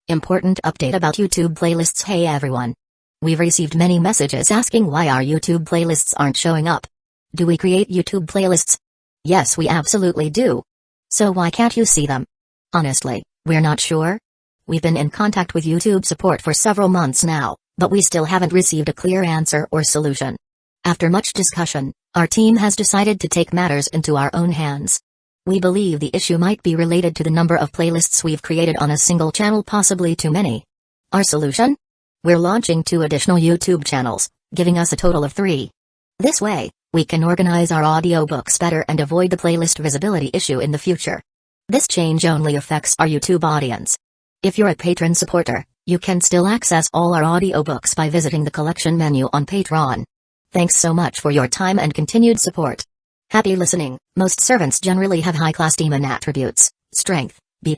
Important update about YouTube playlists. Hey everyone. We've received many messages asking why our YouTube playlists aren't showing up. Do we create YouTube playlists? Yes, we absolutely do. So why can't you see them? Honestly, we're not sure. We've been in contact with YouTube support for several months now, but we still haven't received a clear answer or solution. After much discussion, our team has decided to take matters into our own hands. We believe the issue might be related to the number of playlists we've created on a single channel, possibly too many. Our solution? We're launching 2 additional YouTube channels, giving us a total of 3. This way, we can organize our audiobooks better and avoid the playlist visibility issue in the future. This change only affects our YouTube audience. If you're a patron supporter, you can still access all our audiobooks by visiting the collection menu on Patreon. Thanks so much for your time and continued support. Happy listening. Most servants generally have high-class demon attributes: strength, B+,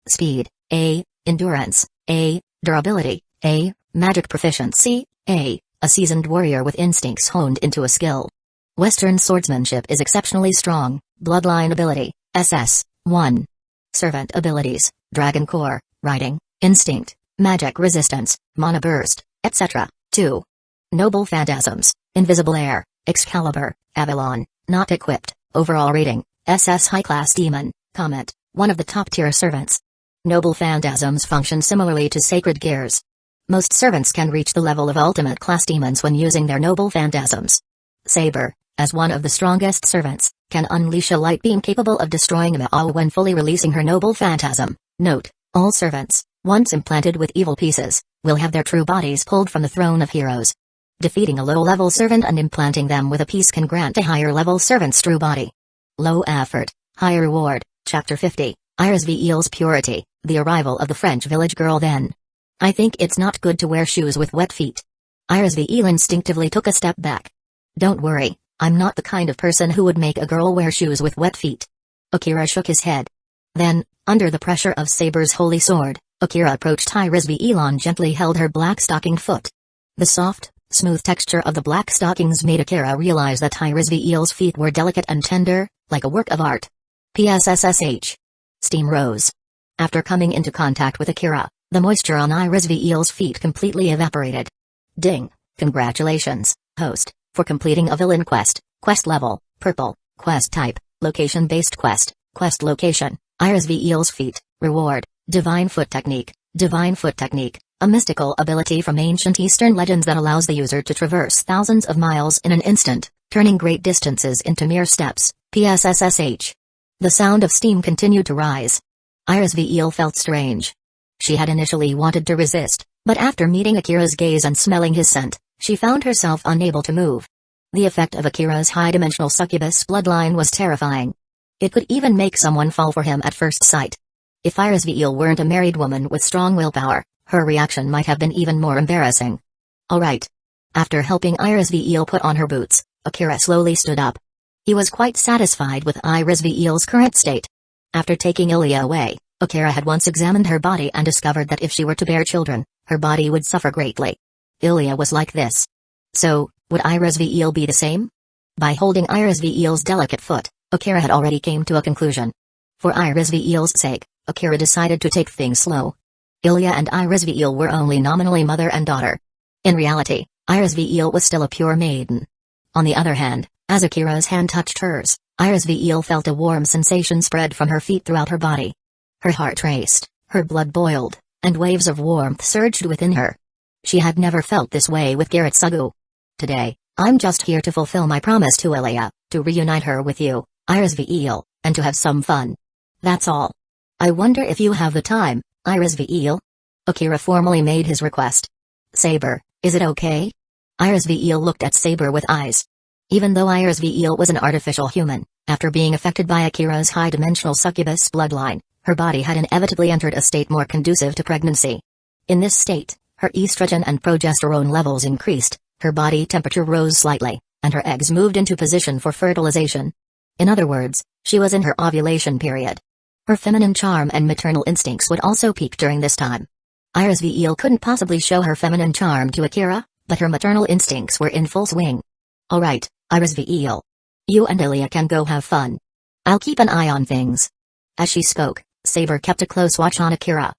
speed, A, endurance, A, durability, A, magic proficiency, A seasoned warrior with instincts honed into a skill. Western swordsmanship is exceptionally strong. Bloodline ability, SS, 1. Servant abilities, Dragon Core, Riding, Instinct, Magic Resistance, Mana Burst, etc., 2. Noble Phantasms, Invisible Air, Excalibur, Avalon, not equipped. Overall rating, SS high-class demon. Comment, one of the top-tier servants. Noble Phantasms function similarly to sacred gears. Most servants can reach the level of ultimate class demons when using their Noble Phantasms. Saber, as one of the strongest servants, can unleash a light beam capable of destroying a Ma'au when fully releasing her Noble Phantasm. Note, all servants, once implanted with evil pieces, will have their true bodies pulled from the throne of heroes. Defeating a low-level servant and implanting them with a piece can grant a higher-level servant's true body. Low effort, high reward. Chapter 50, Iris Veil's Purity, the arrival of the French village girl. Then. I think it's not good to wear shoes with wet feet. Iris Veil instinctively took a step back. Don't worry, I'm not the kind of person who would make a girl wear shoes with wet feet. Akira shook his head. Then, under the pressure of Saber's holy sword, Akira approached Iris Veil and gently held her black stockinged foot. The soft, smooth texture of the black stockings made Akira realize that Iris Veil's feet were delicate and tender, like a work of art. PSSSH. Steam rose. After coming into contact with Akira, the moisture on Iris Veil's feet completely evaporated. Ding, congratulations, host, for completing a villain quest. Quest level, purple, quest type, location-based quest, quest location, Iris Veil's feet, reward, divine foot technique, a mystical ability from ancient Eastern legends that allows the user to traverse thousands of miles in an instant, turning great distances into mere steps. PSSSH. The sound of steam continued to rise. Iris Veil felt strange. She had initially wanted to resist, but after meeting Akira's gaze and smelling his scent, she found herself unable to move. The effect of Akira's high-dimensional succubus bloodline was terrifying. It could even make someone fall for him at first sight. If Iris Veil weren't a married woman with strong willpower, her reaction might have been even more embarrassing. Alright. After helping Iris Veil put on her boots, Akira slowly stood up. He was quite satisfied with Iris Veil's current state. After taking Ilya away, Akira had once examined her body and discovered that if she were to bear children, her body would suffer greatly. Ilya was like this. So, would Iris Veil be the same? By holding Iris Veil's delicate foot, Akira had already came to a conclusion. For Iris Veil's sake, Akira decided to take things slow. Ilya and Iris Veil were only nominally mother and daughter. In reality, Iris Veil was still a pure maiden. On the other hand, as Akira's hand touched hers, Iris Veil felt a warm sensation spread from her feet throughout her body. Her heart raced, her blood boiled, and waves of warmth surged within her. She had never felt this way with Giritsugu. Today, I'm just here to fulfill my promise to Ilya, to reunite her with you, Iris Veil, and to have some fun. That's all. I wonder if you have the time, Iris Veil? Akira formally made his request. Saber, is it okay? Iris Veil looked at Saber with eyes. Even though Iris Veil was an artificial human, after being affected by Akira's high-dimensional succubus bloodline, her body had inevitably entered a state more conducive to pregnancy. In this state, her estrogen and progesterone levels increased, her body temperature rose slightly, and her eggs moved into position for fertilization. In other words, she was in her ovulation period. Her feminine charm and maternal instincts would also peak during this time. Iris Veil couldn't possibly show her feminine charm to Akira, but her maternal instincts were in full swing. Alright, Iris Veil. You and Ilya can go have fun. I'll keep an eye on things. As she spoke, Saber kept a close watch on Akira.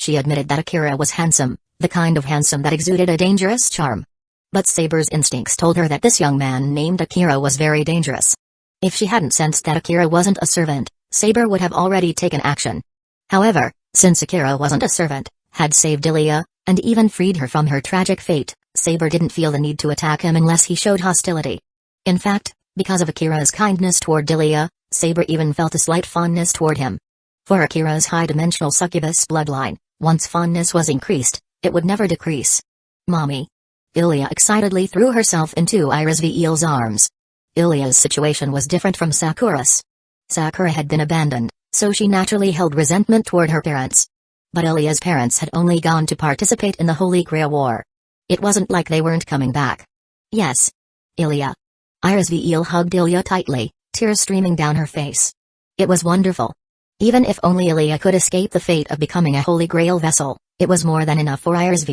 She admitted that Akira was handsome, the kind of handsome that exuded a dangerous charm. But Saber's instincts told her that this young man named Akira was very dangerous. If she hadn't sensed that Akira wasn't a servant, Saber would have already taken action. However, since Akira wasn't a servant, had saved Ilya, and even freed her from her tragic fate, Saber didn't feel the need to attack him unless he showed hostility. In fact, because of Akira's kindness toward Ilya, Saber even felt a slight fondness toward him. For Akira's high-dimensional succubus bloodline, once fondness was increased, it would never decrease. Mommy. Ilya excitedly threw herself into Iris arms. Ilya's situation was different from Sakura's. Sakura had been abandoned, so she naturally held resentment toward her parents. But Ilya's parents had only gone to participate in the Holy Grail War. It wasn't like they weren't coming back. Yes. Ilya. Iris hugged Ilya tightly, tears streaming down her face. It was wonderful. Even if only Ilya could escape the fate of becoming a Holy Grail vessel, it was more than enough for Iris.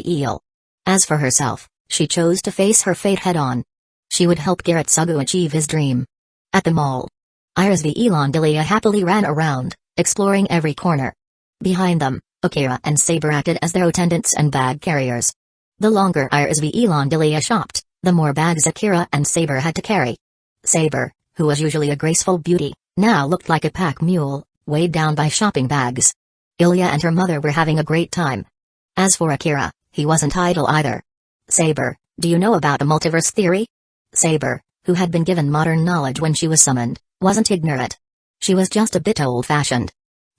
As for herself, she chose to face her fate head-on. She would help Geretsugu achieve his dream. At the mall, Iris and Ilya happily ran around, exploring every corner. Behind them, Akira and Saber acted as their attendants and bag carriers. The longer Iris and Ilya shopped, the more bags Akira and Saber had to carry. Saber, who was usually a graceful beauty, now looked like a pack mule, weighed down by shopping bags. Ilya and her mother were having a great time. As for Akira, he wasn't idle either. Saber, do you know about the multiverse theory? Saber, who had been given modern knowledge when she was summoned, wasn't ignorant. She was just a bit old-fashioned.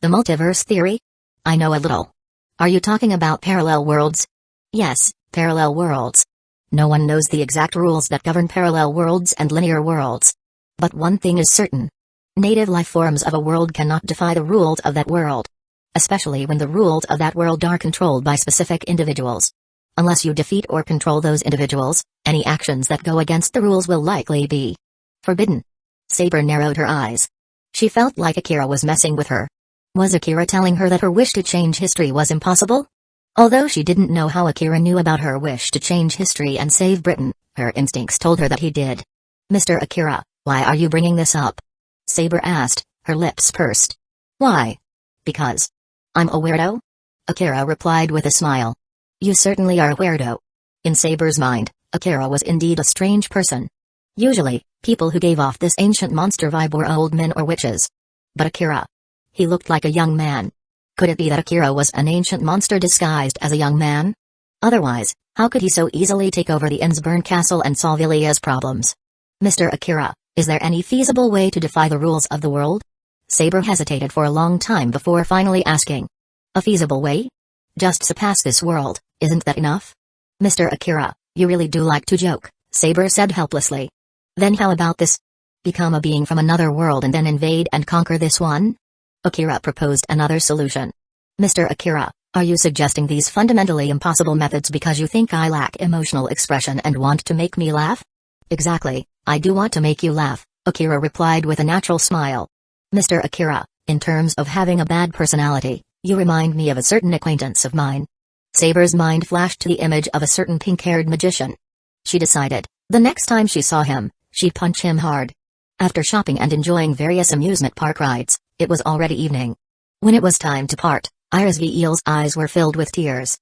The multiverse theory? I know a little. Are you talking about parallel worlds? Yes, parallel worlds. No one knows the exact rules that govern parallel worlds and linear worlds. But one thing is certain. Native life forms of a world cannot defy the rules of that world. Especially when the rules of that world are controlled by specific individuals. Unless you defeat or control those individuals, any actions that go against the rules will likely be forbidden. Saber narrowed her eyes. She felt like Akira was messing with her. Was Akira telling her that her wish to change history was impossible? Although she didn't know how Akira knew about her wish to change history and save Britain, her instincts told her that he did. Mr. Akira, why are you bringing this up? Saber asked, her lips pursed. Why? Because I'm a weirdo? Akira replied with a smile. You certainly are a weirdo. In Saber's mind, Akira was indeed a strange person. Usually, people who gave off this ancient monster vibe were old men or witches. But Akira. He looked like a young man. Could it be that Akira was an ancient monster disguised as a young man? Otherwise, how could he so easily take over the Innsbruck castle and solve Ilya's problems? Mr. Akira, is there any feasible way to defy the rules of the world? Saber hesitated for a long time before finally asking. A feasible way? Just surpass this world, isn't that enough? Mr. Akira, you really do like to joke, Saber said helplessly. Then how about this? Become a being from another world and then invade and conquer this one? Akira proposed another solution. Mr. Akira, are you suggesting these fundamentally impossible methods because you think I lack emotional expression and want to make me laugh? Exactly, I do want to make you laugh, Akira replied with a natural smile. Mr. Akira, in terms of having a bad personality, you remind me of a certain acquaintance of mine. Saber's mind flashed to the image of a certain pink-haired magician. She decided, the next time she saw him, she'd punch him hard. After shopping and enjoying various amusement park rides, it was already evening. When it was time to part, Iris Veil's eyes were filled with tears.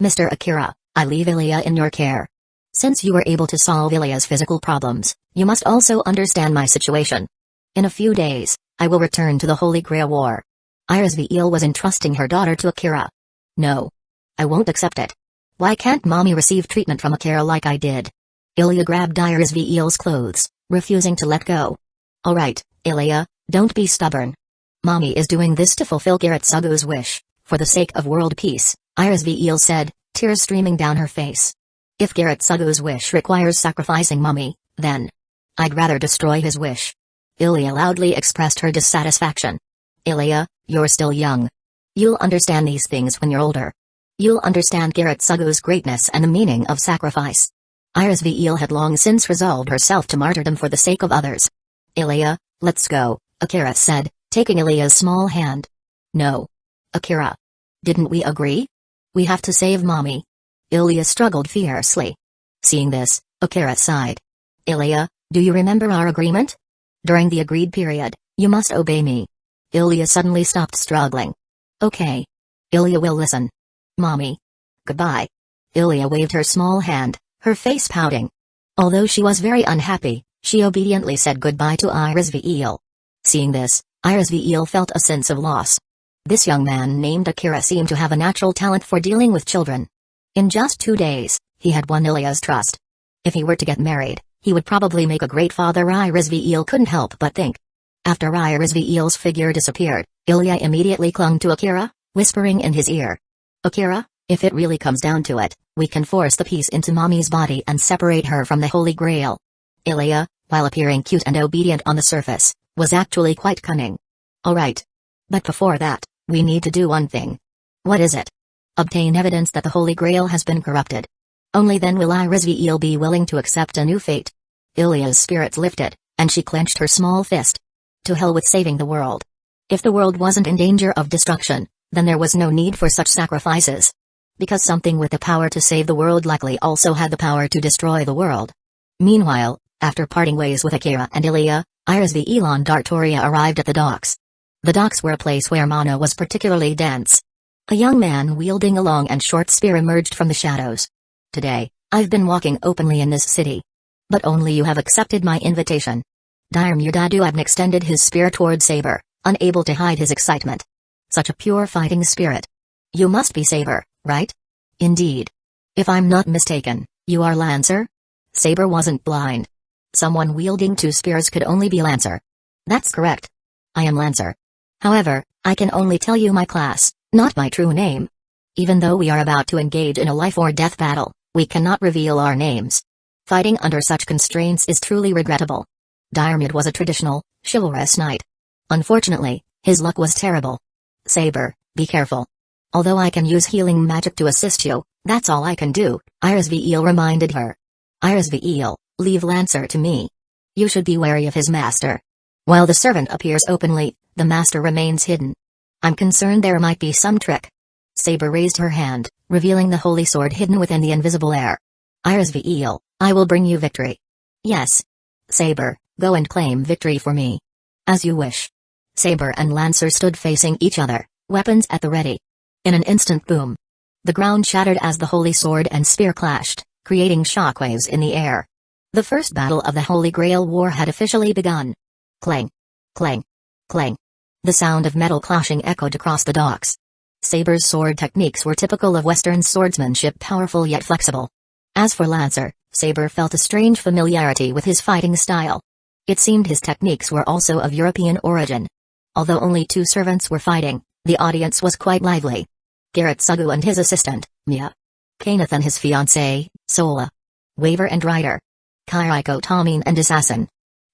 Mr. Akira, I leave Ilya in your care. Since you were able to solve Ilya's physical problems, you must also understand my situation. In a few days, I will return to the Holy Grail War. Iris Veil was entrusting her daughter to Akira. No. I won't accept it. Why can't mommy receive treatment from Akira like I did? Ilya grabbed Iris Veil's clothes, refusing to let go. Alright, Ilya, don't be stubborn. Mommy is doing this to fulfill Geretsugu's wish, for the sake of world peace, Iris Veil said, tears streaming down her face. If Geretsugu's wish requires sacrificing mommy, then I'd rather destroy his wish. Ilya loudly expressed her dissatisfaction. Ilya, you're still young. You'll understand these things when you're older. You'll understand Geretsugu's greatness and the meaning of sacrifice. Iris Veil had long since resolved herself to martyrdom for the sake of others. Ilya, let's go, Akira said, taking Ilya's small hand. No. Akira. Didn't we agree? We have to save mommy. Ilya struggled fiercely. Seeing this, Akira sighed. Ilya, do you remember our agreement? During the agreed period, you must obey me. Ilya suddenly stopped struggling. Okay. Ilya will listen. Mommy. Goodbye. Ilya waved her small hand, her face pouting. Although she was very unhappy, she obediently said goodbye to Iris Seeing this, Iris felt a sense of loss. This young man named Akira seemed to have a natural talent for dealing with children. In just 2 days, he had won Ilya's trust. If he were to get married, he would probably make a great father. Iris couldn't help but think. After Iris figure disappeared, Ilya immediately clung to Akira, whispering in his ear. Akira, if it really comes down to it, we can force the piece into Mommy's body and separate her from the Holy Grail. Ilya, while appearing cute and obedient on the surface, was actually quite cunning. Alright. But before that, we need to do one thing. What is it? Obtain evidence that the Holy Grail has been corrupted. Only then will Iris be willing to accept a new fate. Ilya's spirits lifted, and she clenched her small fist. To hell with saving the world. If the world wasn't in danger of destruction, then there was no need for such sacrifices. Because something with the power to save the world likely also had the power to destroy the world. Meanwhile, after parting ways with Akira and Ilya, Iris and Dartoria arrived at the docks. The docks were a place where mana was particularly dense. A young man wielding a long and short spear emerged from the shadows. Today, I've been walking openly in this city. But only you have accepted my invitation. Darmudadu extended his spear toward Saber, unable to hide his excitement. Such a pure fighting spirit. You must be Saber, right? Indeed. If I'm not mistaken, you are Lancer? Saber wasn't blind. Someone wielding 2 spears could only be Lancer. That's correct. I am Lancer. However, I can only tell you my class, not my true name. Even though we are about to engage in a life-or-death battle, we cannot reveal our names. Fighting under such constraints is truly regrettable. Diarmid was a traditional, chivalrous knight. Unfortunately, his luck was terrible. Saber, be careful. Although I can use healing magic to assist you, that's all I can do, Iris reminded her. Iris leave Lancer to me. You should be wary of his master. While the servant appears openly, the master remains hidden. I'm concerned there might be some trick. Saber raised her hand, revealing the holy sword hidden within the invisible air. Iris I will bring you victory. Yes. Saber, go and claim victory for me. As you wish. Saber and Lancer stood facing each other, weapons at the ready. In an instant boom. The ground shattered as the holy sword and spear clashed, creating shockwaves in the air. The first battle of the Holy Grail War had officially begun. Clang. Clang. Clang. The sound of metal clashing echoed across the docks. Saber's sword techniques were typical of Western swordsmanship, powerful yet flexible. As for Lancer, Saber felt a strange familiarity with his fighting style. It seemed his techniques were also of European origin. Although only 2 servants were fighting, the audience was quite lively. Garrett Sugu and his assistant, Mia. Kenneth and his fiancée, Sola. Waver and Ryder. Kairiko Tomine and Assassin.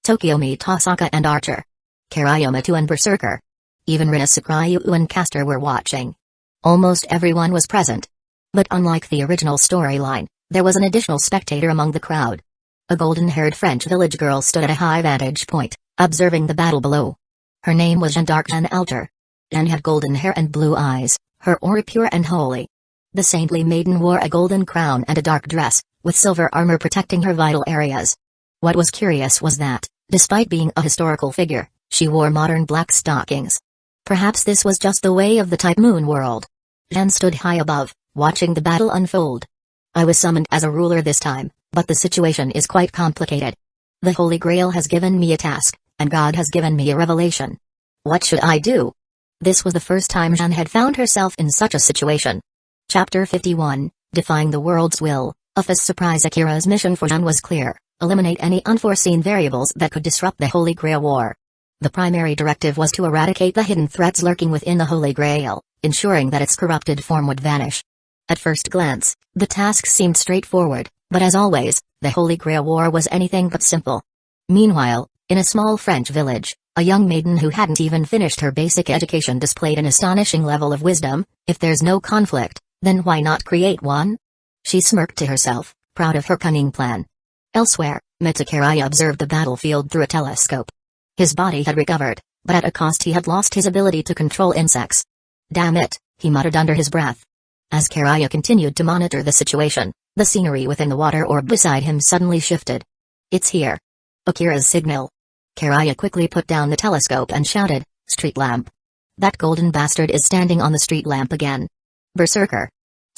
Tokyomi Tasaka and Archer. Karayomatu and Berserker. Even Rina Sakuryu and Caster were watching. Almost everyone was present. But unlike the original storyline, there was an additional spectator among the crowd. A golden-haired French village girl stood at a high vantage point, observing the battle below. Her name was Jeanne d'Arc Jeanne Alter. Jeanne had golden hair and blue eyes, her aura pure and holy. The saintly maiden wore a golden crown and a dark dress, with silver armor protecting her vital areas. What was curious was that, despite being a historical figure, she wore modern black stockings. Perhaps this was just the way of the Type Moon world. Jeanne stood high above, watching the battle unfold. I was summoned as a ruler this time, but the situation is quite complicated. The Holy Grail has given me a task, and God has given me a revelation. What should I do? This was the first time Jeanne had found herself in such a situation. Chapter 51, Defying the World's Will. A surprise. Akira's mission for Jeanne was clear: eliminate any unforeseen variables that could disrupt the Holy Grail War. The primary directive was to eradicate the hidden threats lurking within the Holy Grail, ensuring that its corrupted form would vanish. At first glance, the task seemed straightforward, but as always, the Holy Grail War was anything but simple. Meanwhile, in a small French village, a young maiden who hadn't even finished her basic education displayed an astonishing level of wisdom. If there's no conflict, then why not create one? She smirked to herself, proud of her cunning plan. Elsewhere, Mitsukaraya observed the battlefield through a telescope. His body had recovered, but at a cost. He had lost his ability to control insects. Damn it, he muttered under his breath. As Karaya continued to monitor the situation, the scenery within the water orb beside him suddenly shifted. It's here. Akira's signal. Karaya quickly put down the telescope and shouted, "Street lamp." That golden bastard is standing on the street lamp again. Berserker.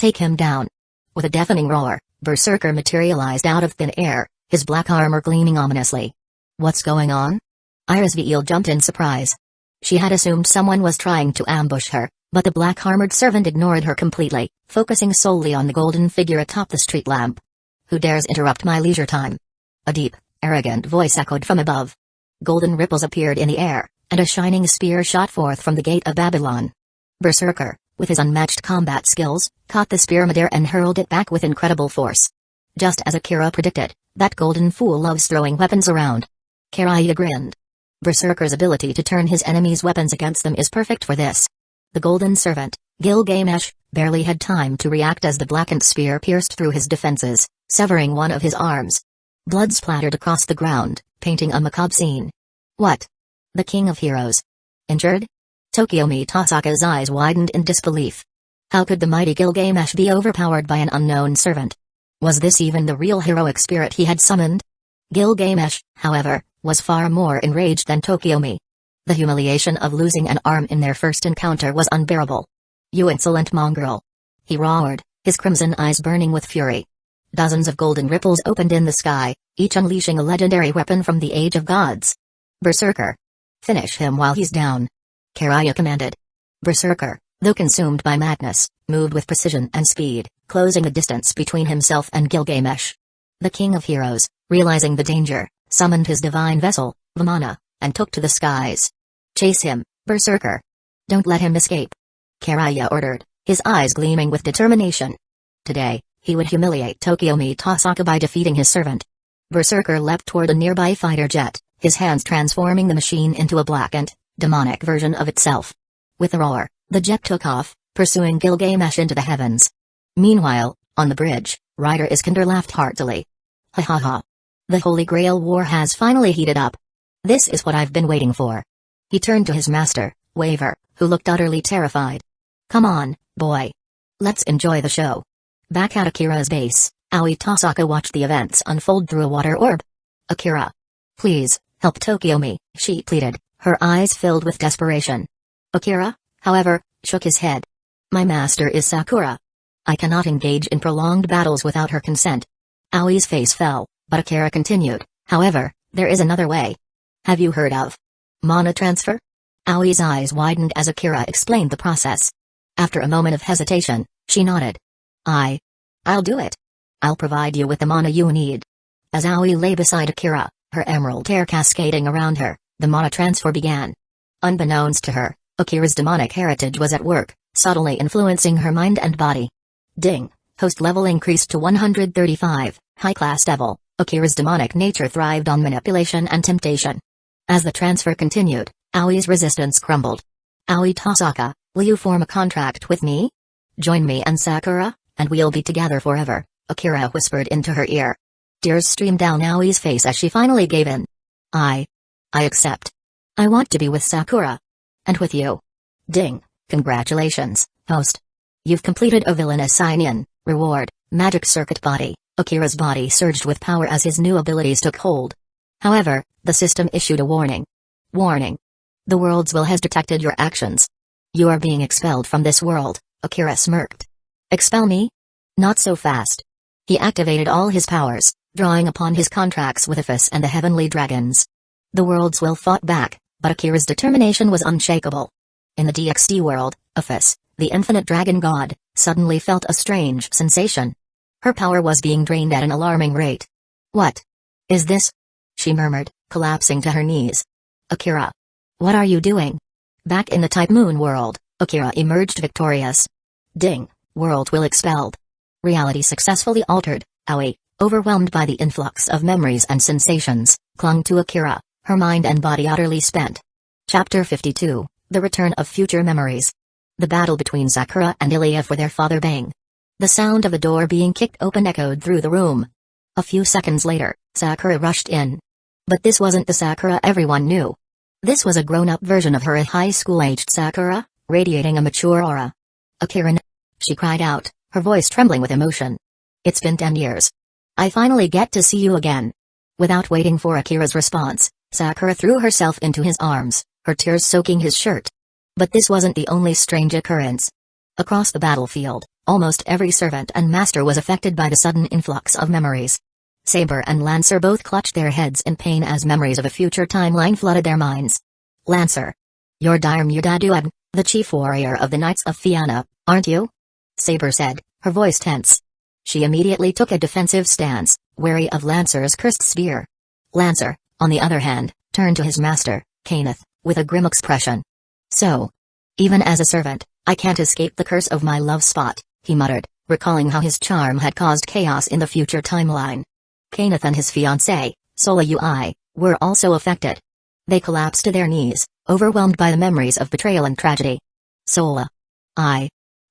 Take him down. With a deafening roar, Berserker materialized out of thin air, his black armor gleaming ominously. What's going on? Iris Veal jumped in surprise. She had assumed someone was trying to ambush her, but the black-armored servant ignored her completely, focusing solely on the golden figure atop the street lamp. Who dares interrupt my leisure time? A deep, arrogant voice echoed from above. Golden ripples appeared in the air, and a shining spear shot forth from the gate of Babylon. Berserker, with his unmatched combat skills, caught the spear midair and hurled it back with incredible force. Just as Akira predicted, that golden fool loves throwing weapons around. Kiraiya grinned. Berserker's ability to turn his enemies' weapons against them is perfect for this. The golden servant, Gilgamesh, barely had time to react as the blackened spear pierced through his defenses, severing one of his arms. Blood splattered across the ground, painting a macabre scene. What? The King of Heroes? Injured? Tokiomi Tasaka's eyes widened in disbelief. How could the mighty Gilgamesh be overpowered by an unknown servant? Was this even the real heroic spirit he had summoned? Gilgamesh, however, was far more enraged than Tokiomi. The humiliation of losing an arm in their first encounter was unbearable. You insolent mongrel! He roared, his crimson eyes burning with fury. Dozens of golden ripples opened in the sky, each unleashing a legendary weapon from the Age of Gods. Berserker! Finish him while he's down. Kiraiya commanded. Berserker, though consumed by madness, moved with precision and speed, closing the distance between himself and Gilgamesh. The King of Heroes, realizing the danger, summoned his divine vessel, Vamana, and took to the skies. Chase him, Berserker! Don't let him escape! Kiraiya ordered, his eyes gleaming with determination. Today, he would humiliate Tokiomi Tasaka by defeating his servant. Berserker leapt toward a nearby fighter jet, his hands transforming the machine into a blackened, demonic version of itself. With a roar, the jet took off, pursuing Gilgamesh into the heavens. Meanwhile, on the bridge, Rider Iskander laughed heartily. Ha ha ha. The Holy Grail War has finally heated up. This is what I've been waiting for. He turned to his master, Waver, who looked utterly terrified. Come on, boy. Let's enjoy the show. Back at Akira's base, Aoi Tasaka watched the events unfold through a water orb. Akira. Please, help Tokiomi, she pleaded, her eyes filled with desperation. Akira, however, shook his head. My master is Sakura. I cannot engage in prolonged battles without her consent. Aoi's face fell, but Akira continued, however, there is another way. Have you heard of mana transfer? Aoi's eyes widened as Akira explained the process. After a moment of hesitation, she nodded. I'll do it. I'll provide you with the mana you need. As Aoi lay beside Akira, her emerald hair cascading around her, the mana transfer began. Unbeknownst to her, Akira's demonic heritage was at work, subtly influencing her mind and body. Ding, host level increased to 135, high-class devil. Akira's demonic nature thrived on manipulation and temptation. As the transfer continued, Aoi's resistance crumbled. Aoi Tasaka, will you form a contract with me? Join me and Sakura, and we'll be together forever, Akira whispered into her ear. Tears streamed down Aoi's face as she finally gave in. I accept. I want to be with Sakura. And with you. Ding, congratulations, host. You've completed a villainous sign-in, reward, magic circuit body. Akira's body surged with power as his new abilities took hold. However, the system issued a warning. Warning. The world's will has detected your actions. You are being expelled from this world, Akira smirked. Expel me? Not so fast. He activated all his powers, drawing upon his contracts with Iphis and the Heavenly Dragons. The world's will fought back, but Akira's determination was unshakable. In the DxD world, Iphis, the infinite dragon god, suddenly felt a strange sensation. Her power was being drained at an alarming rate. What is this? She murmured, collapsing to her knees. Akira. What are you doing? Back in the Type Moon world, Akira emerged victorious. Ding, world will expelled. Reality successfully altered. Aoi, overwhelmed by the influx of memories and sensations, clung to Akira, her mind and body utterly spent. Chapter 52, The Return of Future Memories. The battle between Sakura and Ilya for their father Bang. The sound of a door being kicked open echoed through the room. A few seconds later, Sakura rushed in. But this wasn't the Sakura everyone knew. This was a grown-up version of her, a high school-aged Sakura, radiating a mature aura. Akira, she cried out, her voice trembling with emotion. It's been 10 years. I finally get to see you again. Without waiting for Akira's response, Sakura threw herself into his arms, her tears soaking his shirt. But this wasn't the only strange occurrence. Across the battlefield, Almost every servant and master was affected by the sudden influx of memories. Saber and Lancer both clutched their heads in pain as memories of a future timeline flooded their minds. Lancer. You're Dirmudaduen, the chief warrior of the Knights of Fianna, aren't you? Saber said, her voice tense. She immediately took a defensive stance, wary of Lancer's cursed spear. Lancer, on the other hand, turned to his master, Kenneth, with a grim expression. So, even as a servant, I can't escape the curse of my love spot, he muttered, recalling how his charm had caused chaos in the future timeline. Kenneth and his fiancée, Sola Ui, were also affected. They collapsed to their knees, overwhelmed by the memories of betrayal and tragedy. Sola.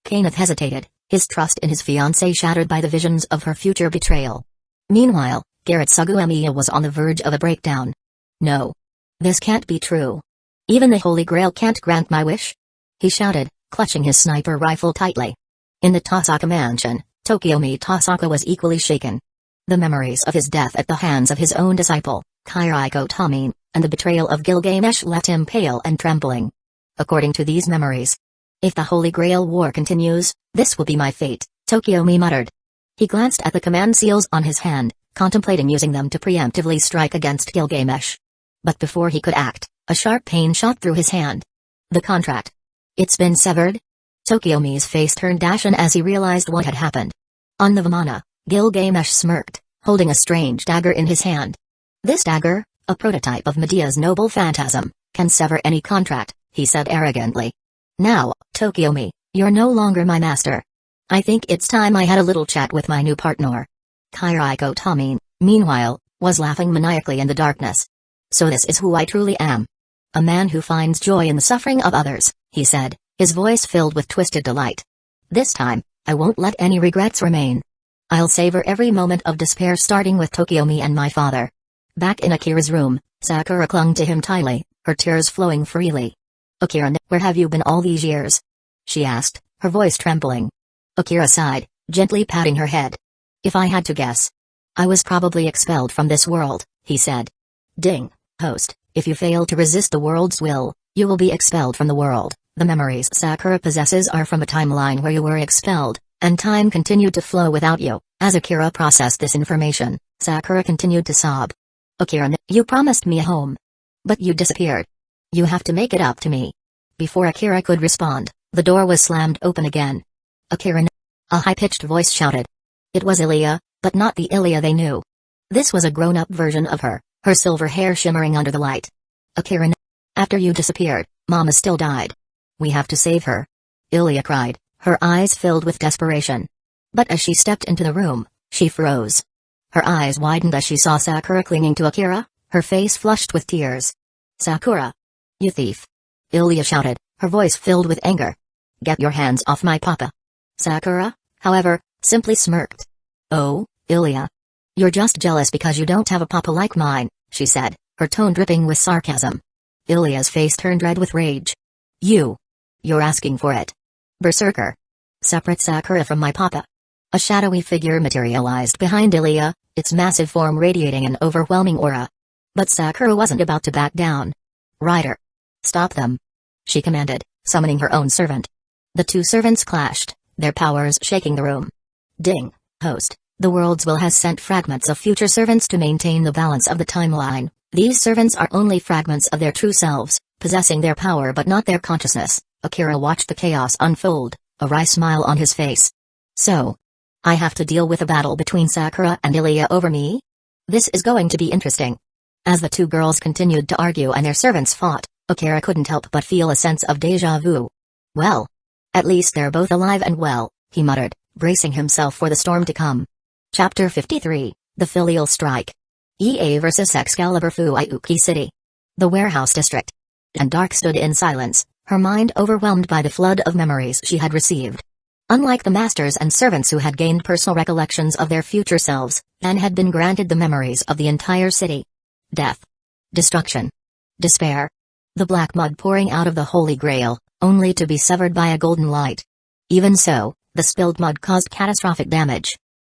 Kenneth hesitated, his trust in his fiancée shattered by the visions of her future betrayal. Meanwhile, Garrett Suguemiya was on the verge of a breakdown. No. This can't be true. Even the Holy Grail can't grant my wish? He shouted, clutching his sniper rifle tightly. In the Tasaka mansion, Tokiomi Tasaka was equally shaken. The memories of his death at the hands of his own disciple, Kiriko Tamine, and the betrayal of Gilgamesh left him pale and trembling. According to these memories, if the Holy Grail war continues, this will be my fate, Tokiomi muttered. He glanced at the command seals on his hand, contemplating using them to preemptively strike against Gilgamesh. But before he could act, a sharp pain shot through his hand. The contract. It's been severed? Tokiomi's face turned ashen as he realized what had happened. On the Vimana, Gilgamesh smirked, holding a strange dagger in his hand. This dagger, a prototype of Medea's noble phantasm, can sever any contract, he said arrogantly. Now, Tokiomi, you're no longer my master. I think it's time I had a little chat with my new partner. Kiriko Tamine, meanwhile, was laughing maniacally in the darkness. So this is who I truly am. A man who finds joy in the suffering of others, he said, his voice filled with twisted delight. This time, I won't let any regrets remain. I'll savor every moment of despair starting with Tokiomi and my father. Back in Akira's room, Sakura clung to him tightly, her tears flowing freely. Akira, where have you been all these years? She asked, her voice trembling. Akira sighed, gently patting her head. If I had to guess, I was probably expelled from this world, he said. Ding, host, if you fail to resist the world's will, you will be expelled from the world. The memories Sakura possesses are from a timeline where you were expelled, and time continued to flow without you. As Akira processed this information, Sakura continued to sob. Akira, you promised me a home. But you disappeared. You have to make it up to me. Before Akira could respond, the door was slammed open again. Akira, a high-pitched voice shouted. It was Ilia, but not the Ilia they knew. This was a grown-up version of her, her silver hair shimmering under the light. Akira, after you disappeared, Mama still died. We have to save her. Ilia cried, her eyes filled with desperation. But as she stepped into the room, she froze. Her eyes widened as she saw Sakura clinging to Akira, her face flushed with tears. Sakura! You thief! Ilia shouted, her voice filled with anger. Get your hands off my papa. Sakura, however, simply smirked. Oh, Ilia. You're just jealous because you don't have a papa like mine, she said, her tone dripping with sarcasm. Ilia's face turned red with rage. You're asking for it. Berserker. Separate Sakura from my papa. A shadowy figure materialized behind Ilia, its massive form radiating an overwhelming aura. But Sakura wasn't about to back down. Rider. Stop them. She commanded, summoning her own servant. The two servants clashed, their powers shaking the room. Ding, host, the world's will has sent fragments of future servants to maintain the balance of the timeline. These servants are only fragments of their true selves, possessing their power but not their consciousness. Akira watched the chaos unfold, a wry smile on his face. So, I have to deal with a battle between Sakura and Ilia over me? This is going to be interesting. As the two girls continued to argue and their servants fought, Akira couldn't help but feel a sense of déjà vu. Well, at least they're both alive and well, he muttered, bracing himself for the storm to come. Chapter 53, The Filial Strike. EA vs Excalibur Fuyuki City. The warehouse district. And Dark stood in silence, her mind overwhelmed by the flood of memories she had received. Unlike the masters and servants who had gained personal recollections of their future selves, Anne had been granted the memories of the entire city. Death. Destruction. Despair. The black mud pouring out of the Holy Grail, only to be severed by a golden light. Even so, the spilled mud caused catastrophic damage.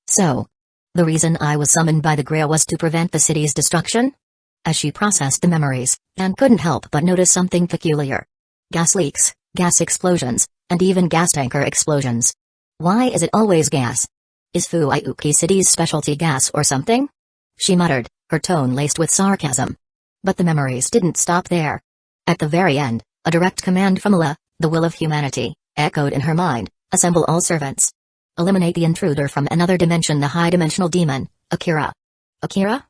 So, the reason I was summoned by the Grail was to prevent the city's destruction? As she processed the memories, Anne couldn't help but notice something peculiar. Gas leaks, gas explosions, and even gas tanker explosions. Why is it always gas? Is Fuiuki City's specialty gas or something? She muttered, her tone laced with sarcasm. But the memories didn't stop there. At the very end, a direct command from Allah, the will of humanity, echoed in her mind: assemble all servants. Eliminate the intruder from another dimension, the high-dimensional demon, Akira. Akira?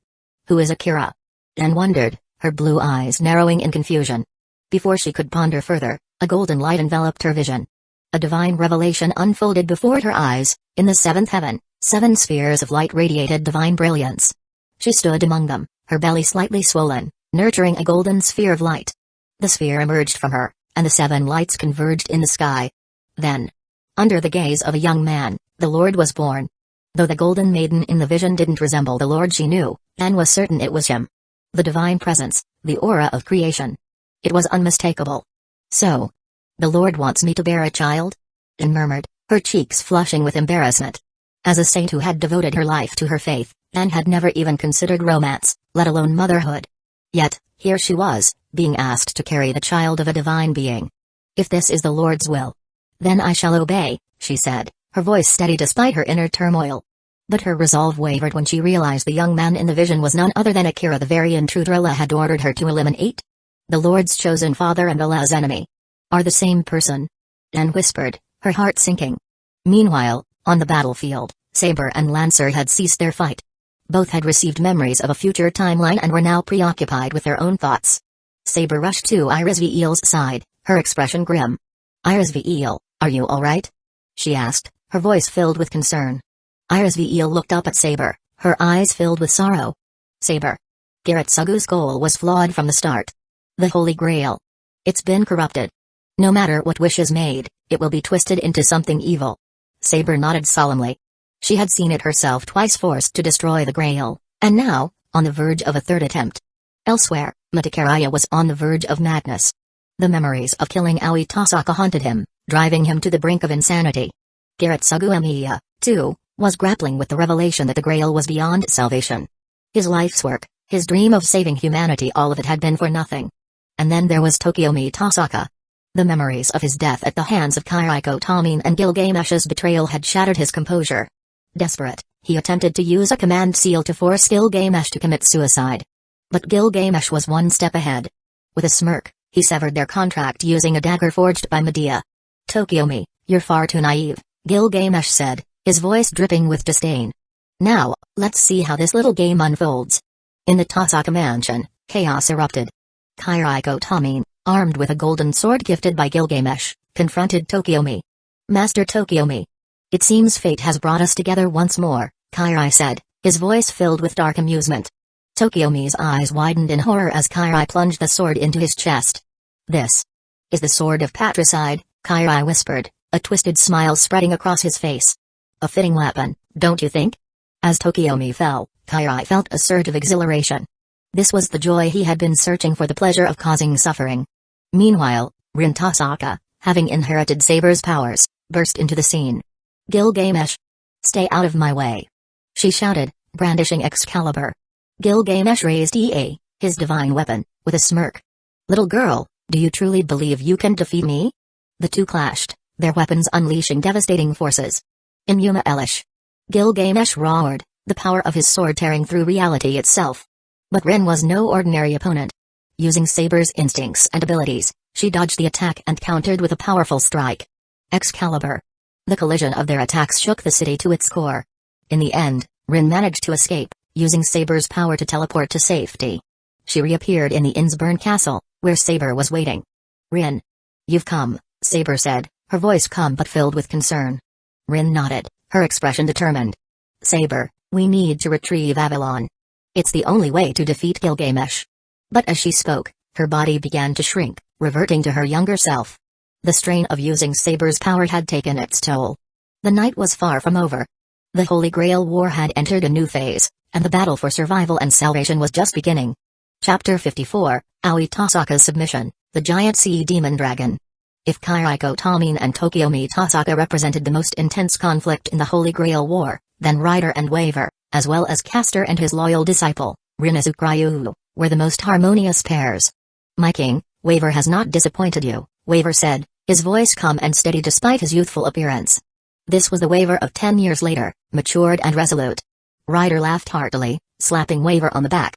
Who is Akira? Anne wondered, her blue eyes narrowing in confusion. Before she could ponder further, a golden light enveloped her vision. A divine revelation unfolded before her eyes. In the seventh heaven, 7 spheres of light radiated divine brilliance. She stood among them, her belly slightly swollen, nurturing a golden sphere of light. The sphere emerged from her, and the 7 lights converged in the sky. Then, under the gaze of a young man, the Lord was born. Though the golden maiden in the vision didn't resemble the Lord she knew, Anne was certain it was him. The divine presence, the aura of creation. It was unmistakable. So, the Lord wants me to bear a child? Anne murmured, her cheeks flushing with embarrassment. As a saint who had devoted her life to her faith, Anne had never even considered romance, let alone motherhood. Yet, here she was, being asked to carry the child of a divine being. If this is the Lord's will, then I shall obey, she said, her voice steady despite her inner turmoil. But her resolve wavered when she realized the young man in the vision was none other than Akira, the very intruder Allah had ordered her to eliminate. The Lord's chosen father and Allah's enemy are the same person. Anne whispered, her heart sinking. Meanwhile, on the battlefield, Saber and Lancer had ceased their fight. Both had received memories of a future timeline and were now preoccupied with their own thoughts. Saber rushed to Iris Veel's side, her expression grim. Iris Veel, are you alright? She asked, her voice filled with concern. Iris Veel looked up at Saber, her eyes filled with sorrow. Saber. Kiritsugu's goal was flawed from the start. The Holy Grail. It's been corrupted. No matter what wish is made, it will be twisted into something evil. Saber nodded solemnly. She had seen it herself twice forced to destroy the Grail, and now, on the verge of a third attempt. Elsewhere, Matakaraya was on the verge of madness. The memories of killing Aoi Tasaka haunted him, driving him to the brink of insanity. Kiritsugu Emiya, too, was grappling with the revelation that the Grail was beyond salvation. His life's work, his dream of saving humanity, all of it had been for nothing. And then there was Tokiomi Tasaka. The memories of his death at the hands of Kiriko Tamine and Gilgamesh's betrayal had shattered his composure. Desperate, he attempted to use a command seal to force Gilgamesh to commit suicide. But Gilgamesh was one step ahead. With a smirk, he severed their contract using a dagger forged by Medea. Tokiomi, you're far too naive, Gilgamesh said, his voice dripping with disdain. Now, let's see how this little game unfolds. In the Tasaka mansion, chaos erupted. Kiriko Tamine, armed with a golden sword gifted by Gilgamesh, confronted Tokiomi. Master Tokiomi. It seems fate has brought us together once more, Kirai said, his voice filled with dark amusement. Tokiomi's eyes widened in horror as Kirai plunged the sword into his chest. This is the sword of patricide, Kirai whispered, a twisted smile spreading across his face. A fitting weapon, don't you think? As Tokiomi fell, Kirai felt a surge of exhilaration. This was the joy he had been searching for, the pleasure of causing suffering. Meanwhile, Rin Tasaka, having inherited Saber's powers, burst into the scene. Gilgamesh! Stay out of my way! She shouted, brandishing Excalibur. Gilgamesh raised Ea, his divine weapon, with a smirk. Little girl, do you truly believe you can defeat me? The two clashed, their weapons unleashing devastating forces. Immuna Elish! Gilgamesh roared, the power of his sword tearing through reality itself. But Rin was no ordinary opponent. Using Saber's instincts and abilities, she dodged the attack and countered with a powerful strike. Excalibur! The collision of their attacks shook the city to its core. In the end, Rin managed to escape, using Saber's power to teleport to safety. She reappeared in the Innsburn castle, where Saber was waiting. Rin. You've come, Saber said, her voice calm but filled with concern. Rin nodded, her expression determined. Saber, we need to retrieve Avalon. It's the only way to defeat Gilgamesh. But as she spoke, her body began to shrink, reverting to her younger self. The strain of using Saber's power had taken its toll. The night was far from over. The Holy Grail War had entered a new phase, and the battle for survival and salvation was just beginning. Chapter 54, Aoi Tasaka's Submission, the Giant Sea Demon Dragon. If Kiriko Tamine and Tokiomi Tasaka represented the most intense conflict in the Holy Grail War, then Rider and Waver, as well as Castor and his loyal disciple, Rinazukriyu, were the most harmonious pairs. My king, Waver has not disappointed you, Waver said, his voice calm and steady despite his youthful appearance. This was the Waver of 10 years later, matured and resolute. Ryder laughed heartily, slapping Waver on the back.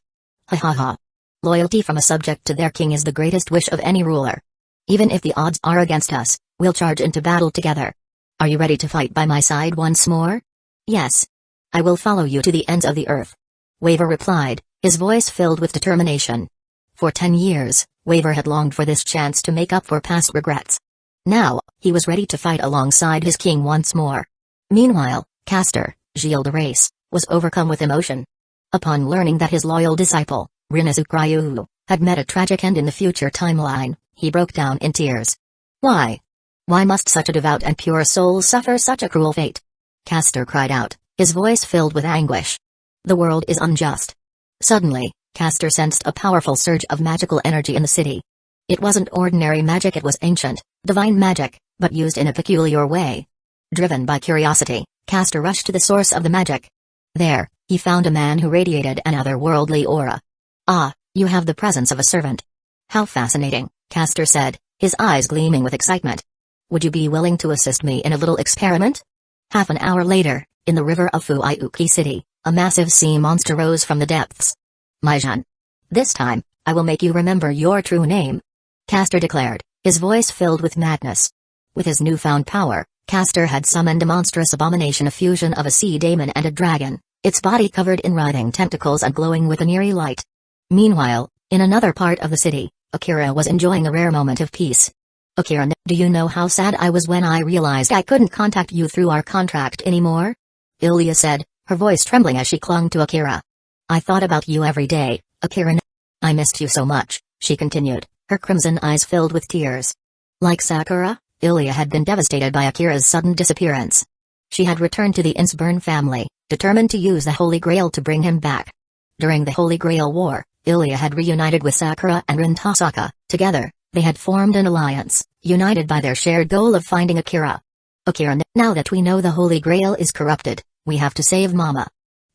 Ha ha ha. Loyalty from a subject to their king is the greatest wish of any ruler. Even if the odds are against us, we'll charge into battle together. Are you ready to fight by my side once more? Yes. I will follow you to the ends of the earth. Waver replied, his voice filled with determination. For 10 years, Waver had longed for this chance to make up for past regrets. Now, he was ready to fight alongside his king once more. Meanwhile, Castor, Gilles de Race, was overcome with emotion. Upon learning that his loyal disciple, Rinazukriyu, had met a tragic end in the future timeline, he broke down in tears. Why? Why must such a devout and pure soul suffer such a cruel fate? Castor cried out, his voice filled with anguish. The world is unjust. Suddenly, Castor sensed a powerful surge of magical energy in the city. It wasn't ordinary magic, it was ancient, divine magic, but used in a peculiar way. Driven by curiosity, Castor rushed to the source of the magic. There, he found a man who radiated an otherworldly aura. Ah, you have the presence of a servant. How fascinating, Castor said, his eyes gleaming with excitement. Would you be willing to assist me in a little experiment? Half an hour later, in the river of Fuiuki City, a massive sea monster rose from the depths. Maijan. This time, I will make you remember your true name. Castor declared, his voice filled with madness. With his newfound power, Castor had summoned a monstrous abomination, a fusion of a sea demon and a dragon, its body covered in writhing tentacles and glowing with an eerie light. Meanwhile, in another part of the city, Akira was enjoying a rare moment of peace. Akira, do you know how sad I was when I realized I couldn't contact you through our contract anymore? Ilya said, her voice trembling as she clung to Akira. I thought about you every day, Akira. I missed you so much, she continued, her crimson eyes filled with tears. Like Sakura, Ilya had been devastated by Akira's sudden disappearance. She had returned to the Insburn family, determined to use the Holy Grail to bring him back. During the Holy Grail War, Ilya had reunited with Sakura and Rin Tasaka. Together, they had formed an alliance, united by their shared goal of finding Akira. Akira, now that we know the Holy Grail is corrupted, we have to save Mama.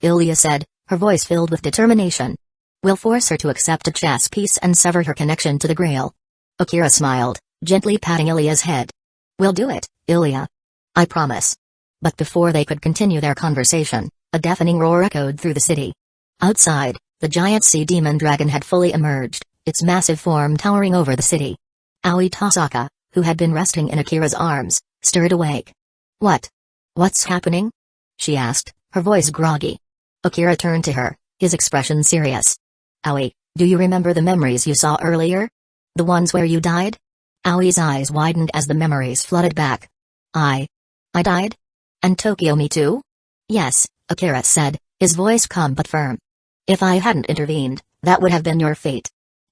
Ilya said, her voice filled with determination. We'll force her to accept a chess piece and sever her connection to the Grail. Akira smiled, gently patting Ilya's head. We'll do it, Ilya. I promise. But before they could continue their conversation, a deafening roar echoed through the city. Outside, the giant sea demon dragon had fully emerged, its massive form towering over the city. Aoi Tasaka, who had been resting in Akira's arms, stirred awake. What's happening? She asked, her voice groggy. Akira turned to her, his expression serious. Aoi, do you remember the memories you saw earlier? The ones where you died? Aoi's eyes widened as the memories flooded back. I died? And Tokyo, me too? Yes, Akira said, his voice calm but firm. If I hadn't intervened, that would have been your fate.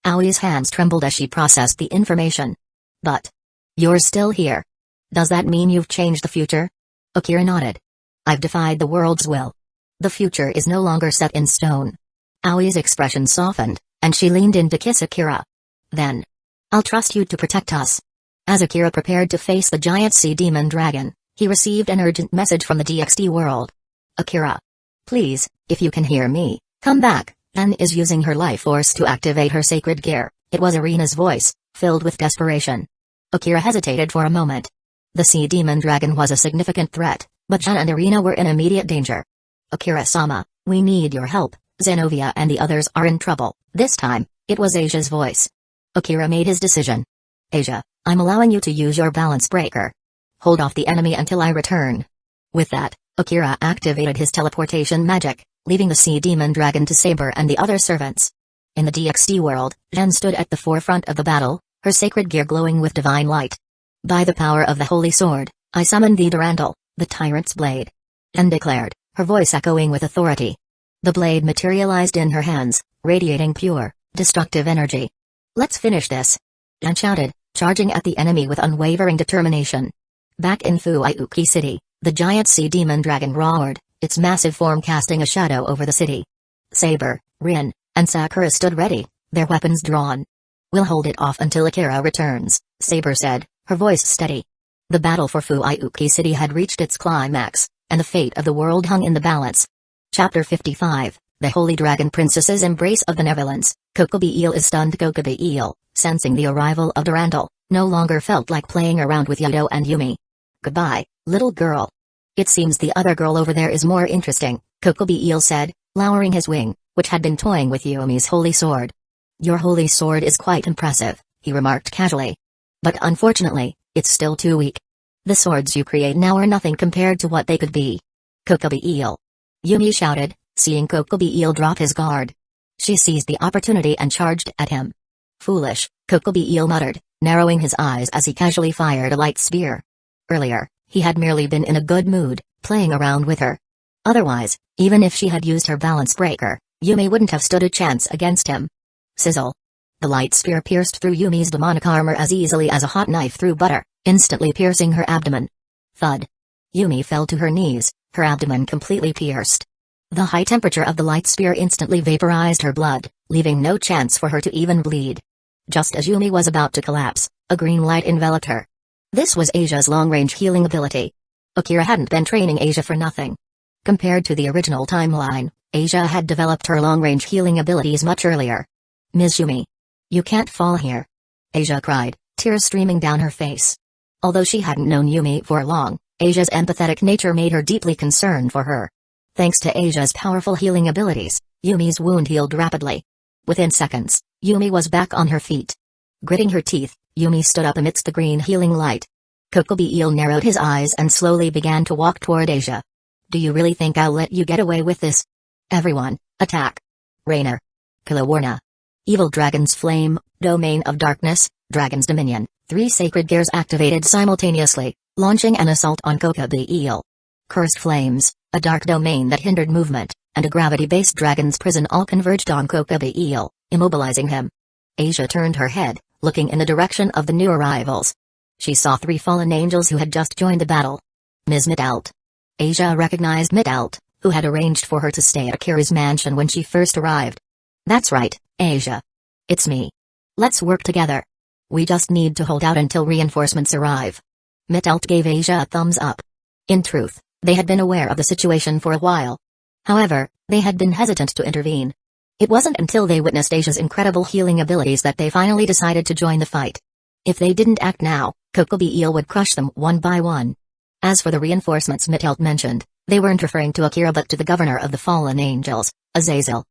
Aoi's hands trembled as she processed the information. But you're still here. Does that mean you've changed the future? Akira nodded. I've defied the world's will. The future is no longer set in stone. Aoi's expression softened, and she leaned in to kiss Akira. Then, I'll trust you to protect us. As Akira prepared to face the giant sea demon dragon, he received an urgent message from the DxD world. Akira. Please, if you can hear me, come back. Anne is using her life force to activate her sacred gear. It was Irina's voice, filled with desperation. Akira hesitated for a moment. The sea demon dragon was a significant threat, but Jan and Irina were in immediate danger. Akira-sama, we need your help. Zenovia and the others are in trouble. This time, it was Asia's voice. Akira made his decision. Asia, I'm allowing you to use your balance breaker. Hold off the enemy until I return. With that, Akira activated his teleportation magic, leaving the sea demon dragon to Saber and the other servants. In the DxD world, Jen stood at the forefront of the battle, her sacred gear glowing with divine light. By the power of the holy sword, I summon the Durandal, the tyrant's blade. Jen declared, her voice echoing with authority. The blade materialized in her hands, radiating pure, destructive energy. Let's finish this. Jen shouted, charging at the enemy with unwavering determination. Back in Fuiuki City, the giant sea demon dragon roared, its massive form casting a shadow over the city. Saber, Rin, and Sakura stood ready, their weapons drawn. We'll hold it off until Akira returns, Saber said, her voice steady. The battle for Fuiuki City had reached its climax, and the fate of the world hung in the balance. Chapter 55, The Holy Dragon Princess's Embrace of Benevolence. Kokobi Eel is stunned. Kokobi Eel, sensing the arrival of Durandal, no longer felt like playing around with Yudo and Yumi. Goodbye, little girl. It seems the other girl over there is more interesting, Kokobi Eel said, lowering his wing, which had been toying with Yumi's holy sword. Your holy sword is quite impressive, he remarked casually. But unfortunately, it's still too weak. The swords you create now are nothing compared to what they could be. Kokobi Eel. Yumi shouted, seeing Kokobi Eel drop his guard. She seized the opportunity and charged at him. Foolish, Kokobi Eel muttered, narrowing his eyes as he casually fired a light spear. Earlier, he had merely been in a good mood, playing around with her. Otherwise, even if she had used her balance breaker, Yumi wouldn't have stood a chance against him. Sizzle. The light spear pierced through Yumi's demonic armor as easily as a hot knife through butter, instantly piercing her abdomen. Thud. Yumi fell to her knees, her abdomen completely pierced. The high temperature of the light spear instantly vaporized her blood, leaving no chance for her to even bleed. Just as Yumi was about to collapse, a green light enveloped her. This was Asia's long-range healing ability. Akira hadn't been training Asia for nothing. Compared to the original timeline, Asia had developed her long-range healing abilities much earlier. Ms. Yumi. You can't fall here. Asia cried, tears streaming down her face. Although she hadn't known Yumi for long, Asia's empathetic nature made her deeply concerned for her. Thanks to Asia's powerful healing abilities, Yumi's wound healed rapidly. Within seconds, Yumi was back on her feet. Gritting her teeth, Yumi stood up amidst the green healing light. Kokobi Eel narrowed his eyes and slowly began to walk toward Asia. Do you really think I'll let you get away with this? Everyone, attack. Rainer. Kilawarna. Evil Dragon's Flame, Domain of Darkness, Dragon's Dominion, 3 sacred gears activated simultaneously, launching an assault on Kokobi Eel. Cursed Flames, a dark domain that hindered movement, and a gravity-based dragon's prison all converged on Kokobi Eel, immobilizing him. Asia turned her head, looking in the direction of the new arrivals. She saw 3 fallen angels who had just joined the battle. Ms. Mitalt. Asia recognized Mitalt, who had arranged for her to stay at Akira's mansion when she first arrived. That's right, Asia. It's me. Let's work together. We just need to hold out until reinforcements arrive. Mitalt gave Asia a thumbs up. In truth, they had been aware of the situation for a while. However, they had been hesitant to intervene. It wasn't until they witnessed Asia's incredible healing abilities that they finally decided to join the fight. If they didn't act now, Kokobi Eel would crush them one by one. As for the reinforcements Mitalt mentioned, they weren't referring to Akira but to the governor of the fallen angels, Azazel.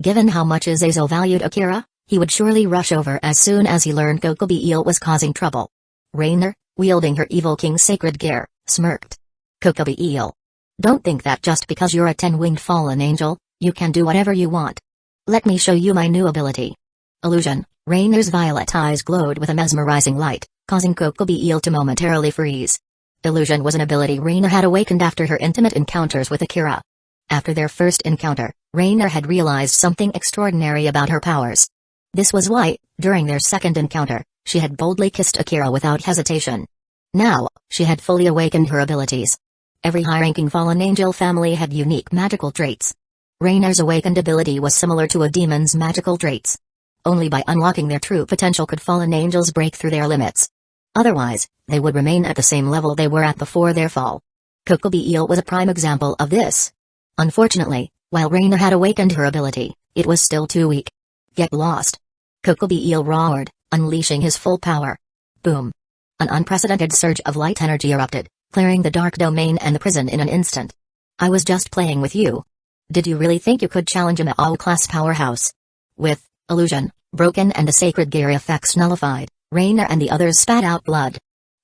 Given how much Azazel valued Akira, he would surely rush over as soon as he learned Kokobi Eel was causing trouble. Rainer, wielding her evil king's sacred gear, smirked. Kokobi Eel. Don't think that just because you're a 10-winged fallen angel, you can do whatever you want. Let me show you my new ability. Illusion. Rainer's violet eyes glowed with a mesmerizing light, causing Kokobi Eel to momentarily freeze. Illusion was an ability Rainer had awakened after her intimate encounters with Akira. After their first encounter, Rainer had realized something extraordinary about her powers. This was why, during their second encounter, she had boldly kissed Akira without hesitation. Now, she had fully awakened her abilities. Every high-ranking fallen angel family had unique magical traits. Rainer's awakened ability was similar to a demon's magical traits. Only by unlocking their true potential could fallen angels break through their limits. Otherwise, they would remain at the same level they were at before their fall. Kokobi Eel was a prime example of this. Unfortunately, while Rainer had awakened her ability, it was still too weak. Get lost. Kokobi Eel roared, unleashing his full power. Boom. An unprecedented surge of light energy erupted, clearing the dark domain and the prison in an instant. I was just playing with you. Did you really think you could challenge an all-class powerhouse? With illusion broken and the sacred gear effects nullified, Rainer and the others spat out blood.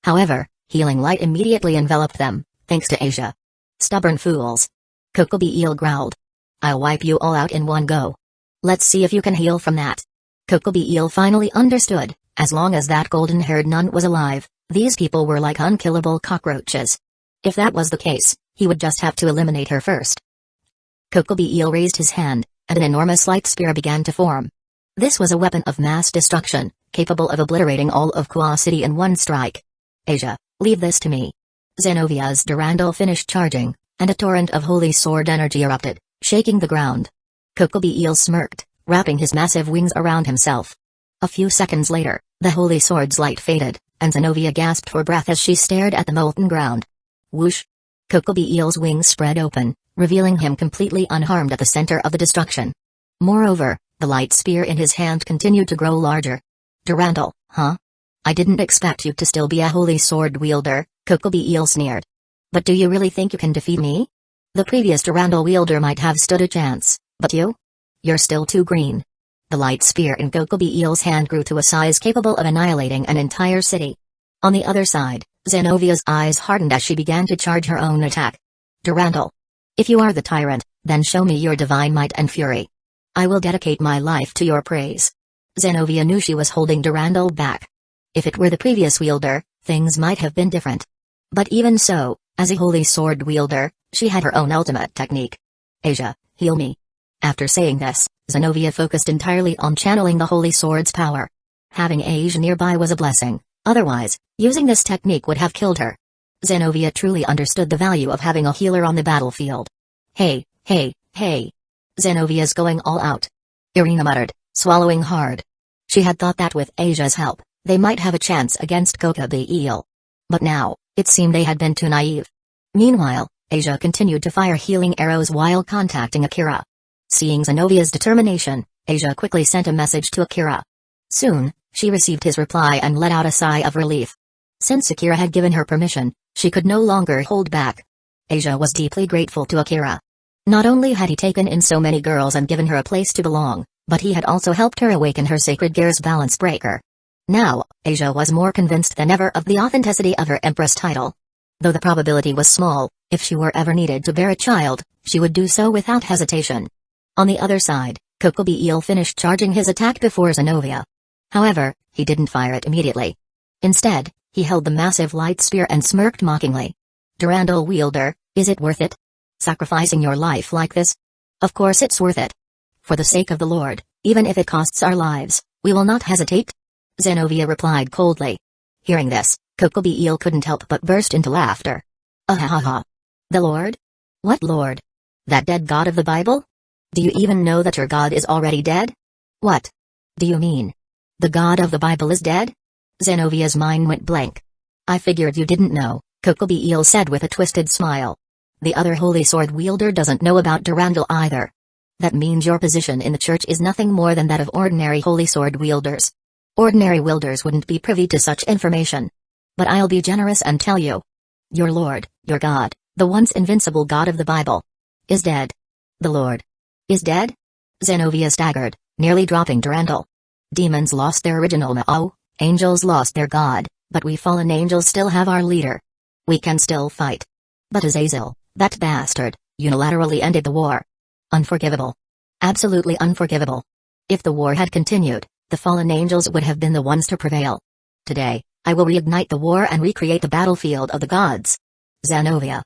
However, healing light immediately enveloped them, thanks to Asia. Stubborn fools. Kokobi Eel growled. I'll wipe you all out in one go. Let's see if you can heal from that. Kokobi Eel finally understood, as long as that golden-haired nun was alive, these people were like unkillable cockroaches. If that was the case, he would just have to eliminate her first. Kokobi Eel raised his hand, and an enormous light spear began to form. This was a weapon of mass destruction, capable of obliterating all of Kwa City in one strike. Asia, leave this to me. Zenovia's Durandal finished charging, and a torrent of holy sword energy erupted, shaking the ground. Kokobi Eel smirked, wrapping his massive wings around himself. A few seconds later, the holy sword's light faded, and Zenovia gasped for breath as she stared at the molten ground. Whoosh! Kokobi Eel's wings spread open, revealing him completely unharmed at the center of the destruction. Moreover, the light spear in his hand continued to grow larger. Durandal, huh? I didn't expect you to still be a holy sword wielder, Kokobi Eel sneered. But do you really think you can defeat me? The previous Drumroll wielder might have stood a chance, but you? You're still too green. The light spear in Kokobi Eel's hand grew to a size capable of annihilating an entire city. On the other side, Zenovia's eyes hardened as she began to charge her own attack. Drumroll. If you are the tyrant, then show me your divine might and fury. I will dedicate my life to your praise. Zenovia knew she was holding Drumroll back. If it were the previous wielder, things might have been different. But even so, as a holy sword wielder, she had her own ultimate technique. Asia, heal me. After saying this, Zenovia focused entirely on channeling the holy sword's power. Having Asia nearby was a blessing, otherwise, using this technique would have killed her. Zenovia truly understood the value of having a healer on the battlefield. Hey, hey, hey. Zenovia's going all out. Irina muttered, swallowing hard. She had thought that with Asia's help, they might have a chance against Kokobi Eel. But now, it seemed they had been too naive. Meanwhile, Asia continued to fire healing arrows while contacting Akira. Seeing Zenovia's determination, Asia quickly sent a message to Akira. Soon, she received his reply and let out a sigh of relief. Since Akira had given her permission, she could no longer hold back. Asia was deeply grateful to Akira. Not only had he taken in so many girls and given her a place to belong, but he had also helped her awaken her sacred gear's balance breaker. Now, Asia was more convinced than ever of the authenticity of her Empress title. Though the probability was small, if she were ever needed to bear a child, she would do so without hesitation. On the other side, Kokobi Eel finished charging his attack before Zenovia. However, he didn't fire it immediately. Instead, he held the massive light spear and smirked mockingly. Drumroll wielder, is it worth it? Sacrificing your life like this? Of course it's worth it. For the sake of the Lord, even if it costs our lives, we will not hesitate. Zenovia replied coldly. Hearing this, Kokobi Eel couldn't help but burst into laughter. Ahahaha. The Lord? What Lord? That dead god of the Bible? Do you even know that your god is already dead? What? Do you mean? The god of the Bible is dead? Zenovia's mind went blank. I figured you didn't know, Kokobi Eel said with a twisted smile. The other holy sword wielder doesn't know about Drumroll either. That means your position in the church is nothing more than that of ordinary holy sword wielders. Ordinary wielders wouldn't be privy to such information. But I'll be generous and tell you. Your Lord, your God, the once invincible God of the Bible, is dead. The Lord is dead? Zenovia staggered, nearly dropping Drumroll. Demons lost their original Ma'o, angels lost their God, but we fallen angels still have our leader. We can still fight. But Azazel, that bastard, unilaterally ended the war. Unforgivable. Absolutely unforgivable. If the war had continued, the fallen angels would have been the ones to prevail. Today, I will reignite the war and recreate the battlefield of the gods. Zenovia.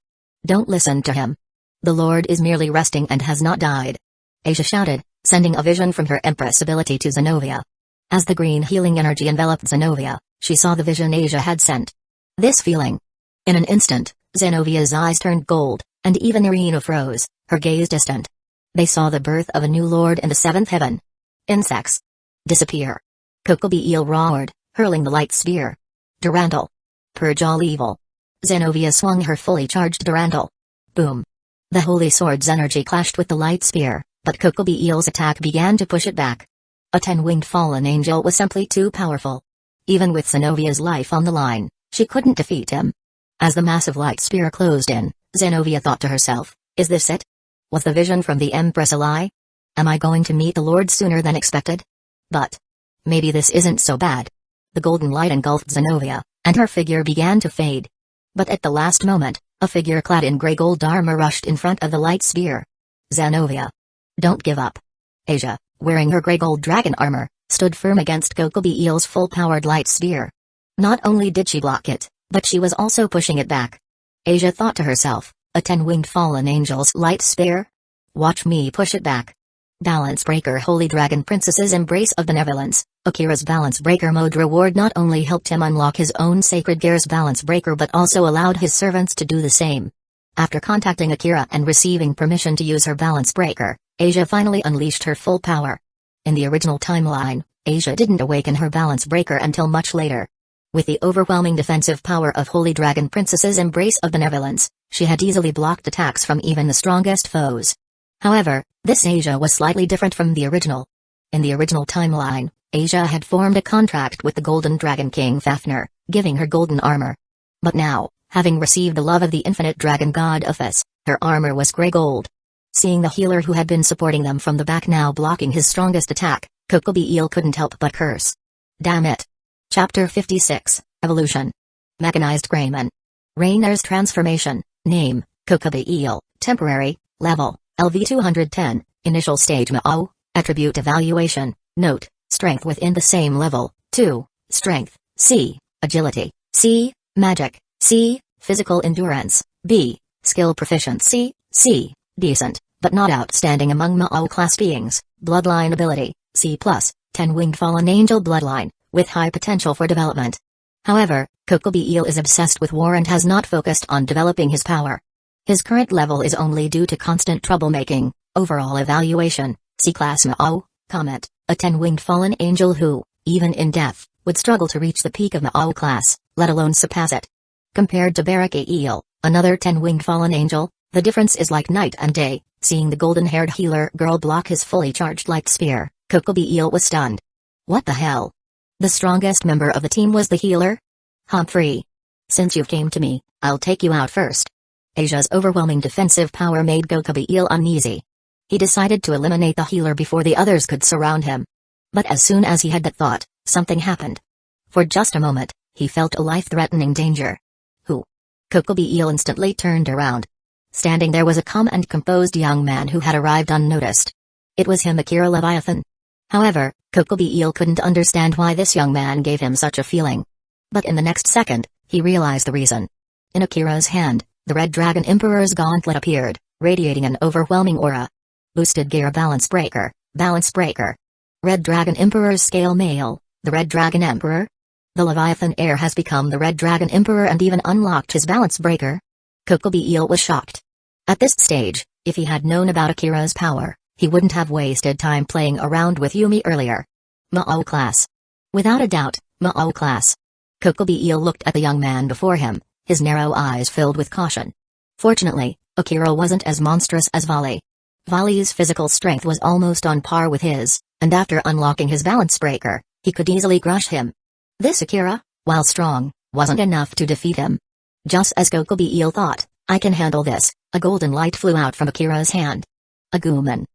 Don't listen to him. The Lord is merely resting and has not died. Asia shouted, sending a vision from her Empress ability to Zenovia. As the green healing energy enveloped Zenovia, she saw the vision Asia had sent. This feeling. In an instant, Zenovia's eyes turned gold, and even Irina froze, her gaze distant. They saw the birth of a new lord in the seventh heaven. Insects. Disappear. Kokobi Eel roared, hurling the light spear. Drumroll. Purge all evil. Zenovia swung her fully charged Drumroll. Boom. The holy sword's energy clashed with the light spear, but Kokobi Eel's attack began to push it back. A 10-winged fallen angel was simply too powerful. Even with Zenovia's life on the line, she couldn't defeat him. As the massive light spear closed in, Zenovia thought to herself, is this it? Was the vision from the Empress a lie? Am I going to meet the Lord sooner than expected? But maybe this isn't so bad. The golden light engulfed Zenovia, and her figure began to fade. But at the last moment, a figure clad in grey gold armor rushed in front of the light spear. Zenovia. Don't give up. Asia, wearing her grey gold dragon armor, stood firm against Kokobi Eel's full-powered light spear. Not only did she block it, but she was also pushing it back. Asia thought to herself, a 10-winged fallen angel's light spear? Watch me push it back. Balance Breaker Holy Dragon Princess's Embrace of Benevolence. Akira's Balance Breaker mode reward not only helped him unlock his own sacred gear's Balance Breaker but also allowed his servants to do the same. After contacting Akira and receiving permission to use her Balance Breaker, Asia finally unleashed her full power. In the original timeline, Asia didn't awaken her Balance Breaker until much later. With the overwhelming defensive power of Holy Dragon Princess's Embrace of Benevolence, she had easily blocked attacks from even the strongest foes. However, this Asia was slightly different from the original. In the original timeline, Asia had formed a contract with the Golden Dragon King Fafnir, giving her golden armor. But now, Having received the love of the infinite dragon god Aphis, her armor was grey gold. Seeing the healer who had been supporting them from the back now blocking his strongest attack, Kokobi Eel couldn't help but curse. Damn it. Chapter 56, Evolution. Mechanized Greymon. Rainer's transformation. Name, Kokobi Eel. Temporary, level, LV210, initial stage Mao. Attribute evaluation. Note, strength within the same level. 2, strength, C, agility, C, magic, C, physical endurance, B, skill proficiency, C, decent, but not outstanding among Mao class beings, bloodline ability, C+, 10-winged fallen angel bloodline, with high potential for development. However, Kokobi Eel is obsessed with war and has not focused on developing his power. His current level is only due to constant troublemaking. Overall evaluation, C-class Mao, comment, a 10-winged fallen angel who, even in death, would struggle to reach the peak of Mao class, let alone surpass it. Compared to Baraka Eel, another 10-winged fallen angel, the difference is like night and day. Seeing the golden-haired healer girl block his fully charged light spear, Kokobi Eel was stunned. What the hell? The strongest member of the team was the healer? Humphrey. Since you came to me, I'll take you out first. Asia's overwhelming defensive power made Kokobi Eel uneasy. He decided to eliminate the healer before the others could surround him. But as soon as he had that thought, something happened. For just a moment, he felt a life-threatening danger. Who? Kokobi Eel instantly turned around. Standing there was a calm and composed young man who had arrived unnoticed. It was him, Akira Leviathan. However, Kokobi Eel couldn't understand why this young man gave him such a feeling. But in the next second, he realized the reason. In Akira's hand, the Red Dragon Emperor's gauntlet appeared, radiating an overwhelming aura. Boosted gear balance breaker, balance breaker. Red Dragon Emperor's scale male, the Red Dragon Emperor? The Leviathan heir has become the Red Dragon Emperor and even unlocked his balance breaker? Kokobi Eel was shocked. At this stage, if he had known about Akira's power, he wouldn't have wasted time playing around with Yumi earlier. Mao class. Without a doubt, Mao class. Kokobi Eel looked at the young man before him, his narrow eyes filled with caution. Fortunately, Akira wasn't as monstrous as Vali. Vali's physical strength was almost on par with his, and after unlocking his balance breaker, he could easily crush him. This Akira, while strong, wasn't enough to defeat him. Just as Kokobi Eel thought, I can handle this, a golden light flew out from Akira's hand. Agumon.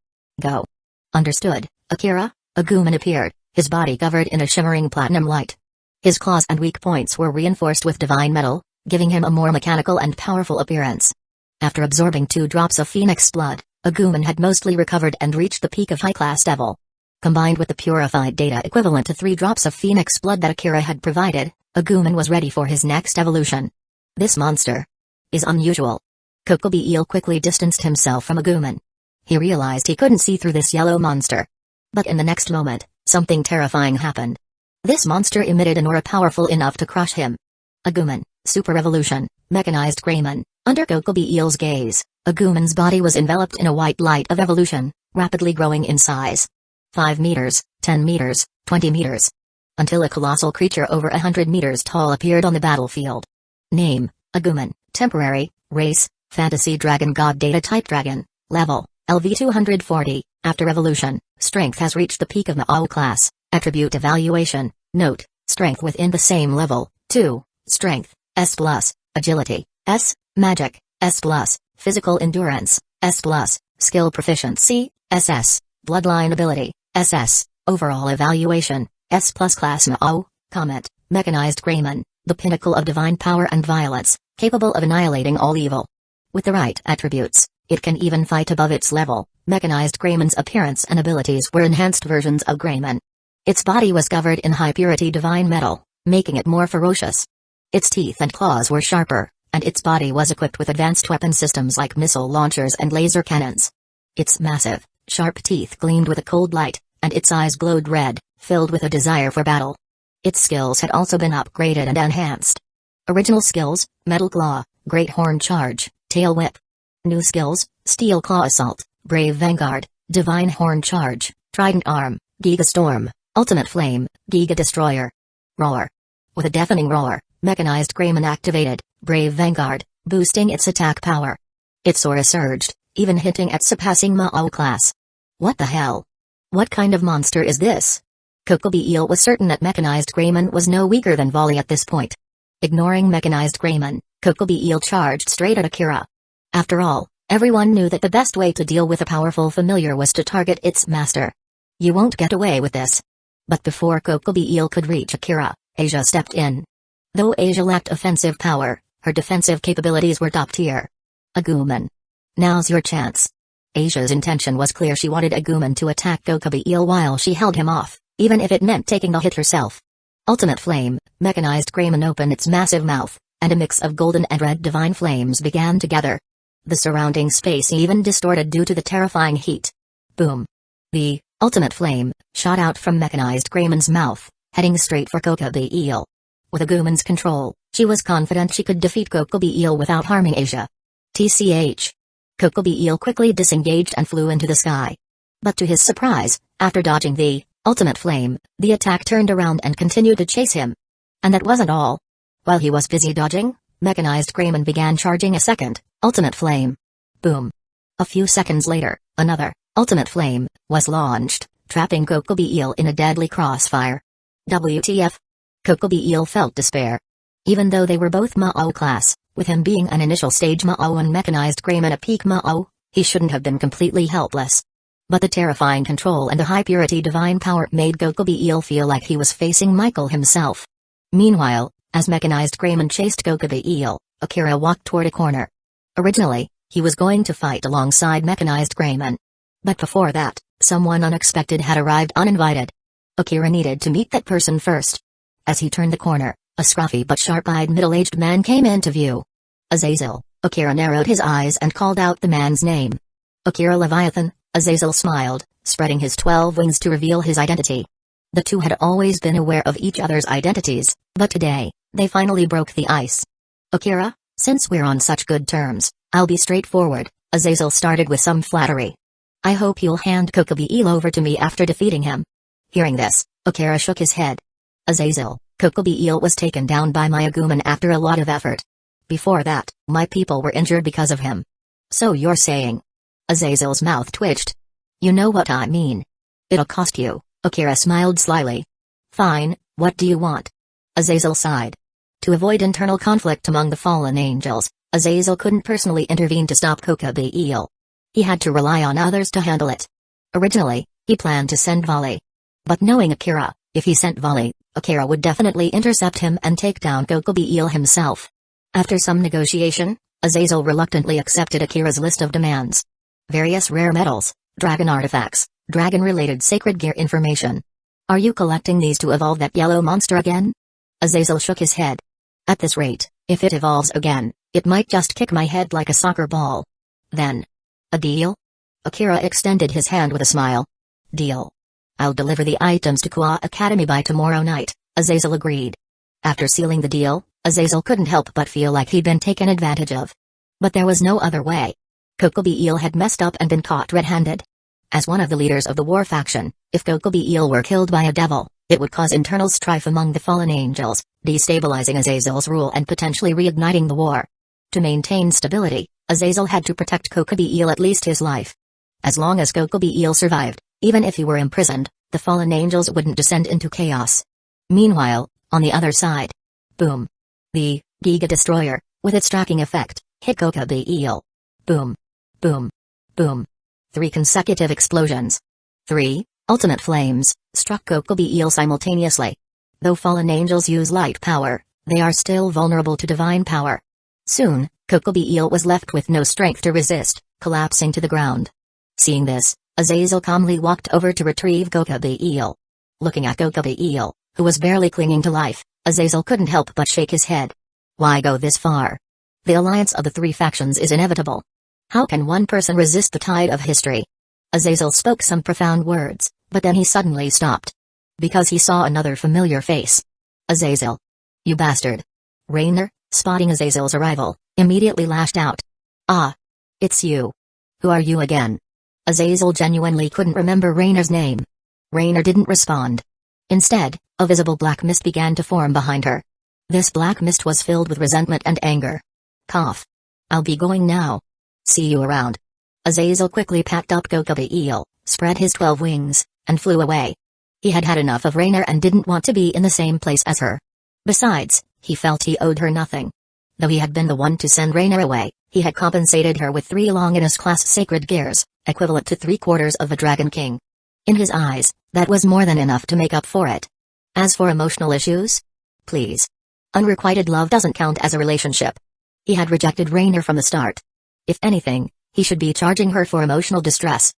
Go. Understood, Akira. Agumon appeared, his body covered in a shimmering platinum light. His claws and weak points were reinforced with divine metal, giving him a more mechanical and powerful appearance. After absorbing 2 drops of Phoenix blood, Agumon had mostly recovered and reached the peak of high-class devil. Combined with the purified data equivalent to 3 drops of Phoenix blood that Akira had provided, Agumon was ready for his next evolution. This monster is unusual. Kokobi Eel quickly distanced himself from Agumon. He realized he couldn't see through this yellow monster. But in the next moment, something terrifying happened. This monster emitted an aura powerful enough to crush him. Agumon, Super Evolution, Mechanized Greymon. Under Kokobi Eel's gaze, Agumon's body was enveloped in a white light of evolution, rapidly growing in size. 5 meters, 10 meters, 20 meters. Until a colossal creature over 100 meters tall appeared on the battlefield. Name, Agumon, temporary, race, fantasy dragon god data type dragon, level, LV240, after evolution, strength has reached the peak of Mao class, attribute evaluation, note, strength within the same level, 2, strength, S+, agility, S, magic, S+, physical endurance, S+, skill proficiency, SS, bloodline ability, SS, overall evaluation, S+ class Mao, comment, mechanized Greymon, the pinnacle of divine power and violence, capable of annihilating all evil. With the right attributes, it can even fight above its level. Mechanized Greymon's appearance and abilities were enhanced versions of Greymon. Its body was covered in high-purity divine metal, making it more ferocious. Its teeth and claws were sharper, and its body was equipped with advanced weapon systems like missile launchers and laser cannons. Its massive, sharp teeth gleamed with a cold light, and its eyes glowed red, filled with a desire for battle. Its skills had also been upgraded and enhanced. Original skills, Metal Claw, Great Horn Charge, Tail Whip. New skills, Steel Claw Assault, Brave Vanguard, Divine Horn Charge, Trident Arm, Giga Storm, Ultimate Flame, Giga Destroyer. Roar. With a deafening roar, Mechanized Greymon activated, Brave Vanguard, boosting its attack power. Its aura surged, even hinting at surpassing Mao class. What the hell? What kind of monster is this? Kokobi Eel was certain that Mechanized Greymon was no weaker than Volley at this point. Ignoring mechanized Greymon, Kokobi Eel charged straight at Akira. After all, everyone knew that the best way to deal with a powerful familiar was to target its master. You won't get away with this. But before Kokobi Eel could reach Akira, Asia stepped in. Though Asia lacked offensive power, her defensive capabilities were top tier. Agumon. Now's your chance. Asia's intention was clear. She wanted Agumon to attack Kokobi Eel while she held him off, even if it meant taking the hit herself. Ultimate Flame, mechanized Greymon opened its massive mouth, and a mix of golden and red divine flames began together. The surrounding space even distorted due to the terrifying heat. Boom. The Ultimate Flame shot out from mechanized Greymon's mouth, heading straight for Kokobi Eel. With Agumon's control, she was confident she could defeat Kokobi Eel without harming Asia. TCH. Kokobi Eel quickly disengaged and flew into the sky. But to his surprise, after dodging the Ultimate Flame, the attack turned around and continued to chase him. And that wasn't all. While he was busy dodging, mechanized Greymon began charging a second Ultimate Flame. Boom. A few seconds later, another Ultimate Flame was launched, trapping Kokobi Eel in a deadly crossfire. WTF? Kokobi Eel felt despair. Even though they were both Mao class, with him being an initial stage Mao and mechanized Greymon a peak Mao, he shouldn't have been completely helpless. But the terrifying control and the high-purity divine power made Kokobi Eel feel like he was facing Michael himself. Meanwhile, as mechanized Greymon chased Kokobi Eel, Akira walked toward a corner. Originally, he was going to fight alongside mechanized Greymon. But before that, someone unexpected had arrived uninvited. Akira needed to meet that person first. As he turned the corner, a scruffy but sharp-eyed middle-aged man came into view. Azazel. Akira narrowed his eyes and called out the man's name. Akira Leviathan. Azazel smiled, spreading his 12 wings to reveal his identity. The two had always been aware of each other's identities, but today, they finally broke the ice. Akira, since we're on such good terms, I'll be straightforward, Azazel started with some flattery. I hope you'll hand Kokobi Eel over to me after defeating him. Hearing this, Akira shook his head. Azazel, Kokobi Eel was taken down by my Agumon after a lot of effort. Before that, my people were injured because of him. So you're saying? Azazel's mouth twitched. You know what I mean. It'll cost you, Akira smiled slyly. Fine, what do you want? Azazel sighed. To avoid internal conflict among the fallen angels, Azazel couldn't personally intervene to stop Kokobi Eel. He had to rely on others to handle it. Originally, he planned to send Volley. But knowing Akira, if he sent Volley, Akira would definitely intercept him and take down Kokobi Eel himself. After some negotiation, Azazel reluctantly accepted Akira's list of demands. Various rare metals, dragon artifacts, dragon-related sacred gear information. Are you collecting these to evolve that yellow monster again? Azazel shook his head. At this rate, if it evolves again, it might just kick my head like a soccer ball. Then. A deal? Akira extended his hand with a smile. Deal. I'll deliver the items to Kua Academy by tomorrow night, Azazel agreed. After sealing the deal, Azazel couldn't help but feel like he'd been taken advantage of. But there was no other way. Kokobi Eel had messed up and been caught red-handed. As one of the leaders of the war faction, if Kokobi Eel were killed by a devil, it would cause internal strife among the fallen angels, destabilizing Azazel's rule and potentially reigniting the war. To maintain stability, Azazel had to protect Kokobi Eel at least his life. As long as Kokobi Eel survived, even if he were imprisoned, the fallen angels wouldn't descend into chaos. Meanwhile, on the other side. Boom. The Giga Destroyer, with its tracking effect, hit Kokobi Eel. Boom. Boom. Boom. 3 consecutive explosions. 3 ultimate flames struck Kokobi Eel simultaneously. Though fallen angels use light power, they are still vulnerable to divine power. Soon, Kokobi Eel was left with no strength to resist, collapsing to the ground. Seeing this, Azazel calmly walked over to retrieve Kokobi Eel. Looking at Kokobi Eel, who was barely clinging to life, Azazel couldn't help but shake his head. Why go this far? The alliance of the 3 factions is inevitable. How can one person resist the tide of history? Azazel spoke some profound words, but then he suddenly stopped. Because he saw another familiar face. Azazel. You bastard. Rainer, spotting Azazel's arrival, immediately lashed out. Ah. It's you. Who are you again? Azazel genuinely couldn't remember Rainer's name. Rainer didn't respond. Instead, a visible black mist began to form behind her. This black mist was filled with resentment and anger. Cough. I'll be going now. See you around. Azazel quickly packed up Kokobi Eel, spread his 12 wings, and flew away. He had had enough of Rainer and didn't want to be in the same place as her. Besides, He felt he owed her nothing. Though he had been the one to send Rainer away, he had compensated her with 3 Longinus-class sacred gears, equivalent to 3/4 of a Dragon King. In his eyes, that was more than enough to make up for it. As for emotional issues? Please. Unrequited love doesn't count as a relationship. He had rejected Rainer from the start. If anything, he should be charging her for emotional distress.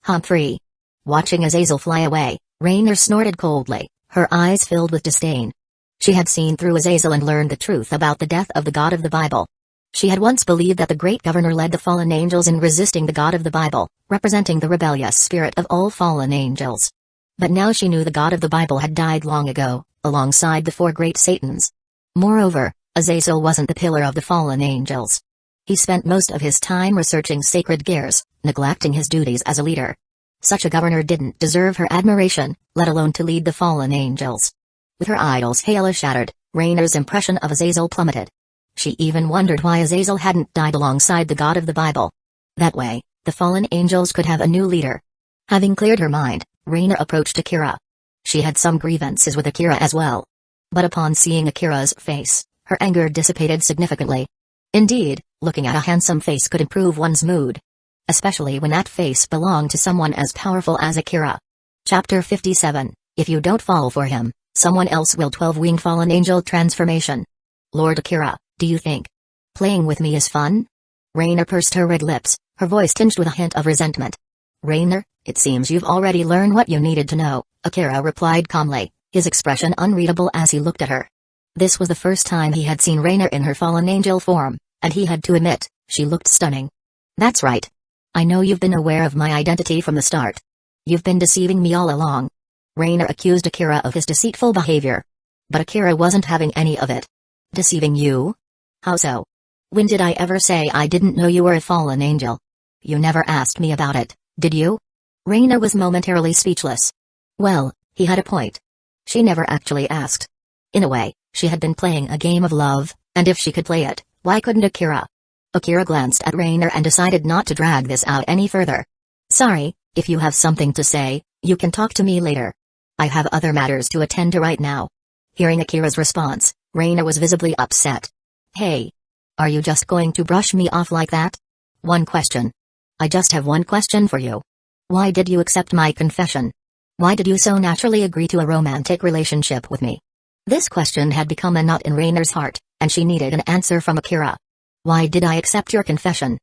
Humphrey. Watching Azazel fly away, Rainer snorted coldly, her eyes filled with disdain. She had seen through Azazel and learned the truth about the death of the God of the Bible. She had once believed that the great governor led the fallen angels in resisting the God of the Bible, representing the rebellious spirit of all fallen angels. But now she knew the God of the Bible had died long ago, alongside the 4 great Satans. Moreover, Azazel wasn't the pillar of the fallen angels. He spent most of his time researching sacred gears, neglecting his duties as a leader. Such a governor didn't deserve her admiration, let alone to lead the fallen angels. With her idol's halo shattered, Rainer's impression of Azazel plummeted. She even wondered why Azazel hadn't died alongside the God of the Bible. That way, the fallen angels could have a new leader. Having cleared her mind, Rainer approached Akira. She had some grievances with Akira as well. But upon seeing Akira's face, her anger dissipated significantly. Indeed, looking at a handsome face could improve one's mood. Especially when that face belonged to someone as powerful as Akira. Chapter 57, If you don't fall for him, someone else will. 12-winged fallen angel transformation. Lord Akira, do you think playing with me is fun? Rainer pursed her red lips, her voice tinged with a hint of resentment. Rainer, it seems you've already learned what you needed to know, Akira replied calmly, his expression unreadable as he looked at her. This was the first time he had seen Rainer in her fallen angel form, and he had to admit, she looked stunning. That's right. I know you've been aware of my identity from the start. You've been deceiving me all along. Rainer accused Akira of his deceitful behavior. But Akira wasn't having any of it. Deceiving you? How so? When did I ever say I didn't know you were a fallen angel? You never asked me about it, did you? Rainer was momentarily speechless. Well, he had a point. She never actually asked. In a way, she had been playing a game of love, and if she could play it, why couldn't Akira? Akira glanced at Rainer and decided not to drag this out any further. Sorry, if you have something to say, you can talk to me later. I have other matters to attend to right now. Hearing Akira's response, Rainer was visibly upset. Hey. Are you just going to brush me off like that? One question. I just have one question for you. Why did you accept my confession? Why did you so naturally agree to a romantic relationship with me? This question had become a knot in Rainer's heart, and she needed an answer from Akira. Why did I accept your confession?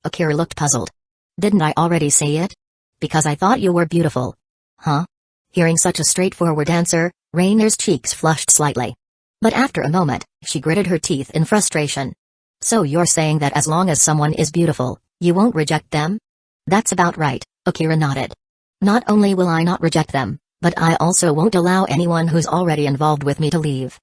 Akira looked puzzled. Didn't I already say it? Because I thought you were beautiful. Huh? Hearing such a straightforward answer, Rainer's cheeks flushed slightly. But after a moment, she gritted her teeth in frustration. So you're saying that as long as someone is beautiful, you won't reject them? That's about right, Akira nodded. Not only will I not reject them, but I also won't allow anyone who's already involved with me to leave.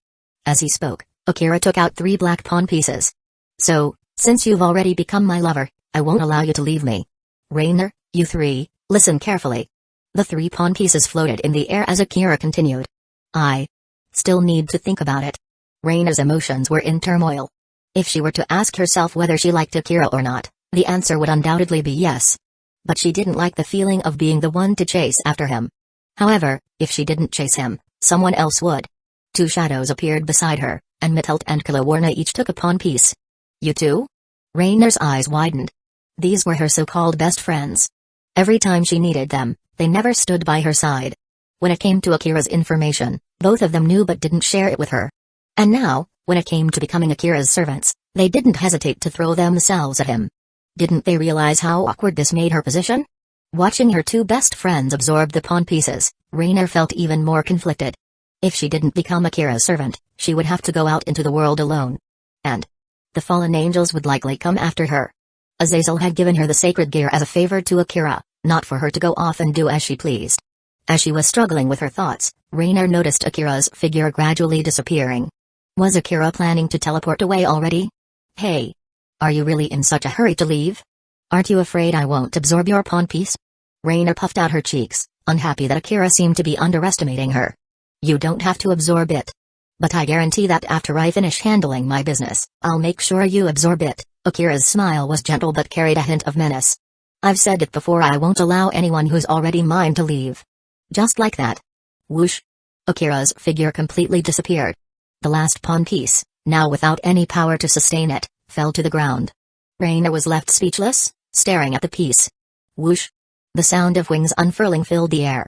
As he spoke, Akira took out 3 black pawn pieces. So, since you've already become my lover, I won't allow you to leave me. Rainer, you 3, listen carefully. The 3 pawn pieces floated in the air as Akira continued. I still need to think about it. Rainer's emotions were in turmoil. If she were to ask herself whether she liked Akira or not, the answer would undoubtedly be yes. But she didn't like the feeling of being the one to chase after him. However, if she didn't chase him, someone else would. 2 shadows appeared beside her, and Mittelt and Kalawarna each took a pawn piece. You too? Rainer's eyes widened. These were her so-called best friends. Every time she needed them, they never stood by her side. When it came to Akira's information, both of them knew but didn't share it with her. And now, when it came to becoming Akira's servants, they didn't hesitate to throw themselves at him. Didn't they realize how awkward this made her position? Watching her 2 best friends absorb the pawn pieces, Rainer felt even more conflicted. If she didn't become Akira's servant, she would have to go out into the world alone. And the fallen angels would likely come after her. Azazel had given her the sacred gear as a favor to Akira, not for her to go off and do as she pleased. As she was struggling with her thoughts, Rainer noticed Akira's figure gradually disappearing. Was Akira planning to teleport away already? Hey. Are you really in such a hurry to leave? Aren't you afraid I won't absorb your pawn piece? Rainer puffed out her cheeks, unhappy that Akira seemed to be underestimating her. You don't have to absorb it. But I guarantee that after I finish handling my business, I'll make sure you absorb it. Akira's smile was gentle but carried a hint of menace. I've said it before, I won't allow anyone who's already mine to leave. Just like that. Whoosh. Akira's figure completely disappeared. The last pawn piece, now without any power to sustain it, fell to the ground. Rainer was left speechless, staring at the piece. Whoosh! The sound of wings unfurling filled the air.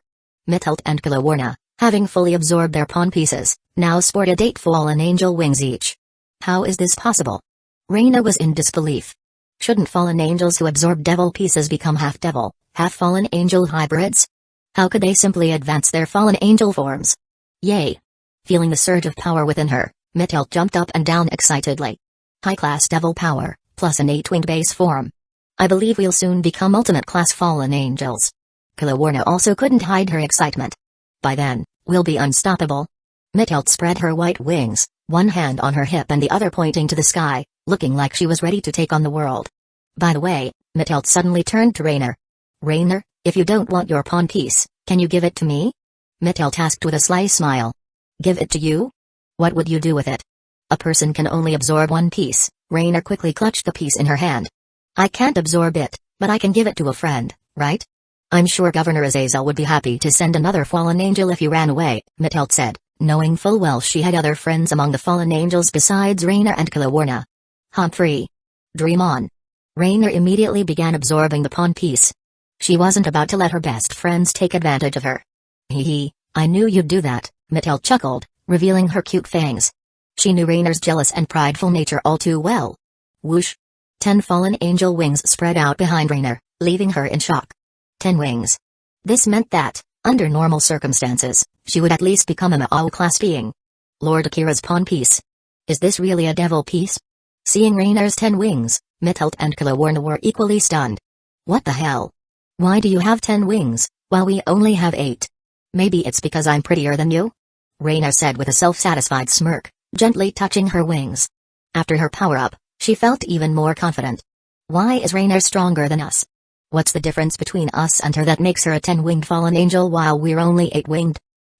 Mithelt and Kalawarna, having fully absorbed their pawn pieces, now sported 8 fallen angel wings each. How is this possible? Raina was in disbelief. Shouldn't fallen angels who absorb devil pieces become half devil, half fallen angel hybrids? How could they simply advance their fallen angel forms? Yay! Feeling the surge of power within her, Mithelt jumped up and down excitedly. High-class devil power, plus an 8-winged base form. I believe we'll soon become ultimate-class fallen angels. Kalawarna also couldn't hide her excitement. By then, we'll be unstoppable. Mithelt spread her white wings, one hand on her hip and the other pointing to the sky, looking like she was ready to take on the world. By the way, Mithelt suddenly turned to Rainer. Rainer, if you don't want your pawn piece, can you give it to me? Mithelt asked with a sly smile. Give it to you? What would you do with it? A person can only absorb one piece. Rainer quickly clutched the piece in her hand. I can't absorb it, but I can give it to a friend, right? I'm sure Governor Azazel would be happy to send another fallen angel if you ran away, Mithelt said, knowing full well she had other friends among the fallen angels besides Rainer and Kalawarna. Humphrey. Dream on. Rainer immediately began absorbing the pawn piece. She wasn't about to let her best friends take advantage of her. Hee, I knew you'd do that, Mithelt chuckled, revealing her cute fangs. She knew Rainer's jealous and prideful nature all too well. Whoosh! 10 fallen angel wings spread out behind Rainer, leaving her in shock. 10 wings. This meant that, under normal circumstances, she would at least become a Ma'au-class being. Lord Akira's pawn piece. Is this really a devil piece? Seeing Rainer's 10 wings, Mithelt and Kalawarna were equally stunned. What the hell? Why do you have 10 wings, while we only have 8? Maybe it's because I'm prettier than you? Rainer said with a self-satisfied smirk, gently touching her wings. After her power-up, she felt even more confident. Why is Rainer stronger than us? What's the difference between us and her that makes her a 10-winged fallen angel while we're only 8-winged?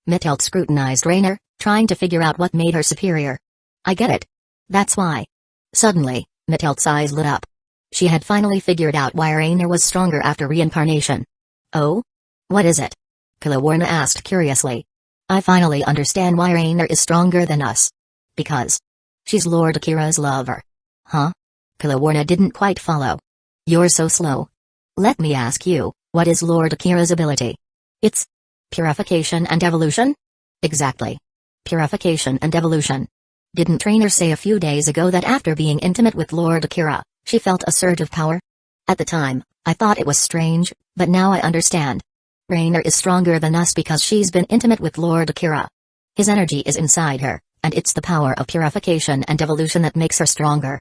Mithelt scrutinized Rainer, trying to figure out what made her superior. I get it. That's why. Suddenly, Mithelt's eyes lit up. She had finally figured out why Rainer was stronger after reincarnation. Oh? What is it? Kalawarna asked curiously. I finally understand why Rainer is stronger than us. Because she's Lord Akira's lover. Huh? Kalawarna didn't quite follow. You're so slow. Let me ask you, what is Lord Akira's ability? It's purification and evolution? Exactly. Purification and evolution. Didn't Trainer say a few days ago that after being intimate with Lord Akira, she felt a surge of power? At the time, I thought it was strange, but now I understand. Rainer is stronger than us because she's been intimate with Lord Akira. His energy is inside her, and it's the power of purification and evolution that makes her stronger.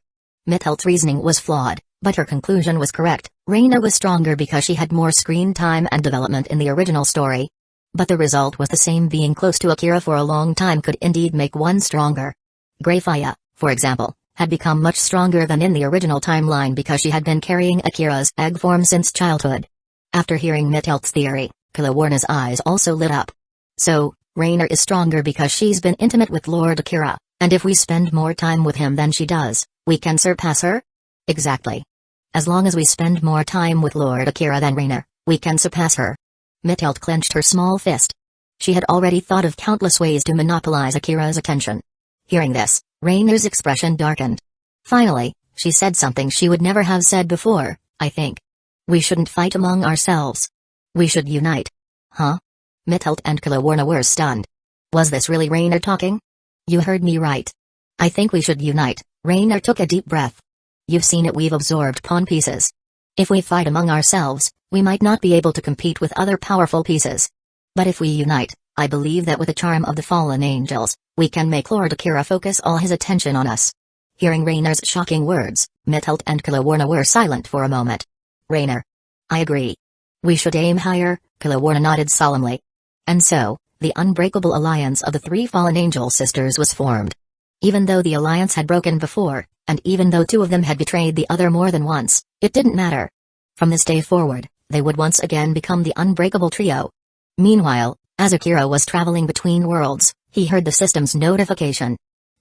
Mithelt's reasoning was flawed, but her conclusion was correct. Rainer was stronger because she had more screen time and development in the original story. But the result was the same. Being close to Akira for a long time could indeed make one stronger. Greyfire, for example, had become much stronger than in the original timeline because she had been carrying Akira's egg form since childhood. After hearing Mithelt's theory, Kalawarna's eyes also lit up. So, Rainer is stronger because she's been intimate with Lord Akira, and if we spend more time with him than she does, we can surpass her? Exactly. As long as we spend more time with Lord Akira than Rainer, we can surpass her. Mithelt clenched her small fist. She had already thought of countless ways to monopolize Akira's attention. Hearing this, Rainer's expression darkened. Finally, she said something she would never have said before, I think. We shouldn't fight among ourselves. We should unite. Huh? Mithelt and Kalawarna were stunned. Was this really Rainer talking? You heard me right. I think we should unite. Rainer took a deep breath. You've seen it, we've absorbed pawn pieces. If we fight among ourselves, we might not be able to compete with other powerful pieces. But if we unite, I believe that with the charm of the fallen angels, we can make Lord Akira focus all his attention on us. Hearing Rainer's shocking words, Mithelt and Kalawarna were silent for a moment. Rainer. I agree. We should aim higher, Kalawarna nodded solemnly. And so, the unbreakable alliance of the 3 fallen angel sisters was formed. Even though the alliance had broken before, and even though 2 of them had betrayed the other more than once, it didn't matter. From this day forward, they would once again become the unbreakable trio. Meanwhile, as Akira was traveling between worlds, he heard the system's notification.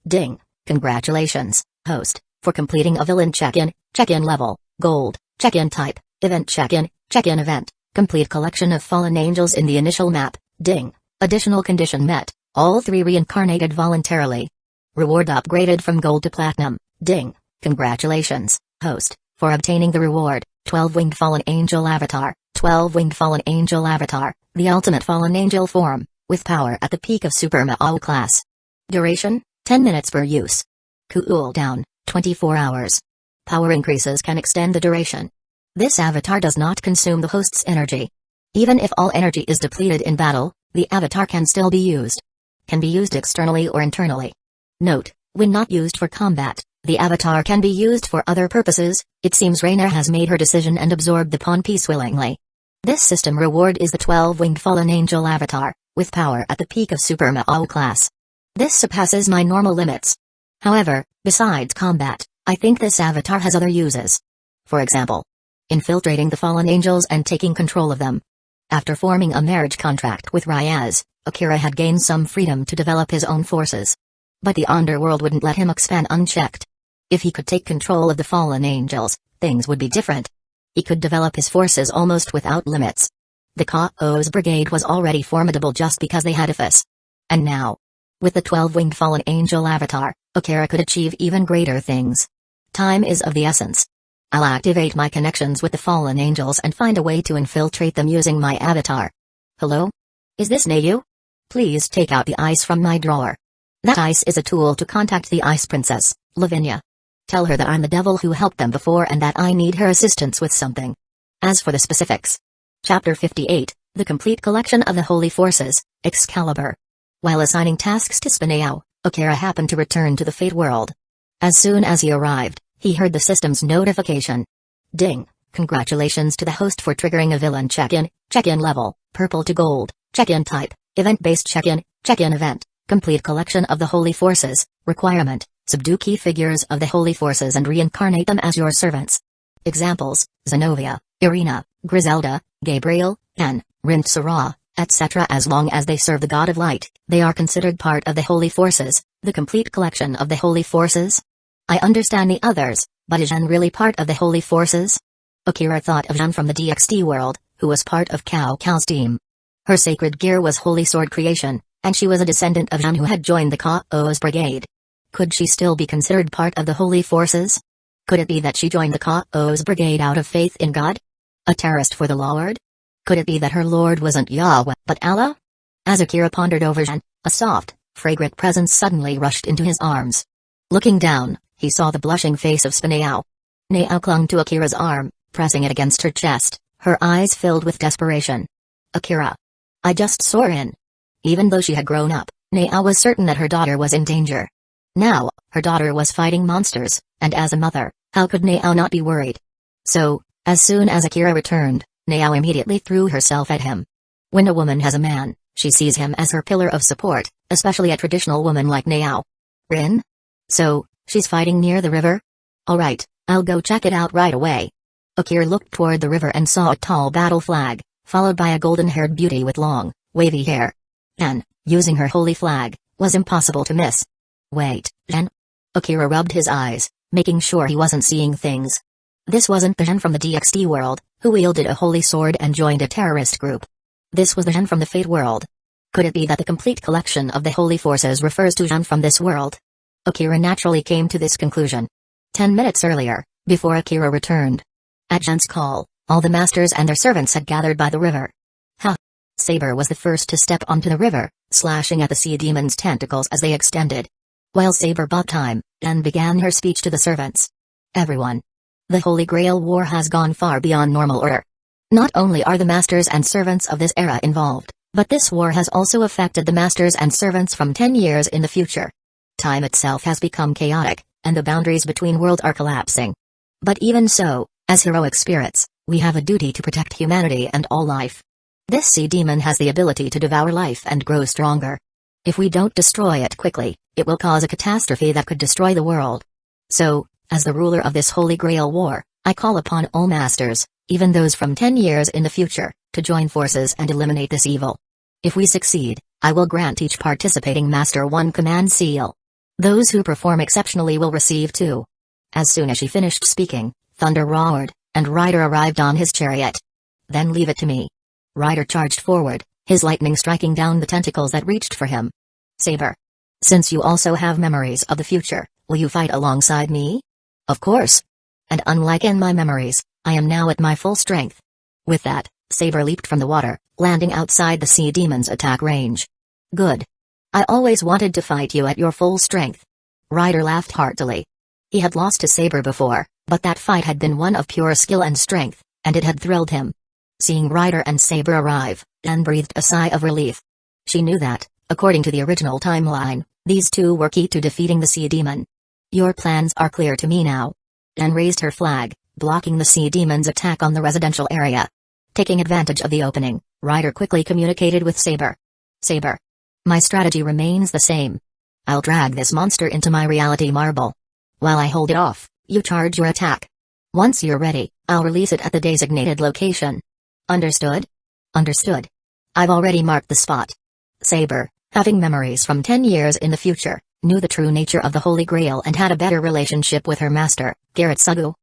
Ding! Congratulations, host, for completing a villain check-in level, gold, check-in type, event check-in event, complete collection of fallen angels in the initial map, ding, additional condition met, all 3 reincarnated voluntarily. Reward upgraded from gold to platinum. Ding. Congratulations, host, for obtaining the reward. 12-winged fallen angel avatar. 12-winged fallen angel avatar, the ultimate fallen angel form, with power at the peak of Super Mao class. Duration, 10 minutes per use. Cooldown, 24 hours. Power increases can extend the duration. This avatar does not consume the host's energy. Even if all energy is depleted in battle, the avatar can still be used. Can be used externally or internally. Note, when not used for combat, the avatar can be used for other purposes. It seems Raynor has made her decision and absorbed the pawn piece willingly. This system reward is the 12-winged fallen angel avatar, with power at the peak of Super Mao class. This surpasses my normal limits. However, besides combat, I think this avatar has other uses. For example, infiltrating the fallen angels and taking control of them. After forming a marriage contract with Ryaz, Akira had gained some freedom to develop his own forces. But the underworld wouldn't let him expand unchecked. If he could take control of the fallen angels, things would be different. He could develop his forces almost without limits. The Chaos Brigade was already formidable just because they had Iphis. And now, with the 12-winged fallen angel avatar, Akira could achieve even greater things. Time is of the essence. I'll activate my connections with the fallen angels and find a way to infiltrate them using my avatar. Hello? Is this Nayu? Please take out the ice from my drawer. That ice is a tool to contact the Ice Princess, Lavinia. Tell her that I'm the devil who helped them before and that I need her assistance with something. As for the specifics. Chapter 58, The Complete Collection of the Holy Forces, Excalibur. While assigning tasks to Spinao, Akira happened to return to the Fate world. As soon as he arrived, he heard the system's notification. Ding, congratulations to the host for triggering a villain check-in level, purple to gold, check-in type, event-based check-in event, complete collection of the Holy Forces, requirement. Subdue key figures of the Holy Forces and reincarnate them as your servants. Examples, Zenobia, Irina, Griselda, Gabriel, Anne, Rintsara, etc. As long as they serve the God of Light, they are considered part of the Holy Forces, the complete collection of the Holy Forces. I understand the others, but is Jeanne really part of the Holy Forces? Akira thought of Jeanne from the DxD world, who was part of Cao Cao's team. Her sacred gear was Holy Sword creation, and she was a descendant of Jeanne who had joined the Chaos Brigade. Could she still be considered part of the Holy Forces? Could it be that she joined the Chaos Brigade out of faith in God? A terrorist for the Lord? Could it be that her Lord wasn't Yahweh, but Allah? As Akira pondered over Jeanne, a soft, fragrant presence suddenly rushed into his arms. Looking down, he saw the blushing face of Spinao. Nao clung to Akira's arm, pressing it against her chest, her eyes filled with desperation. Akira. I just saw her in. Even though she had grown up, Nao was certain that her daughter was in danger. Now, her daughter was fighting monsters, and as a mother, how could Nao not be worried? So, as soon as Akira returned, Nao immediately threw herself at him. When a woman has a man, she sees him as her pillar of support, especially a traditional woman like Nao. Rin? So, she's fighting near the river? Alright, I'll go check it out right away. Akira looked toward the river and saw a tall battle flag, followed by a golden-haired beauty with long, wavy hair. And, using her holy flag, was impossible to miss. Wait, Jeanne? Akira rubbed his eyes, making sure he wasn't seeing things. This wasn't the Jeanne from the DxD world, who wielded a holy sword and joined a terrorist group. This was the Jeanne from the Fate world. Could it be that the complete collection of the Holy Forces refers to Jeanne from this world? Akira naturally came to this conclusion. 10 minutes earlier, before Akira returned. At Jeanne's call, all the masters and their servants had gathered by the river. Ha! Saber was the first to step onto the river, slashing at the sea demon's tentacles as they extended. While Saber bought time, Jeanne began her speech to the servants. Everyone. The Holy Grail War has gone far beyond normal order. Not only are the masters and servants of this era involved, but this war has also affected the masters and servants from 10 years in the future. Time itself has become chaotic, and the boundaries between worlds are collapsing. But even so, as heroic spirits, we have a duty to protect humanity and all life. This sea demon has the ability to devour life and grow stronger. If we don't destroy it quickly, it will cause a catastrophe that could destroy the world. So, as the ruler of this Holy Grail War, I call upon all masters, even those from 10 years in the future, to join forces and eliminate this evil. If we succeed, I will grant each participating master one command seal. Those who perform exceptionally will receive 2. As soon as she finished speaking, thunder roared, and Ryder arrived on his chariot. Then leave it to me. Ryder charged forward, his lightning striking down the tentacles that reached for him. Saber. Since you also have memories of the future, will you fight alongside me? Of course. And unlike in my memories, I am now at my full strength. With that, Saber leaped from the water, landing outside the sea demon's attack range. Good. I always wanted to fight you at your full strength. Ryder laughed heartily. He had lost to Saber before, but that fight had been one of pure skill and strength, and it had thrilled him. Seeing Ryder and Saber arrive, Anne breathed a sigh of relief. She knew that, according to the original timeline, these two were key to defeating the sea demon. Your plans are clear to me now. Anne raised her flag, blocking the sea demon's attack on the residential area. Taking advantage of the opening, Ryder quickly communicated with Saber. Saber. My strategy remains the same. I'll drag this monster into my reality marble. While I hold it off, you charge your attack. Once you're ready, I'll release it at the designated location. Understood? Understood. I've already marked the spot. Saber, having memories from 10 years in the future, knew the true nature of the Holy Grail and had a better relationship with her master, Sugu.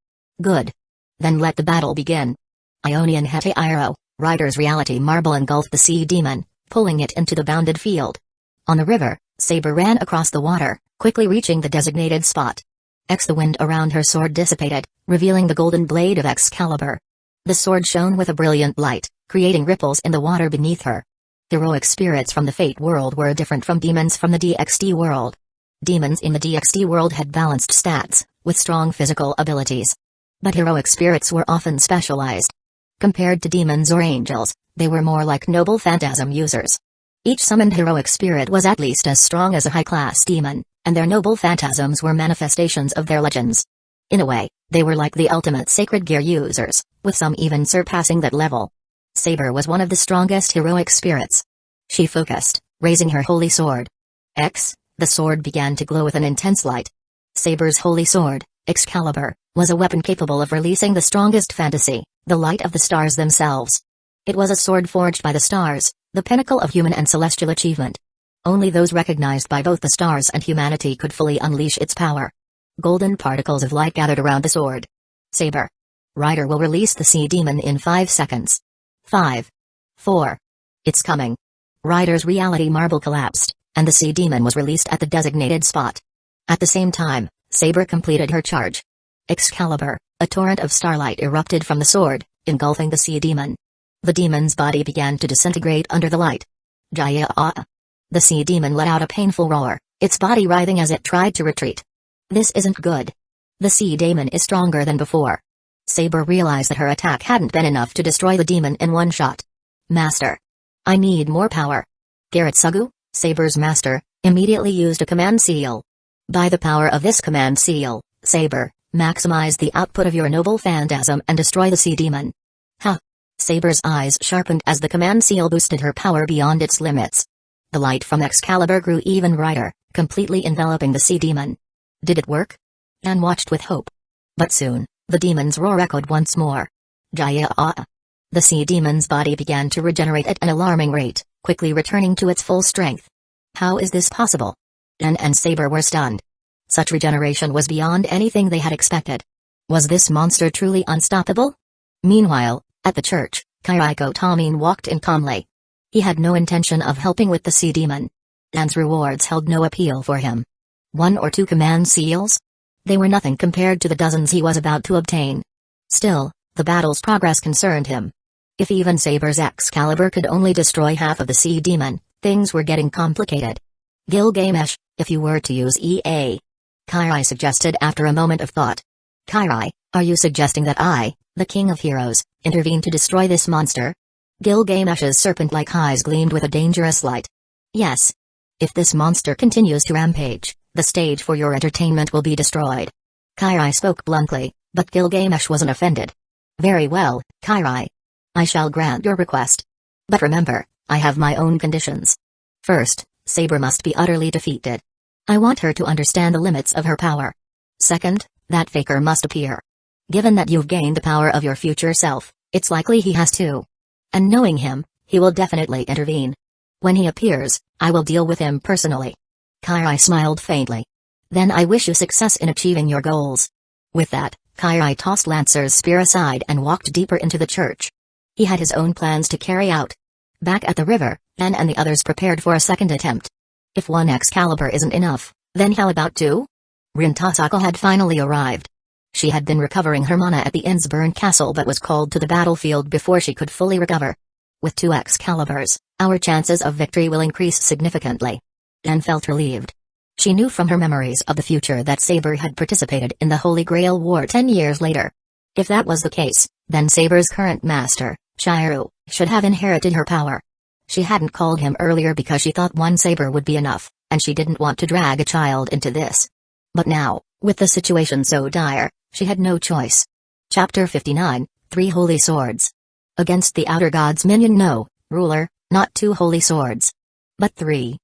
Good. Then let the battle begin. Ionian Hete Iro, Ryder's reality marble engulfed the sea demon, pulling it into the bounded field. On the river, Saber ran across the water, quickly reaching the designated spot. The wind around her sword dissipated, revealing the golden blade of Excalibur. The sword shone with a brilliant light, creating ripples in the water beneath her. Heroic spirits from the Fate world were different from demons from the DxD world. Demons in the DxD world had balanced stats, with strong physical abilities. But heroic spirits were often specialized. Compared to demons or angels, they were more like noble phantasm users. Each summoned heroic spirit was at least as strong as a high-class demon, and their noble phantasms were manifestations of their legends. In a way, they were like the ultimate sacred gear users, with some even surpassing that level. Saber was one of the strongest heroic spirits. She focused, raising her holy sword. The sword began to glow with an intense light. Saber's holy sword, Excalibur, was a weapon capable of releasing the strongest fantasy, the light of the stars themselves. It was a sword forged by the stars, the pinnacle of human and celestial achievement. Only those recognized by both the stars and humanity could fully unleash its power. Golden particles of light gathered around the sword. Saber. Ryder will release the sea demon in 5 seconds. 5. 4. It's coming. Ryder's reality marble collapsed, and the sea demon was released at the designated spot. At the same time, Saber completed her charge. Excalibur, a torrent of starlight erupted from the sword, engulfing the sea demon. The demon's body began to disintegrate under the light. Jaya. The sea demon let out a painful roar, its body writhing as it tried to retreat. This isn't good. The sea demon is stronger than before. Saber realized that her attack hadn't been enough to destroy the demon in one shot. Master. I need more power. Sugu, Saber's master, immediately used a command seal. By the power of this command seal, Saber, maximize the output of your noble phantasm and destroy the sea demon. Saber's eyes sharpened as the command seal boosted her power beyond its limits. The light from Excalibur grew even brighter, completely enveloping the sea demon. Did it work? Anne watched with hope. But soon, the demon's roar echoed once more. Jaya. The sea demon's body began to regenerate at an alarming rate, quickly returning to its full strength. How is this possible? Anne and Saber were stunned. Such regeneration was beyond anything they had expected. Was this monster truly unstoppable? Meanwhile, at the church, Kiriko Tomine walked in calmly. He had no intention of helping with the sea demon. Anne's rewards held no appeal for him. 1 or 2 command seals? They were nothing compared to the dozens he was about to obtain. Still, the battle's progress concerned him. If even Saber's Excalibur could only destroy half of the sea demon, things were getting complicated. Gilgamesh, if you were to use EA. Kirai suggested after a moment of thought. Kirai, are you suggesting that I, the king of heroes, intervene to destroy this monster? Gilgamesh's serpent-like eyes gleamed with a dangerous light. Yes. If this monster continues to rampage, the stage for your entertainment will be destroyed. Kirai spoke bluntly, but Gilgamesh wasn't offended. Very well, Kirai. I shall grant your request. But remember, I have my own conditions. First, Saber must be utterly defeated. I want her to understand the limits of her power. Second, that faker must appear. Given that you've gained the power of your future self, it's likely he has too. And knowing him, he will definitely intervene. When he appears, I will deal with him personally. Kirai smiled faintly. Then I wish you success in achieving your goals. With that, Kirai tossed Lancer's spear aside and walked deeper into the church. He had his own plans to carry out. Back at the river, Anne and the others prepared for a second attempt. If one Excalibur isn't enough, then how about two? Rin Tasaka had finally arrived. She had been recovering her mana at the Innsburn castle but was called to the battlefield before she could fully recover. With 2 Excaliburs, our chances of victory will increase significantly. Anne felt relieved. She knew from her memories of the future that Saber had participated in the Holy Grail War 10 years later. If that was the case, then Saber's current master, Shiryu, should have inherited her power. She hadn't called him earlier because she thought one Saber would be enough, and she didn't want to drag a child into this. But now, with the situation so dire, she had no choice. Chapter 59, 3 Holy Swords. Against the Outer God's minion, no, ruler, not 2 holy swords. But 3.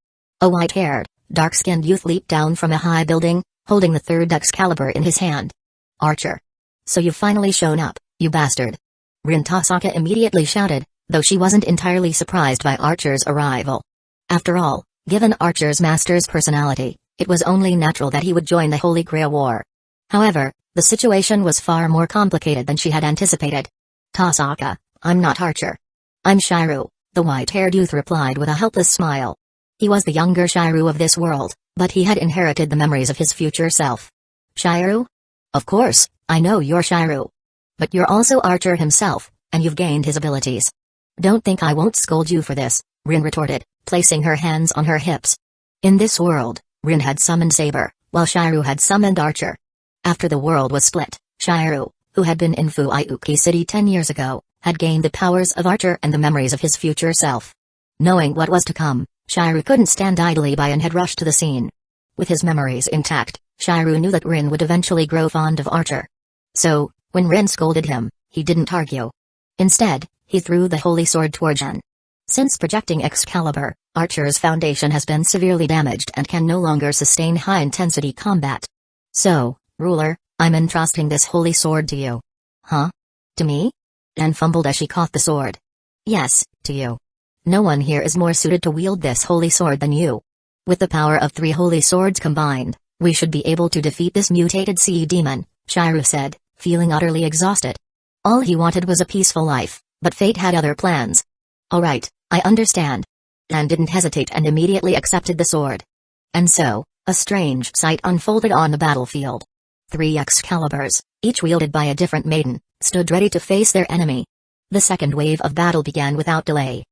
A white-haired, dark-skinned youth leaped down from a high building, holding the 3rd Excalibur in his hand. Archer. So you've finally shown up, you bastard. Rin Tasaka immediately shouted, though she wasn't entirely surprised by Archer's arrival. After all, given Archer's master's personality, it was only natural that he would join the Holy Grail War. However, the situation was far more complicated than she had anticipated. Tasaka, I'm not Archer. I'm Shiryu, the white-haired youth replied with a helpless smile. He was the younger Shiryu of this world, but he had inherited the memories of his future self. Shiryu? Of course, I know you're Shiryu. But you're also Archer himself, and you've gained his abilities. Don't think I won't scold you for this, Rin retorted, placing her hands on her hips. In this world, Rin had summoned Saber, while Shiryu had summoned Archer. After the world was split, Shiryu, who had been in Fuyuki City 10 years ago, had gained the powers of Archer and the memories of his future self. Knowing what was to come, Shiryu couldn't stand idly by and had rushed to the scene. With his memories intact, Shiryu knew that Rin would eventually grow fond of Archer. So, when Rin scolded him, he didn't argue. Instead, he threw the holy sword toward Jen. Since projecting Excalibur, Archer's foundation has been severely damaged and can no longer sustain high-intensity combat. So, ruler, I'm entrusting this holy sword to you. Huh? To me? Jen fumbled as she caught the sword. Yes, to you. No one here is more suited to wield this holy sword than you. With the power of 3 holy swords combined, we should be able to defeat this mutated sea demon, Shiryu said, feeling utterly exhausted. All he wanted was a peaceful life, but fate had other plans. All right, I understand. Jen didn't hesitate and immediately accepted the sword. And so, a strange sight unfolded on the battlefield. 3 Excaliburs, each wielded by a different maiden, stood ready to face their enemy. The second wave of battle began without delay.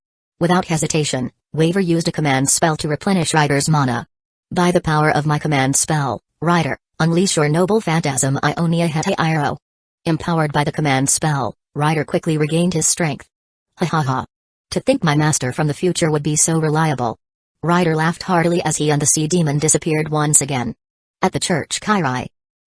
Without hesitation, Waver used a command spell to replenish Ryder's mana. By the power of my command spell, Ryder, unleash your noble phantasm Ionia Hete Iro. Empowered by the command spell, Ryder quickly regained his strength. Ha ha ha. To think my master from the future would be so reliable. Ryder laughed heartily as he and the sea demon disappeared once again. At the church Kairai.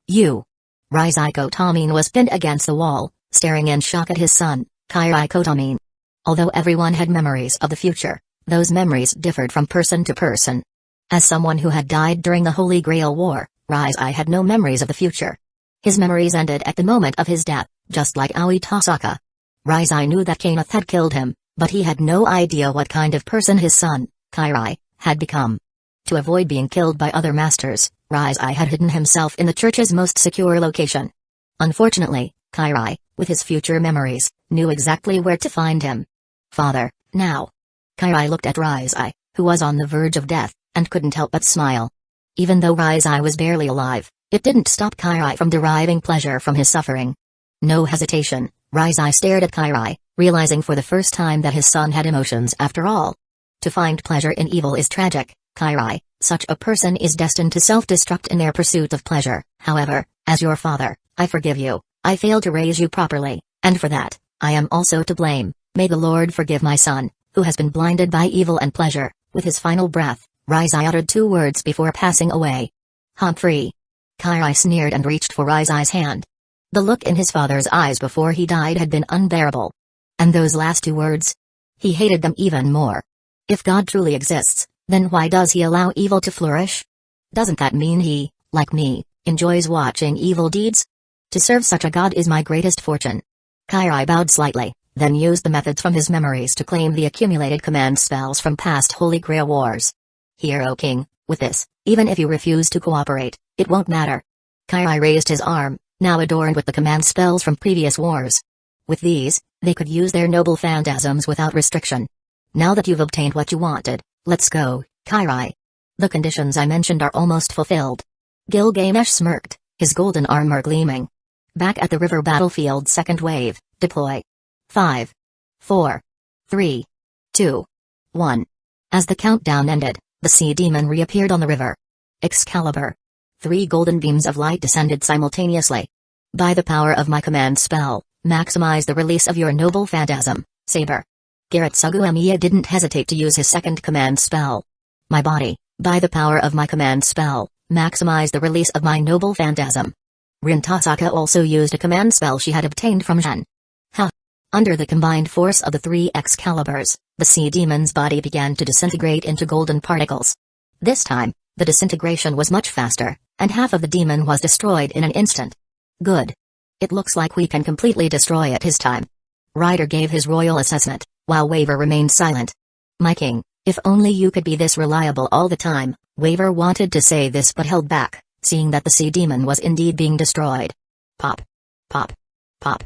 Rizai Kotamine was pinned against the wall, staring in shock at his son, Kairai Kotamine. Although everyone had memories of the future, those memories differed from person to person. As someone who had died during the Holy Grail War, Rizai had no memories of the future. His memories ended at the moment of his death, just like Aoi Tasaka. Rizai knew that Kenneth had killed him, but he had no idea what kind of person his son, Kairai, had become. To avoid being killed by other masters, Rizai had hidden himself in the church's most secure location. Unfortunately, Kairai, with his future memories, knew exactly where to find him. Father, now. Kairai looked at Rizai, who was on the verge of death, and couldn't help but smile. Even though Rizai was barely alive, it didn't stop Kairai from deriving pleasure from his suffering. No hesitation, Rizai stared at Kairai, realizing for the first time that his son had emotions after all. To find pleasure in evil is tragic, Kairai, such a person is destined to self-destruct in their pursuit of pleasure. However, as your father, I forgive you. I failed to raise you properly, and for that, I am also to blame. May the Lord forgive my son, who has been blinded by evil and pleasure. With his final breath, Rizai uttered 2 words before passing away. Humphrey. Kairai sneered and reached for Rizai's hand. The look in his father's eyes before he died had been unbearable. And those last 2 words? He hated them even more. If God truly exists, then why does he allow evil to flourish? Doesn't that mean he, like me, enjoys watching evil deeds? To serve such a god is my greatest fortune. Kairai bowed slightly, then used the methods from his memories to claim the accumulated command spells from past Holy Grail Wars. Here, O King, with this, even if you refuse to cooperate, it won't matter. Kairai raised his arm, now adorned with the command spells from previous wars. With these, they could use their noble phantasms without restriction. Now that you've obtained what you wanted, let's go, Kairai. The conditions I mentioned are almost fulfilled. Gilgamesh smirked, his golden armor gleaming. Back at the river battlefield, second wave, deploy. 5, 4, 3, 2, 1. As the countdown ended, the sea demon reappeared on the river. Excalibur. 3 golden beams of light descended simultaneously. By the power of my command spell, maximize the release of your noble phantasm, Saber. Giratsugu didn't hesitate to use his second command spell. My body, by the power of my command spell, maximize the release of my noble phantasm. Rin Tasaka also used a command spell she had obtained from Zhen. Under the combined force of the 3 Excaliburs, the sea demon's body began to disintegrate into golden particles. This time, the disintegration was much faster, and half of the demon was destroyed in an instant. Good. It looks like we can completely destroy it this time. Ryder gave his royal assessment, while Waver remained silent. My king, if only you could be this reliable all the time. Waver wanted to say this but held back, seeing that the sea demon was indeed being destroyed. Pop. Pop. Pop.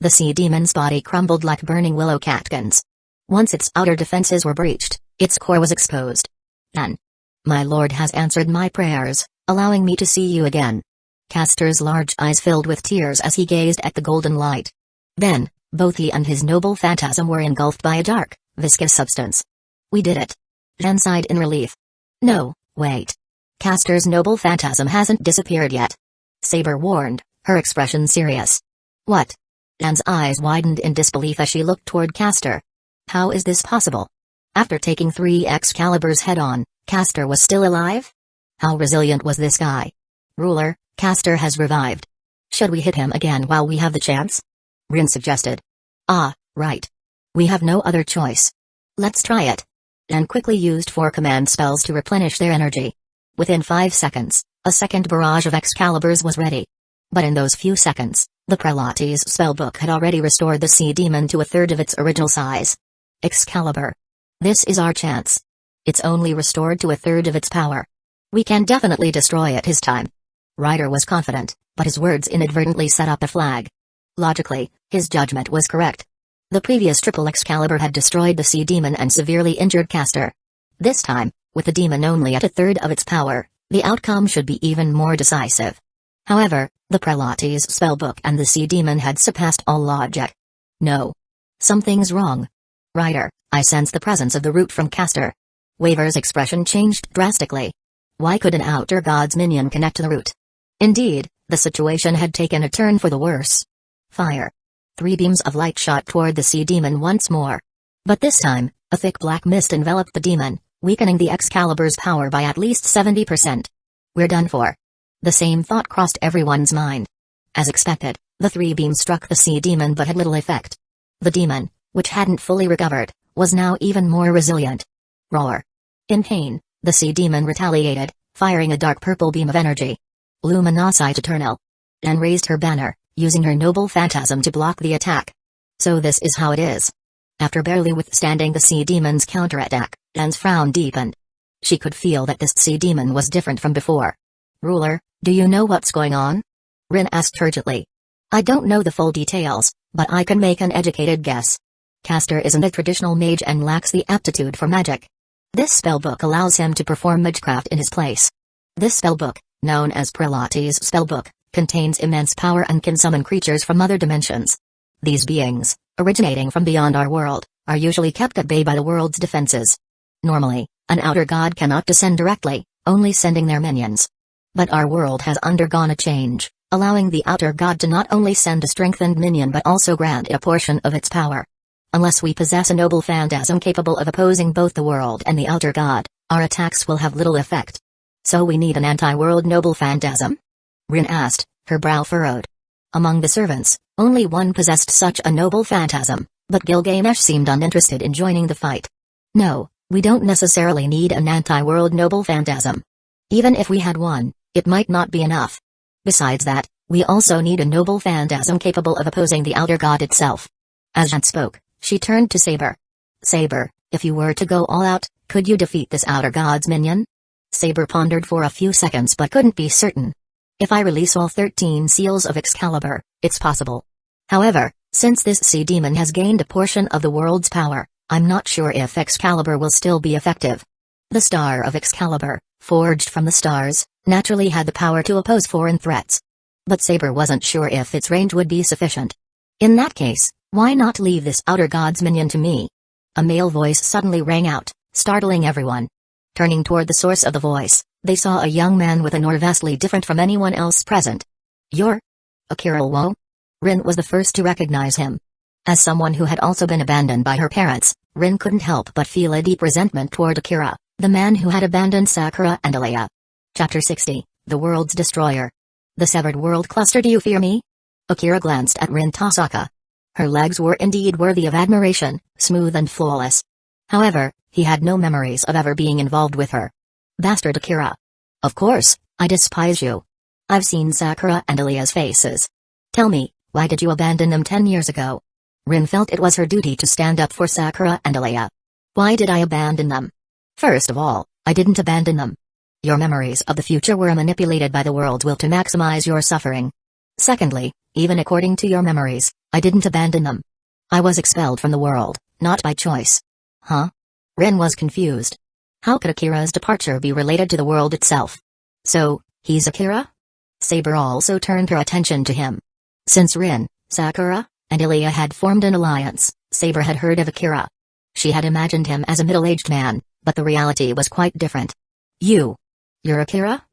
The sea demon's body crumbled like burning willow catkins. Once its outer defenses were breached, its core was exposed. Then, my lord has answered my prayers, allowing me to see you again. Castor's large eyes filled with tears as he gazed at the golden light. Then, both he and his noble phantasm were engulfed by a dark, viscous substance. We did it. Zhen sighed in relief. No, wait. Castor's noble phantasm hasn't disappeared yet. Saber warned, her expression serious. What? Zhen's eyes widened in disbelief as she looked toward Castor. How is this possible? After taking 3 Excaliburs head-on, Castor was still alive? How resilient was this guy? Ruler, Castor has revived. Should we hit him again while we have the chance? Rin suggested. Ah, right. We have no other choice. Let's try it. Zhen quickly used 4 command spells to replenish their energy. Within 5 seconds, a second barrage of Excaliburs was ready. But in those few seconds, the Prelate's spellbook had already restored the sea demon to a third of its original size. Excalibur. This is our chance. It's only restored to a third of its power. We can definitely destroy it this time. Ryder was confident, but his words inadvertently set up a flag. Logically, his judgment was correct. The previous triple Excalibur had destroyed the sea demon and severely injured Castor. This time, with the demon only at a third of its power, the outcome should be even more decisive. However, the Prelate's spellbook and the sea demon had surpassed all logic. No. Something's wrong. Ryder, I sense the presence of the root from Castor. Waver's expression changed drastically. Why could an outer god's minion connect to the root? Indeed, the situation had taken a turn for the worse. Fire. 3 beams of light shot toward the sea demon once more. But this time, a thick black mist enveloped the demon, weakening the Excalibur's power by at least 70%. We're done for. The same thought crossed everyone's mind. As expected, the 3 beams struck the sea demon but had little effect. The demon, which hadn't fully recovered, was now even more resilient. Roar. In pain, the sea demon retaliated, firing a dark purple beam of energy. Luminosite Eternal. Zhen raised her banner, using her noble phantasm to block the attack. So this is how it is. After barely withstanding the sea demon's counterattack, Zhen's frown deepened. She could feel that this sea demon was different from before. Ruler, do you know what's going on? Rin asked urgently. I don't know the full details, but I can make an educated guess. Castor isn't a traditional mage and lacks the aptitude for magic. This spellbook allows him to perform magecraft in his place. This spellbook, known as Prelate's spellbook, contains immense power and can summon creatures from other dimensions. These beings, originating from beyond our world, are usually kept at bay by the world's defenses. Normally, an outer god cannot descend directly, only sending their minions. But our world has undergone a change, allowing the outer god to not only send a strengthened minion but also grant a portion of its power. Unless we possess a noble phantasm capable of opposing both the world and the outer god, our attacks will have little effect. So we need an anti-world noble phantasm? Rin asked, her brow furrowed. Among the servants, only one possessed such a noble phantasm, but Gilgamesh seemed uninterested in joining the fight. No, we don't necessarily need an anti-world noble phantasm. Even if we had one, it might not be enough. Besides that, we also need a noble phantasm capable of opposing the outer god itself. As Zhen spoke, she turned to Saber. Saber, if you were to go all out, could you defeat this outer god's minion? Saber pondered for a few seconds but couldn't be certain. If I release all 13 seals of Excalibur, it's possible. However, since this sea demon has gained a portion of the world's power, I'm not sure if Excalibur will still be effective. The star of Excalibur, forged from the stars, naturally had the power to oppose foreign threats. But Saber wasn't sure if its range would be sufficient. In that case, why not leave this outer god's minion to me? A male voice suddenly rang out, startling everyone. Turning toward the source of the voice, they saw a young man with an aura vastly different from anyone else present. You're Akira Wo? Rin was the first to recognize him. As someone who had also been abandoned by her parents, Rin couldn't help but feel a deep resentment toward Akira, the man who had abandoned Sakura and Alea. Chapter 60, The World's Destroyer. The Severed World Cluster. Do you fear me? Akira glanced at Rin Tasaka. Her legs were indeed worthy of admiration, smooth and flawless. However, he had no memories of ever being involved with her. Bastard Akira. Of course, I despise you. I've seen Sakura and Alea's faces. Tell me, why did you abandon them 10 years ago? Rin felt it was her duty to stand up for Sakura and Alea. Why did I abandon them? First of all, I didn't abandon them. Your memories of the future were manipulated by the world's will to maximize your suffering. Secondly, even according to your memories, I didn't abandon them. I was expelled from the world, not by choice. Huh? Rin was confused. How could Akira's departure be related to the world itself? So, he's Akira? Saber also turned her attention to him. Since Rin, Sakura, and Alea had formed an alliance, Saber had heard of Akira. She had imagined him as a middle-aged man, but the reality was quite different. You're Akira?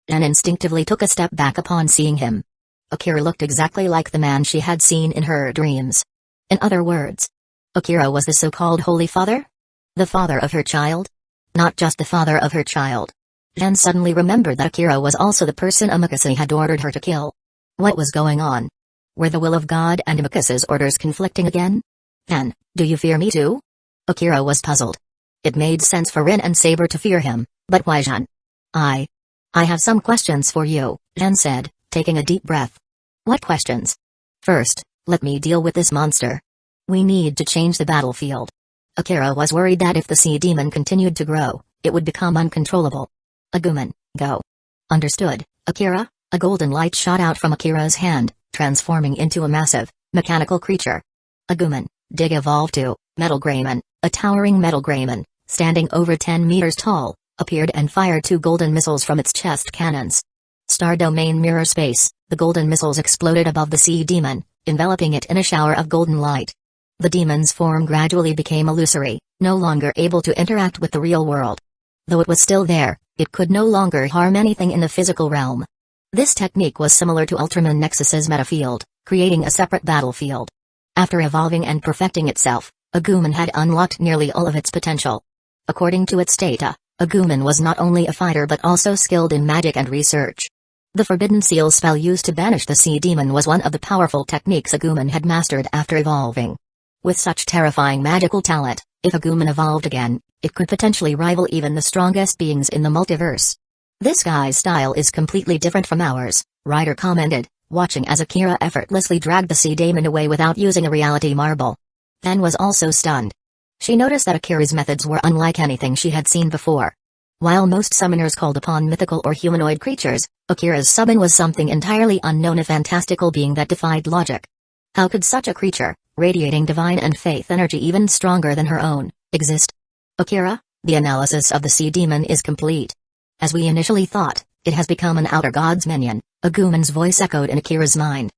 Rin instinctively took a step back upon seeing him. Akira looked exactly like the man she had seen in her dreams. In other words, Akira was the so-called Holy Father? The father of her child? Not just the father of her child. Rin suddenly remembered that Akira was also the person Amikase had ordered her to kill. What was going on? Were the will of God and Amikase's orders conflicting again? Rin, do you fear me too? Akira was puzzled. It made sense for Rin and Saber to fear him, but why Rin? I have some questions for you, Rin said, taking a deep breath. What questions? First, let me deal with this monster. We need to change the battlefield. Akira was worried that if the sea demon continued to grow, it would become uncontrollable. Agumon, go. Understood, Akira. A golden light shot out from Akira's hand, transforming into a massive, mechanical creature. Agumon, dig evolved to, Metal Greymon, a towering Metal Greymon, standing over 10 meters tall, appeared and fired 2 golden missiles from its chest cannons. Star Domain Mirror Space, the golden missiles exploded above the sea demon, enveloping it in a shower of golden light. The demon's form gradually became illusory, no longer able to interact with the real world. Though it was still there, it could no longer harm anything in the physical realm. This technique was similar to Ultraman Nexus's metafield, creating a separate battlefield. After evolving and perfecting itself, Agumon had unlocked nearly all of its potential. According to its data, Agumon was not only a fighter but also skilled in magic and research. The Forbidden Seal spell used to banish the sea demon was one of the powerful techniques Agumon had mastered after evolving. With such terrifying magical talent, if Agumon evolved again, it could potentially rival even the strongest beings in the multiverse. This guy's style is completely different from ours, Ryder commented, watching as Akira effortlessly dragged the sea demon away without using a reality marble. Then was also stunned. She noticed that Akira's methods were unlike anything she had seen before. While most summoners called upon mythical or humanoid creatures, Akira's summon was something entirely unknown, a fantastical being that defied logic. How could such a creature, radiating divine and faith energy even stronger than her own, exist? Akira, the analysis of the sea demon is complete. As we initially thought, it has become an outer god's minion, Agumon's voice echoed in Akira's mind.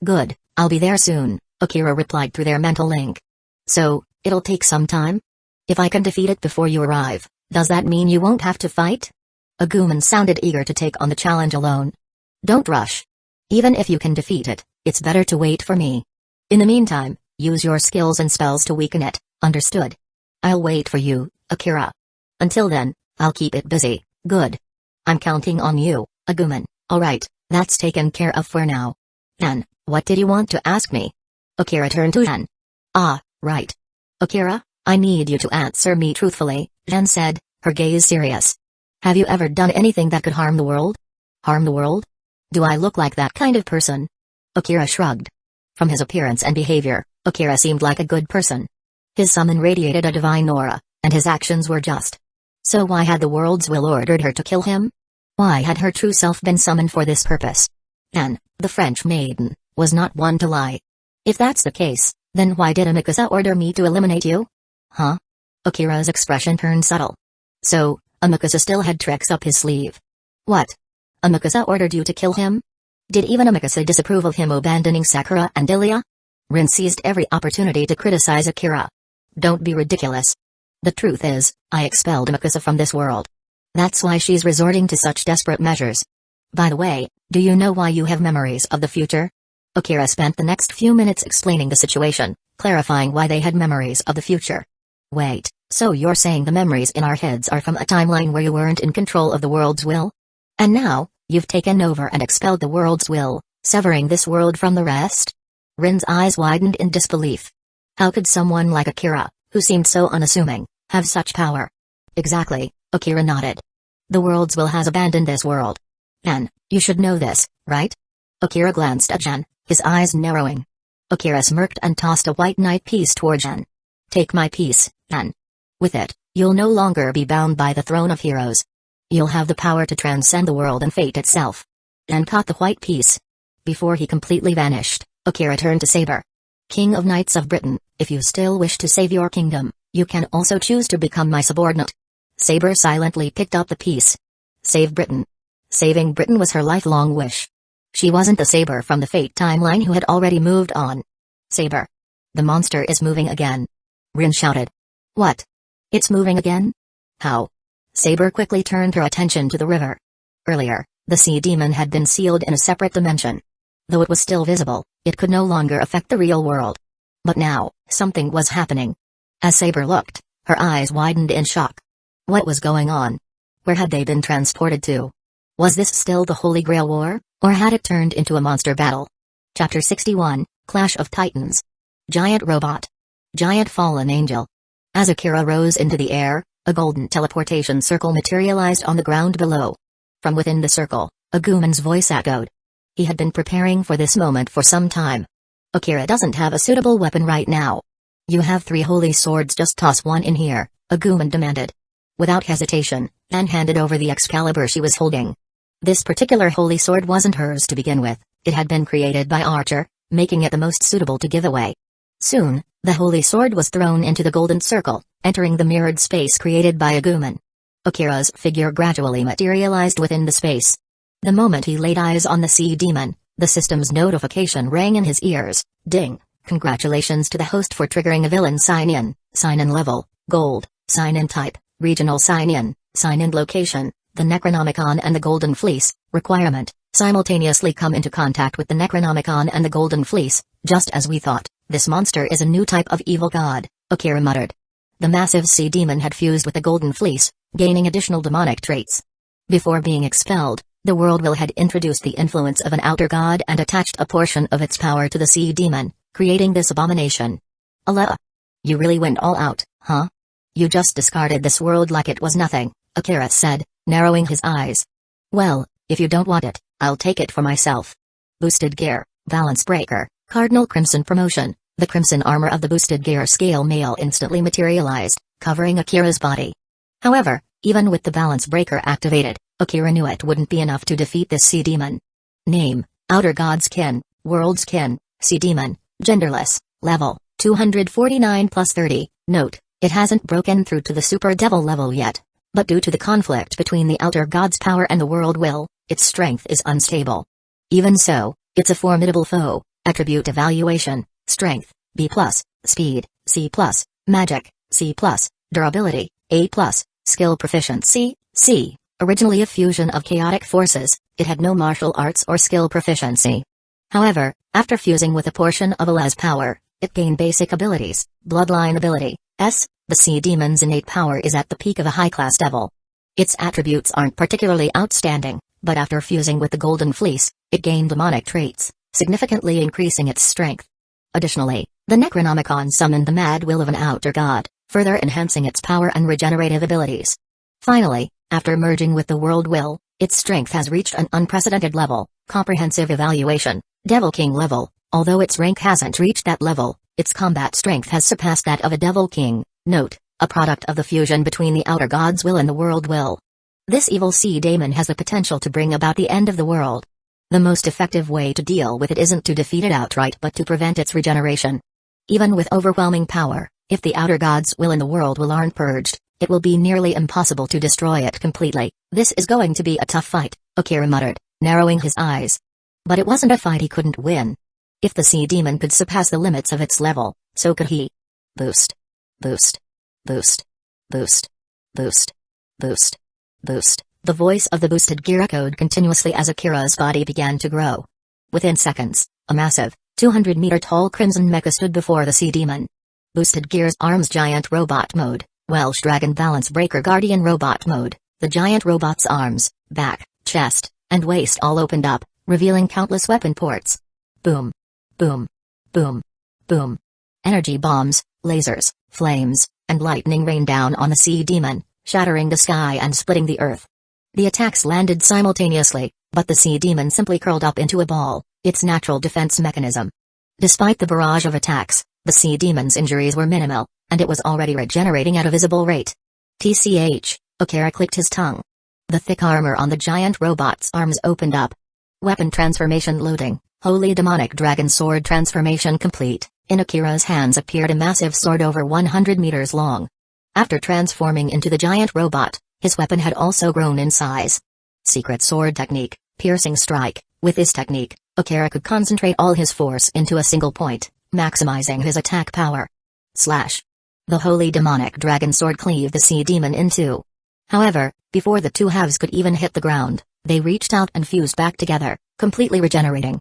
Good, I'll be there soon, Akira replied through their mental link. So, it'll take some time? If I can defeat it before you arrive, does that mean you won't have to fight? Agumon sounded eager to take on the challenge alone. Don't rush. Even if you can defeat it, it's better to wait for me. In the meantime, use your skills and spells to weaken it, understood? I'll wait for you, Akira. Until then, I'll keep it busy. Good. I'm counting on you, Agumon. Alright, that's taken care of for now. Then, what did you want to ask me? Akira turned to Ren. Ah, right. Akira, I need you to answer me truthfully, Ren said, her gaze serious. Have you ever done anything that could harm the world? Harm the world? Do I look like that kind of person? Akira shrugged. From his appearance and behavior, Akira seemed like a good person. His summon radiated a divine aura, and his actions were just. So why had the world's will ordered her to kill him? Why had her true self been summoned for this purpose? And, the French maiden, was not one to lie. If that's the case, then why did Amikase order me to eliminate you? Huh? Akira's expression turned subtle. So, Amakusa still had tricks up his sleeve. What? Amakusa ordered you to kill him? Did even Amakusa disapprove of him abandoning Sakura and Ilya? Rin seized every opportunity to criticize Akira. Don't be ridiculous. The truth is, I expelled Amakusa from this world. That's why she's resorting to such desperate measures. By the way, do you know why you have memories of the future? Akira spent the next few minutes explaining the situation, clarifying why they had memories of the future. Wait, so you're saying the memories in our heads are from a timeline where you weren't in control of the world's will? And now, you've taken over and expelled the world's will, severing this world from the rest? Rin's eyes widened in disbelief. How could someone like Akira, who seemed so unassuming, have such power? Exactly, Akira nodded. The world's will has abandoned this world. Jen, you should know this, right? Akira glanced at Jen, his eyes narrowing. Akira smirked and tossed a white knight piece toward Jen. Take my piece, Jen. With it, you'll no longer be bound by the throne of heroes. You'll have the power to transcend the world and fate itself. Jen caught the white piece. Before he completely vanished, Akira turned to Saber. King of Knights of Britain, if you still wish to save your kingdom, you can also choose to become my subordinate. Saber silently picked up the piece. Save Britain. Saving Britain was her lifelong wish. She wasn't the Saber from the Fate timeline who had already moved on. Saber. The monster is moving again. Rin shouted. What? It's moving again? How? Saber quickly turned her attention to the river. Earlier, the sea demon had been sealed in a separate dimension. Though it was still visible, it could no longer affect the real world. But now, something was happening. As Saber looked, her eyes widened in shock. What was going on? Where had they been transported to? Was this still the Holy Grail War, or had it turned into a monster battle? Chapter 61, Clash of Titans. Giant Robot. Giant Fallen Angel. As Akira rose into the air, a golden teleportation circle materialized on the ground below. From within the circle, Agumon's voice echoed. He had been preparing for this moment for some time. Akira doesn't have a suitable weapon right now. You have 3 holy swords, just toss one in here, Agumon demanded. Without hesitation, Anne handed over the Excalibur she was holding. This particular holy sword wasn't hers to begin with, it had been created by Archer, making it the most suitable to give away. Soon, the holy sword was thrown into the golden circle, entering the mirrored space created by Agumon. Akira's figure gradually materialized within the space. The moment he laid eyes on the sea demon, the system's notification rang in his ears. Ding! Congratulations to the host for triggering a villain sign-in level, gold, sign-in type, regional sign-in location, the Necronomicon and the Golden Fleece, requirement, simultaneously come into contact with the Necronomicon and the Golden Fleece. Just as we thought, this monster is a new type of evil god, Akira muttered. The massive sea demon had fused with the Golden Fleece, gaining additional demonic traits. Before being expelled, the world will had introduced the influence of an outer god and attached a portion of its power to the sea demon, creating this abomination. Allah! You really went all out, huh? You just discarded this world like it was nothing, Akira said, narrowing his eyes. Well, if you don't want it, I'll take it for myself. Boosted gear, balance breaker, cardinal crimson promotion. The crimson armor of the boosted gear scale mail instantly materialized, covering Akira's body. However, even with the balance breaker activated, Akira knew it wouldn't be enough to defeat this sea demon. Name, Outer God's Kin, World's Kin, Sea Demon, Genderless, Level, 249 plus 30. Note, it hasn't broken through to the Super Devil level yet, but due to the conflict between the Outer God's power and the world will, its strength is unstable. Even so, it's a formidable foe. Attribute evaluation, Strength, B+, Speed, C+, Magic, C+, Durability, A+, Skill proficiency, C. Originally a fusion of chaotic forces, it had no martial arts or skill proficiency. However, after fusing with a portion of Allah's power, it gained basic abilities. Bloodline ability, S. The sea demon's innate power is at the peak of a high-class devil. Its attributes aren't particularly outstanding, but after fusing with the Golden Fleece, it gained demonic traits, significantly increasing its strength. Additionally, the Necronomicon summoned the mad will of an outer god, further enhancing its power and regenerative abilities. Finally, after merging with the world will, its strength has reached an unprecedented level. Comprehensive evaluation, Devil King level. Although its rank hasn't reached that level, its combat strength has surpassed that of a Devil King. Note, a product of the fusion between the outer god's will and the world will. This evil sea demon has the potential to bring about the end of the world. The most effective way to deal with it isn't to defeat it outright but to prevent its regeneration. Even with overwhelming power, if the outer god's will and the world will aren't purged, It will be nearly impossible to destroy it completely. This is going to be a tough fight, Akira muttered, narrowing his eyes. But it wasn't a fight he couldn't win. If the sea demon could surpass the limits of its level, so could he. Boost. Boost. Boost. Boost. Boost. Boost. Boost. The voice of the boosted gear echoed continuously as Akira's body began to grow. Within seconds, a massive, 200-meter-tall crimson mecha stood before the sea demon. Boosted gears arms giant robot mode, Welsh dragon balance breaker guardian robot mode. The giant robot's arms, back, chest, and waist all opened up, revealing countless weapon ports. Boom. Boom. Boom. Boom. Energy bombs, lasers, flames, and lightning rained down on the sea demon, shattering the sky and splitting the earth. The attacks landed simultaneously, but the sea demon simply curled up into a ball, its natural defense mechanism. Despite the barrage of attacks, the sea demon's injuries were minimal, and it was already regenerating at a visible rate. TCH, Akira clicked his tongue. The thick armor on the giant robot's arms opened up. Weapon transformation loading, Holy Demonic Dragon Sword transformation complete. In Akira's hands appeared a massive sword over 100 meters long. After transforming into the giant robot, his weapon had also grown in size. Secret sword technique, piercing strike. With this technique, Akira could concentrate all his force into a single point, maximizing his attack power. Slash. The Holy Demonic Dragon Sword cleaved the sea demon in two. However, before the two halves could even hit the ground, they reached out and fused back together, completely regenerating.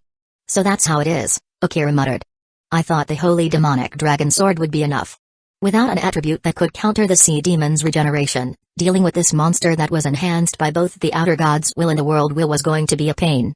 So that's how it is, Akira muttered. I thought the Holy Demonic Dragon Sword would be enough. Without an attribute that could counter the sea demon's regeneration, dealing with this monster that was enhanced by both the outer god's will and the world will was going to be a pain.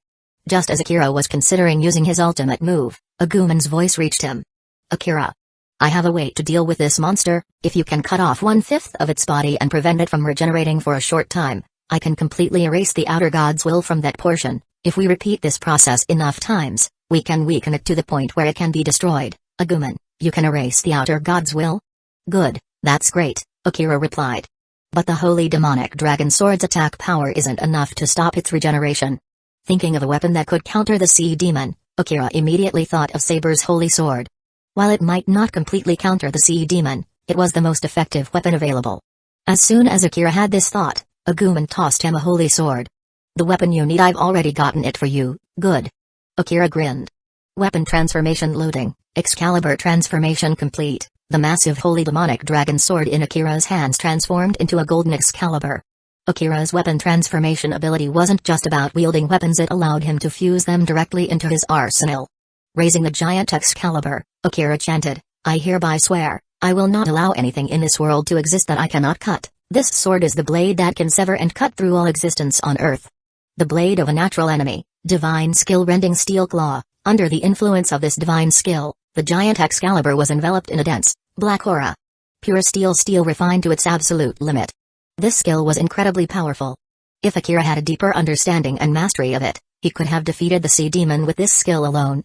Just as Akira was considering using his ultimate move, Agumon's voice reached him. Akira. I have a way to deal with this monster. If you can cut off 1/5 of its body and prevent it from regenerating for a short time, I can completely erase the outer god's will from that portion. If we repeat this process enough times, we can weaken it to the point where it can be destroyed. Agumon, you can erase the outer god's will? Good, that's great, Akira replied. But the Holy Demonic Dragon Sword's attack power isn't enough to stop its regeneration. Thinking of a weapon that could counter the sea demon, Akira immediately thought of Saber's Holy Sword. While it might not completely counter the sea demon, it was the most effective weapon available. As soon as Akira had this thought, Agumon tossed him a holy sword. The weapon you need, I've already gotten it for you. Good. Akira grinned. Weapon transformation loading, Excalibur transformation complete. The massive Holy Demonic Dragon Sword in Akira's hands transformed into a golden Excalibur. Akira's weapon transformation ability wasn't just about wielding weapons, it allowed him to fuse them directly into his arsenal. Raising the giant Excalibur, Akira chanted, I hereby swear, I will not allow anything in this world to exist that I cannot cut. This sword is the blade that can sever and cut through all existence on earth. The blade of a natural enemy, divine skill rending steel claw. Under the influence of this divine skill, the giant Excalibur was enveloped in a dense, black aura. Pure steel refined to its absolute limit. This skill was incredibly powerful. If Akira had a deeper understanding and mastery of it, he could have defeated the sea demon with this skill alone.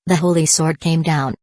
The holy sword came down.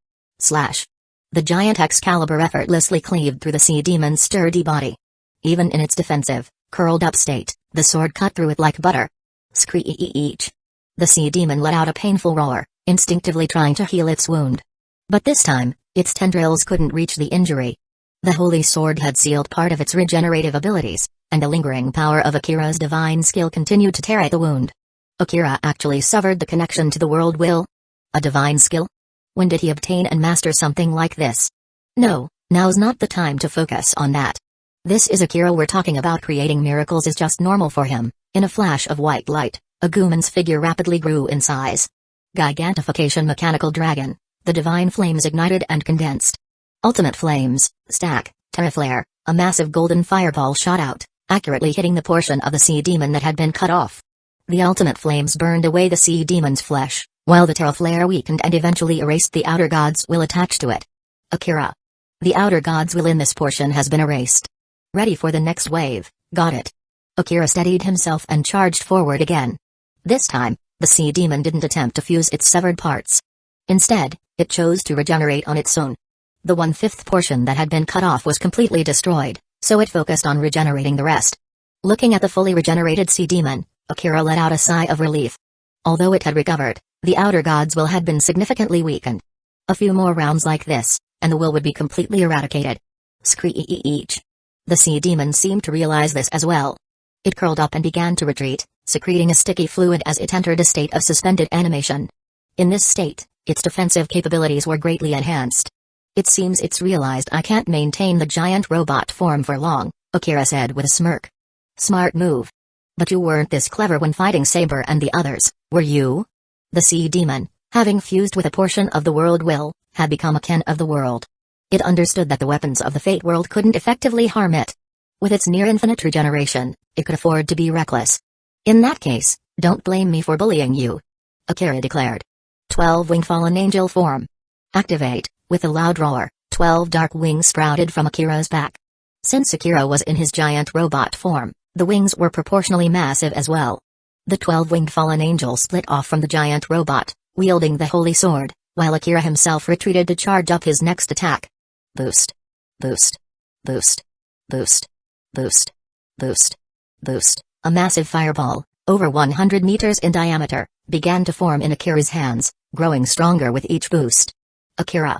Slash. The giant Excalibur effortlessly cleaved through the sea demon's sturdy body. Even in its defensive, curled-up state, the sword cut through it like butter. Screech. The sea demon let out a painful roar, instinctively trying to heal its wound. But this time, its tendrils couldn't reach the injury. The holy sword had sealed part of its regenerative abilities, and the lingering power of Akira's divine skill continued to tear at the wound. Akira actually severed the connection to the world will? A divine skill? When did he obtain and master something like this? No, now's not the time to focus on that. This is Akira we're talking about. Creating miracles is just normal for him. In a flash of white light, Agumon's figure rapidly grew in size. Gigantification mechanical dragon. The divine flames ignited and condensed. Ultimate flames, stack, terraflare, a massive golden fireball shot out, accurately hitting the portion of the sea demon that had been cut off. The ultimate flames burned away the sea demon's flesh, while the terraflare weakened and eventually erased the outer god's will attached to it. Akira. The outer god's will in this portion has been erased. Ready for the next wave, got it. Akira steadied himself and charged forward again. This time, the sea demon didn't attempt to fuse its severed parts. Instead, it chose to regenerate on its own. The 1/5 portion that had been cut off was completely destroyed, so it focused on regenerating the rest. Looking at the fully regenerated sea demon, Akira let out a sigh of relief. Although it had recovered, the outer god's will had been significantly weakened. A few more rounds like this, and the will would be completely eradicated. Screech. The sea demon seemed to realize this as well. It curled up and began to retreat, secreting a sticky fluid as it entered a state of suspended animation. In this state, its defensive capabilities were greatly enhanced. It seems it's realized I can't maintain the giant robot form for long, Akira said with a smirk. Smart move. But you weren't this clever when fighting Saber and the others, were you? The sea demon, having fused with a portion of the world will, had become a kin of the world. It understood that the weapons of the Fate world couldn't effectively harm it. With its near-infinite regeneration, it could afford to be reckless. In that case, don't blame me for bullying you, Akira declared. 12-winged fallen angel form. Activate. With a loud roar, 12 dark wings sprouted from Akira's back. Since Akira was in his giant robot form, the wings were proportionally massive as well. The 12-winged fallen angel split off from the giant robot, wielding the holy sword, while Akira himself retreated to charge up his next attack. Boost. Boost. Boost. Boost. Boost. Boost. Boost. A massive fireball, over 100 meters in diameter, began to form in Akira's hands, growing stronger with each boost. Akira.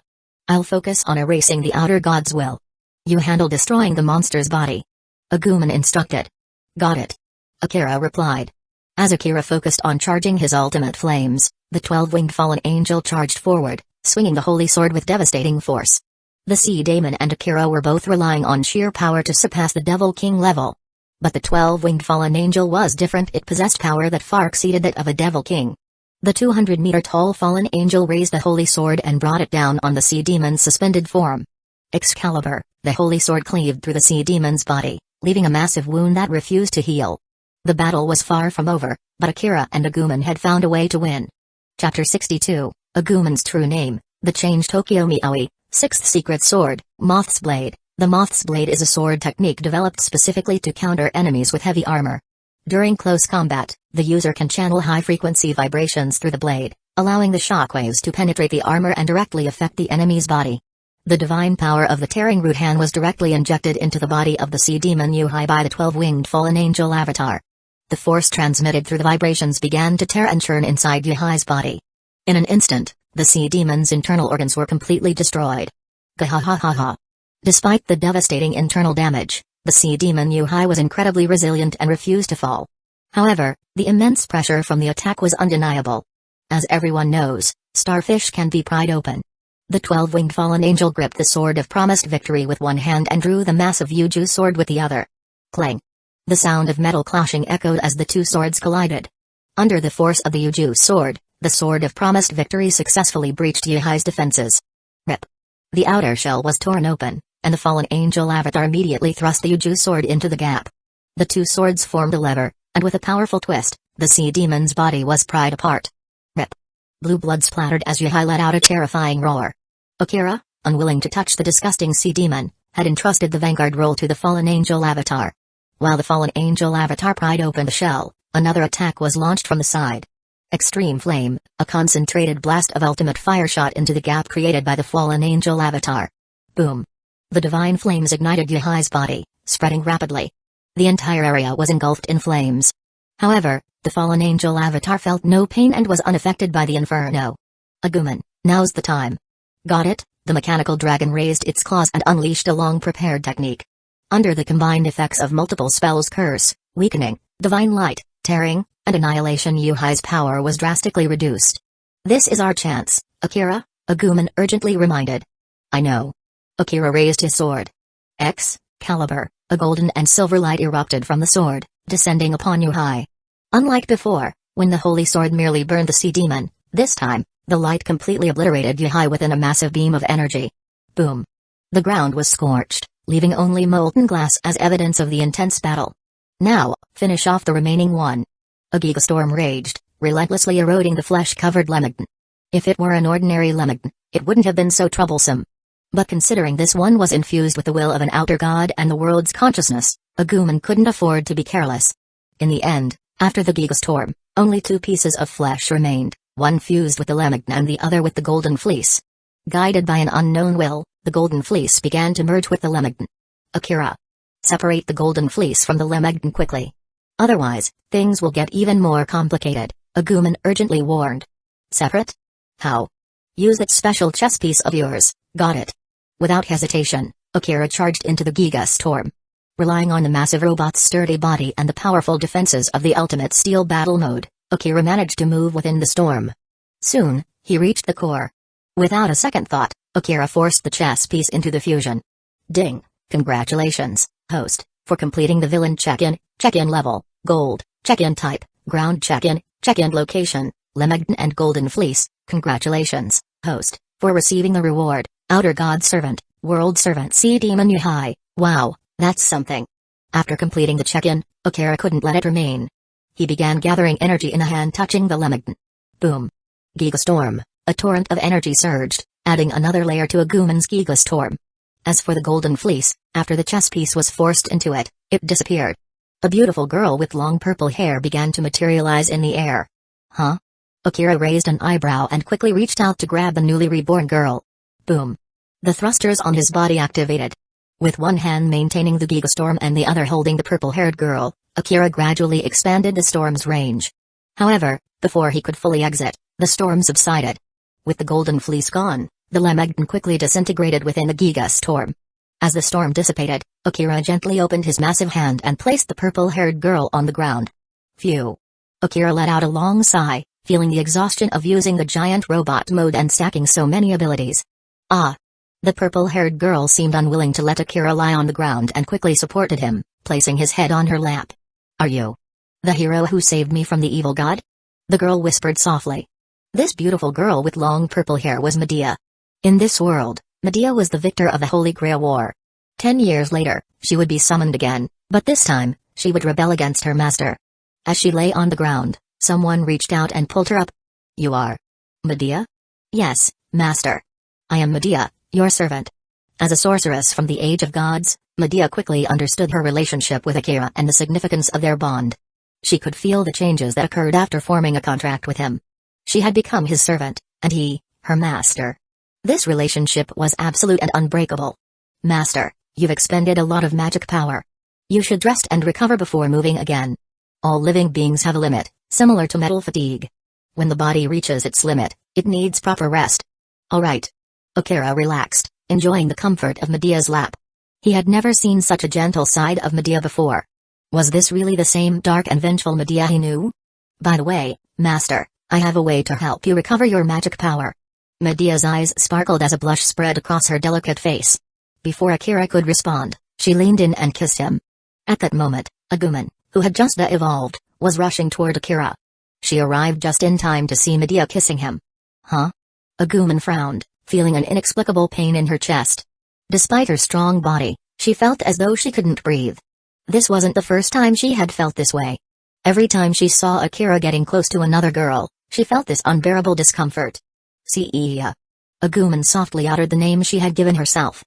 I'll focus on erasing the outer god's will. You handle destroying the monster's body. Agumon instructed. Got it. Akira replied. As Akira focused on charging his ultimate flames, the 12-winged fallen angel charged forward, swinging the holy sword with devastating force. The sea demon and Akira were both relying on sheer power to surpass the Devil King level. But the 12-winged fallen angel was different. It possessed power that far exceeded that of a Devil King. The 200-meter-tall fallen angel raised the holy sword and brought it down on the sea demon's suspended form. Excalibur, the holy sword cleaved through the sea demon's body, leaving a massive wound that refused to heal. The battle was far from over, but Akira and Agumon had found a way to win. Chapter 62, Agumon's true name, the changed Tokyo Miaoi, 6th secret sword, Moth's Blade. The Moth's Blade is a sword technique developed specifically to counter enemies with heavy armor. During close combat, the user can channel high-frequency vibrations through the blade, allowing the shockwaves to penetrate the armor and directly affect the enemy's body. The divine power of the tearing Ruhan was directly injected into the body of the sea demon Yuhai by the 12-winged fallen angel avatar. The force transmitted through the vibrations began to tear and churn inside Yuhai's body. In an instant, the sea demon's internal organs were completely destroyed. Gahahaha. Despite the devastating internal damage, the sea demon Yuhai was incredibly resilient and refused to fall. However, the immense pressure from the attack was undeniable. As everyone knows, starfish can be pried open. The 12-winged fallen angel gripped the sword of promised victory with one hand and drew the massive Yuju sword with the other. Clang! The sound of metal clashing echoed as the two swords collided. Under the force of the Yuju sword, the sword of promised victory successfully breached Yuhai's defenses. Rip! The outer shell was torn open, and the fallen angel avatar immediately thrust the Yuju sword into the gap. The two swords formed a lever, and with a powerful twist, the sea demon's body was pried apart. Rip! Blue blood splattered as Yuhai let out a terrifying roar. Akira, unwilling to touch the disgusting sea demon, had entrusted the vanguard role to the fallen angel avatar. While the fallen angel avatar pried open the shell, another attack was launched from the side. Extreme Flame, a concentrated blast of ultimate fire shot into the gap created by the fallen angel avatar. Boom! The divine flames ignited Yuhai's body, spreading rapidly. The entire area was engulfed in flames. However, the fallen angel avatar felt no pain and was unaffected by the inferno. Agumon, now's the time. Got it? The mechanical dragon raised its claws and unleashed a long-prepared technique. Under the combined effects of multiple spells curse, weakening, divine light, tearing, and annihilation Yuhai's power was drastically reduced. This is our chance, Akira, Agumon urgently reminded. I know. Akira raised his sword. Excalibur, a golden and silver light erupted from the sword, descending upon Yuhai. Unlike before, when the holy sword merely burned the sea demon, this time, the light completely obliterated Yuhai within a massive beam of energy. Boom. The ground was scorched, leaving only molten glass as evidence of the intense battle. Now, finish off the remaining one. A gigastorm raged, relentlessly eroding the flesh-covered lemon. If it were an ordinary lemon, it wouldn't have been so troublesome. But considering this one was infused with the will of an outer god and the world's consciousness, Agumon couldn't afford to be careless. In the end, after the gigastorm, only two pieces of flesh remained, one fused with the lemon and the other with the golden fleece. Guided by an unknown will, the golden fleece began to merge with the lemon. Akira. Separate the golden fleece from the lemon quickly. Otherwise, things will get even more complicated, Agumon urgently warned. Separate? How? Use that special chess piece of yours. Got it. Without hesitation, Akira charged into the gigastorm. Relying on the massive robot's sturdy body and the powerful defenses of the ultimate steel battle mode, Akira managed to move within the storm. Soon, he reached the core. Without a second thought, Akira forced the chess piece into the fusion. Ding! Congratulations, host, for completing the villain check-in level, gold, check-in type, ground check-in location, Lemegden and Golden Fleece. Congratulations, host, for receiving the reward, Outer God Servant, World Servant Sea Demon Yuhai. Wow, that's something. After completing the check-in, Akira couldn't let it remain. He began gathering energy in a hand touching the Lemegden. Boom. Giga Storm, a torrent of energy surged, adding another layer to Agumon's Giga Storm. As for the Golden Fleece, after the chess piece was forced into it, it disappeared. A beautiful girl with long purple hair began to materialize in the air. Huh? Akira raised an eyebrow and quickly reached out to grab the newly reborn girl. Boom. The thrusters on his body activated. With one hand maintaining the Giga Storm and the other holding the purple-haired girl, Akira gradually expanded the storm's range. However, before he could fully exit, the storm subsided. With the Golden Fleece gone, the Lemegden quickly disintegrated within the Giga Storm. As the storm dissipated, Akira gently opened his massive hand and placed the purple-haired girl on the ground. Phew. Akira let out a long sigh, feeling the exhaustion of using the giant robot mode and stacking so many abilities. Ah. The purple-haired girl seemed unwilling to let Akira lie on the ground and quickly supported him, placing his head on her lap. Are you the hero who saved me from the evil god? The girl whispered softly. This beautiful girl with long purple hair was Medea. In this world, Medea was the victor of the Holy Grail War. 10 years later, she would be summoned again, but this time, she would rebel against her master. As she lay on the ground, someone reached out and pulled her up. You are Medea? Yes, master. I am Medea, your servant. As a sorceress from the Age of Gods, Medea quickly understood her relationship with Akira and the significance of their bond. She could feel the changes that occurred after forming a contract with him. She had become his servant, and he, her master. This relationship was absolute and unbreakable. Master, you've expended a lot of magic power. You should rest and recover before moving again. All living beings have a limit, similar to metal fatigue. When the body reaches its limit, it needs proper rest. All right. Akira relaxed, enjoying the comfort of Medea's lap. He had never seen such a gentle side of Medea before. Was this really the same dark and vengeful Medea he knew? By the way, master, I have a way to help you recover your magic power. Medea's eyes sparkled as a blush spread across her delicate face. Before Akira could respond, she leaned in and kissed him. At that moment, Agumon, who had just evolved, was rushing toward Akira. She arrived just in time to see Medea kissing him. Huh? Agumon frowned, feeling an inexplicable pain in her chest. Despite her strong body, she felt as though she couldn't breathe. This wasn't the first time she had felt this way. Every time she saw Akira getting close to another girl, she felt this unbearable discomfort. Seiya. Agumon softly uttered the name she had given herself.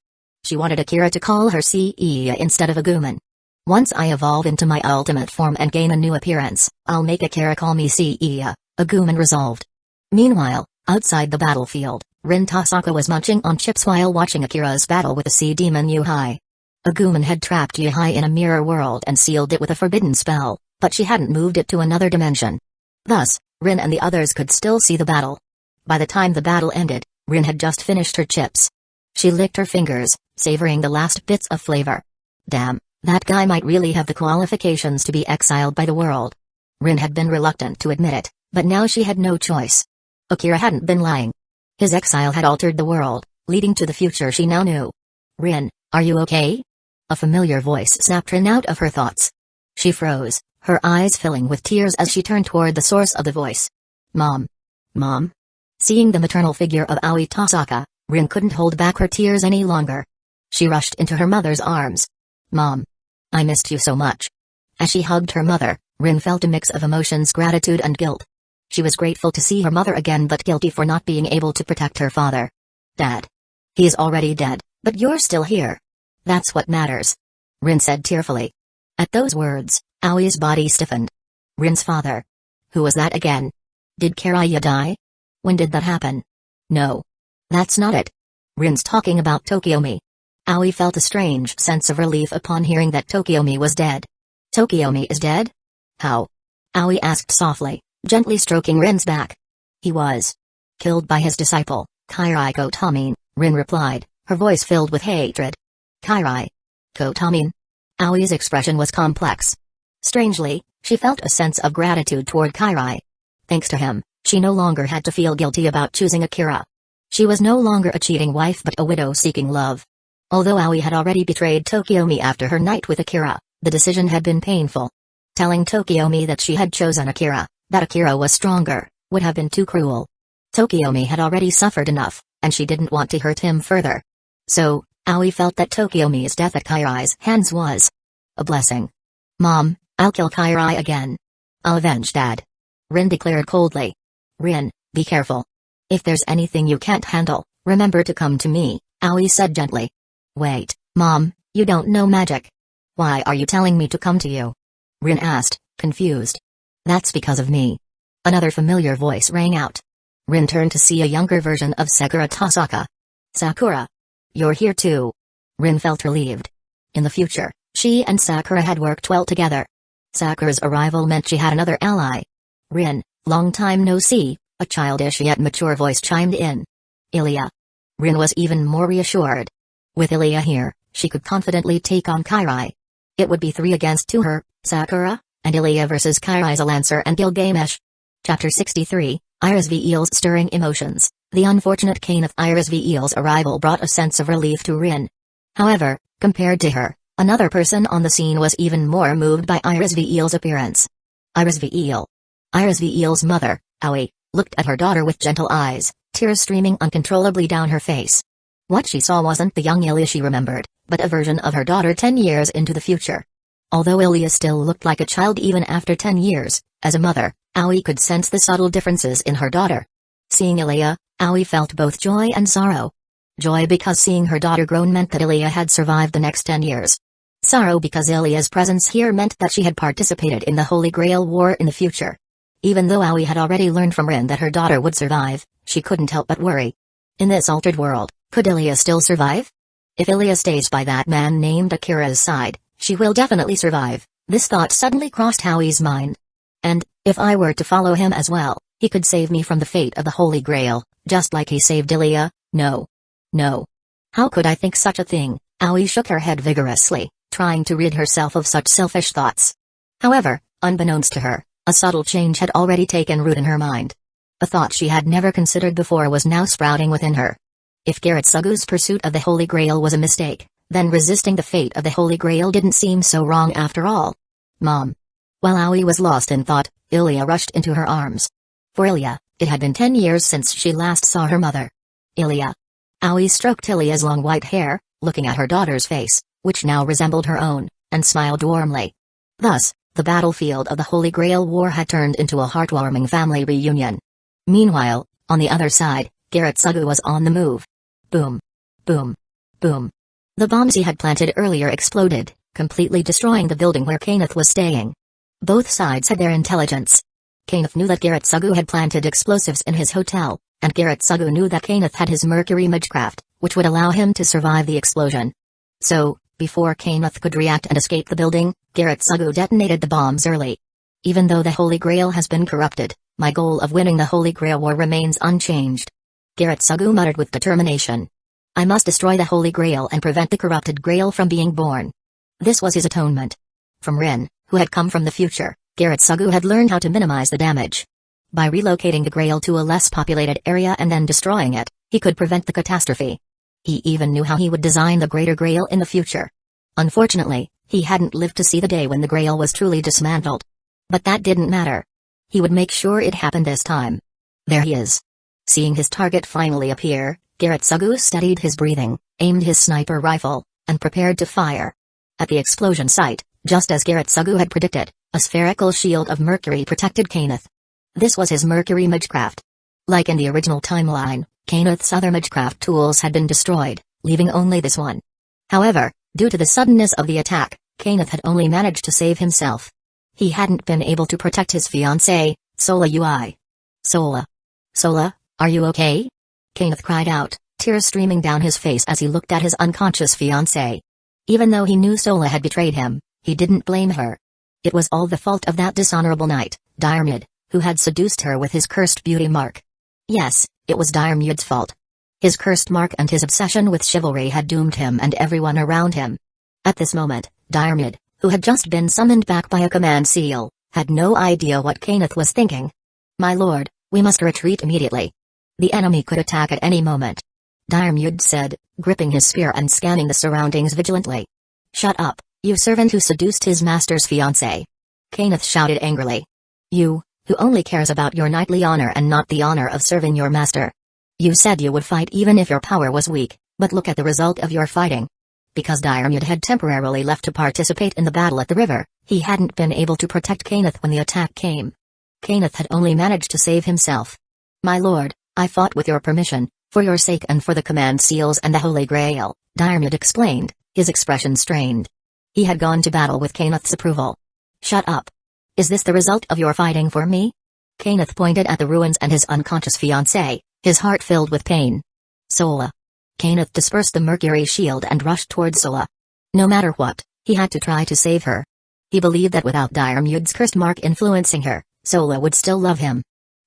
She wanted Akira to call her Seiya instead of Agumon. Once I evolve into my ultimate form and gain a new appearance, I'll make Akira call me Seiya, Agumon resolved. Meanwhile, outside the battlefield, Rin Tasaka was munching on chips while watching Akira's battle with the sea demon Yuhai. Agumon had trapped Yuhai in a mirror world and sealed it with a forbidden spell, but she hadn't moved it to another dimension. Thus, Rin and the others could still see the battle. By the time the battle ended, Rin had just finished her chips. She licked her fingers, savoring the last bits of flavor. Damn, that guy might really have the qualifications to be exiled by the world. Rin had been reluctant to admit it, but now she had no choice. Akira hadn't been lying. His exile had altered the world, leading to the future she now knew. Rin, are you okay? A familiar voice snapped Rin out of her thoughts. She froze, her eyes filling with tears as she turned toward the source of the voice. Mom. Mom? Seeing the maternal figure of Aoi Tasaka, Rin couldn't hold back her tears any longer. She rushed into her mother's arms. Mom. I missed you so much. As she hugged her mother, Rin felt a mix of emotions, gratitude and guilt. She was grateful to see her mother again but guilty for not being able to protect her father. Dad. He's already dead, but you're still here. That's what matters. Rin said tearfully. At those words, Aoi's body stiffened. Rin's father. Who was that again? Did Karaya die? When did that happen? No. That's not it. Rin's talking about Tokiomi. Aoi felt a strange sense of relief upon hearing that Tokiomi was dead. Tokiomi is dead? How? Aoi asked softly, gently stroking Rin's back. He was killed by his disciple, Kairai Kotamine, Rin replied, her voice filled with hatred. Kairai Kotamine? Aoi's expression was complex. Strangely, she felt a sense of gratitude toward Kairai. Thanks to him, she no longer had to feel guilty about choosing Akira. She was no longer a cheating wife but a widow seeking love. Although Aoi had already betrayed Tokiomi after her night with Akira, the decision had been painful. Telling Tokiomi that she had chosen Akira, that Akira was stronger, would have been too cruel. Tokiomi had already suffered enough, and she didn't want to hurt him further. So, Aoi felt that Tokiomi's death at Kairai's hands was a blessing. "Mom, I'll kill Kairai again. I'll avenge Dad," Rin declared coldly. "Rin, be careful. If there's anything you can't handle, remember to come to me," Aoi said gently. "Wait, Mom, you don't know magic. Why are you telling me to come to you?" Rin asked, confused. "That's because of me." Another familiar voice rang out. Rin turned to see a younger version of Sakura Tasaka. "Sakura. You're here too." Rin felt relieved. In the future, she and Sakura had worked well together. Sakura's arrival meant she had another ally. "Rin, long time no see," a childish yet mature voice chimed in. "Ilya." Rin was even more reassured. With Ilya here, she could confidently take on Kairai. It would be 3 against 2 her, Sakura, and Ilya versus Kairai's Lancer and Gilgamesh. Chapter 63, Iris v. Eel's stirring emotions. The unfortunate Kenneth Iris v. Eel's arrival brought a sense of relief to Rin. However, compared to her, another person on the scene was even more moved by Iris v. Eel's appearance. Iris v. Eel. Iris v. Eel's mother, Aoi, looked at her daughter with gentle eyes, tears streaming uncontrollably down her face. What she saw wasn't the young Ilya she remembered, but a version of her daughter 10 years into the future. Although Ilya still looked like a child even after 10 years, as a mother, Aoi could sense the subtle differences in her daughter. Seeing Ilya, Aoi felt both joy and sorrow. Joy because seeing her daughter grown meant that Ilya had survived the next 10 years. Sorrow because Ilya's presence here meant that she had participated in the Holy Grail War in the future. Even though Aoi had already learned from Rin that her daughter would survive, she couldn't help but worry. In this altered world, could Ilya still survive? If Ilya stays by that man named Akira's side, she will definitely survive, this thought suddenly crossed Aoi's mind. And, if I were to follow him as well, he could save me from the fate of the Holy Grail, just like he saved Ilya. No. No. How could I think such a thing? Aoi shook her head vigorously, trying to rid herself of such selfish thoughts. However, unbeknownst to her, a subtle change had already taken root in her mind. A thought she had never considered before was now sprouting within her. If Garrett Sugu's pursuit of the Holy Grail was a mistake, then resisting the fate of the Holy Grail didn't seem so wrong after all. "Mom." While Aoi was lost in thought, Ilya rushed into her arms. For Ilya, it had been 10 years since she last saw her mother. "Ilya." Aoi stroked Ilya's long white hair, looking at her daughter's face, which now resembled her own, and smiled warmly. Thus, the battlefield of the Holy Grail War had turned into a heartwarming family reunion. Meanwhile, on the other side, Garrett Sugu was on the move. Boom. Boom. Boom. The bombs he had planted earlier exploded, completely destroying the building where Kenneth was staying. Both sides had their intelligence. Kenneth knew that Garrett Sugu had planted explosives in his hotel, and Garrett Sugu knew that Kenneth had his Mercury Magecraft, which would allow him to survive the explosion. So, before Kenneth could react and escape the building, Garrett Sugu detonated the bombs early. Even though the Holy Grail has been corrupted, my goal of winning the Holy Grail War remains unchanged. Garrett Sugu muttered with determination. I must destroy the Holy Grail and prevent the corrupted Grail from being born. This was his atonement. From Rin, who had come from the future, Garrett Sugu had learned how to minimize the damage. By relocating the Grail to a less populated area and then destroying it, he could prevent the catastrophe. He even knew how he would design the Greater Grail in the future. Unfortunately, he hadn't lived to see the day when the Grail was truly dismantled. But that didn't matter. He would make sure it happened this time. There he is. Seeing his target finally appear, Garrett Sugu steadied his breathing, aimed his sniper rifle, and prepared to fire. At the explosion site, just as Garrett Sugu had predicted, a spherical shield of mercury protected Kenneth. This was his Mercury Magecraft. Like in the original timeline, Kenneth's other Magecraft tools had been destroyed, leaving only this one. However, due to the suddenness of the attack, Kenneth had only managed to save himself. He hadn't been able to protect his fiancée, Sola Ui. Sola. Sola, are you okay? Kenneth cried out, tears streaming down his face as he looked at his unconscious fiancée. Even though he knew Sola had betrayed him, he didn't blame her. It was all the fault of that dishonorable knight, Diarmid, who had seduced her with his cursed beauty mark. Yes, it was Diarmid's fault. His cursed mark and his obsession with chivalry had doomed him and everyone around him. At this moment, Diarmid, who had just been summoned back by a command seal, had no idea what Kenneth was thinking. "My lord, we must retreat immediately. The enemy could attack at any moment," Diarmid said, gripping his spear and scanning the surroundings vigilantly. "Shut up, you servant who seduced his master's fiancée," Kenneth shouted angrily. "You, who only cares about your knightly honor and not the honor of serving your master. You said you would fight even if your power was weak, but look at the result of your fighting." Because Diarmid had temporarily left to participate in the battle at the river, he hadn't been able to protect Kenneth when the attack came. Kenneth had only managed to save himself. "My lord, I fought with your permission, for your sake and for the command seals and the Holy Grail," Diarmid explained, his expression strained. He had gone to battle with Kenneth's approval. "Shut up. Is this the result of your fighting for me?" Kenneth pointed at the ruins and his unconscious fiancée, his heart filled with pain. "Sola." Kenneth dispersed the mercury shield and rushed towards Sola. No matter what, he had to try to save her. He believed that without Diarmid's cursed mark influencing her, Sola would still love him.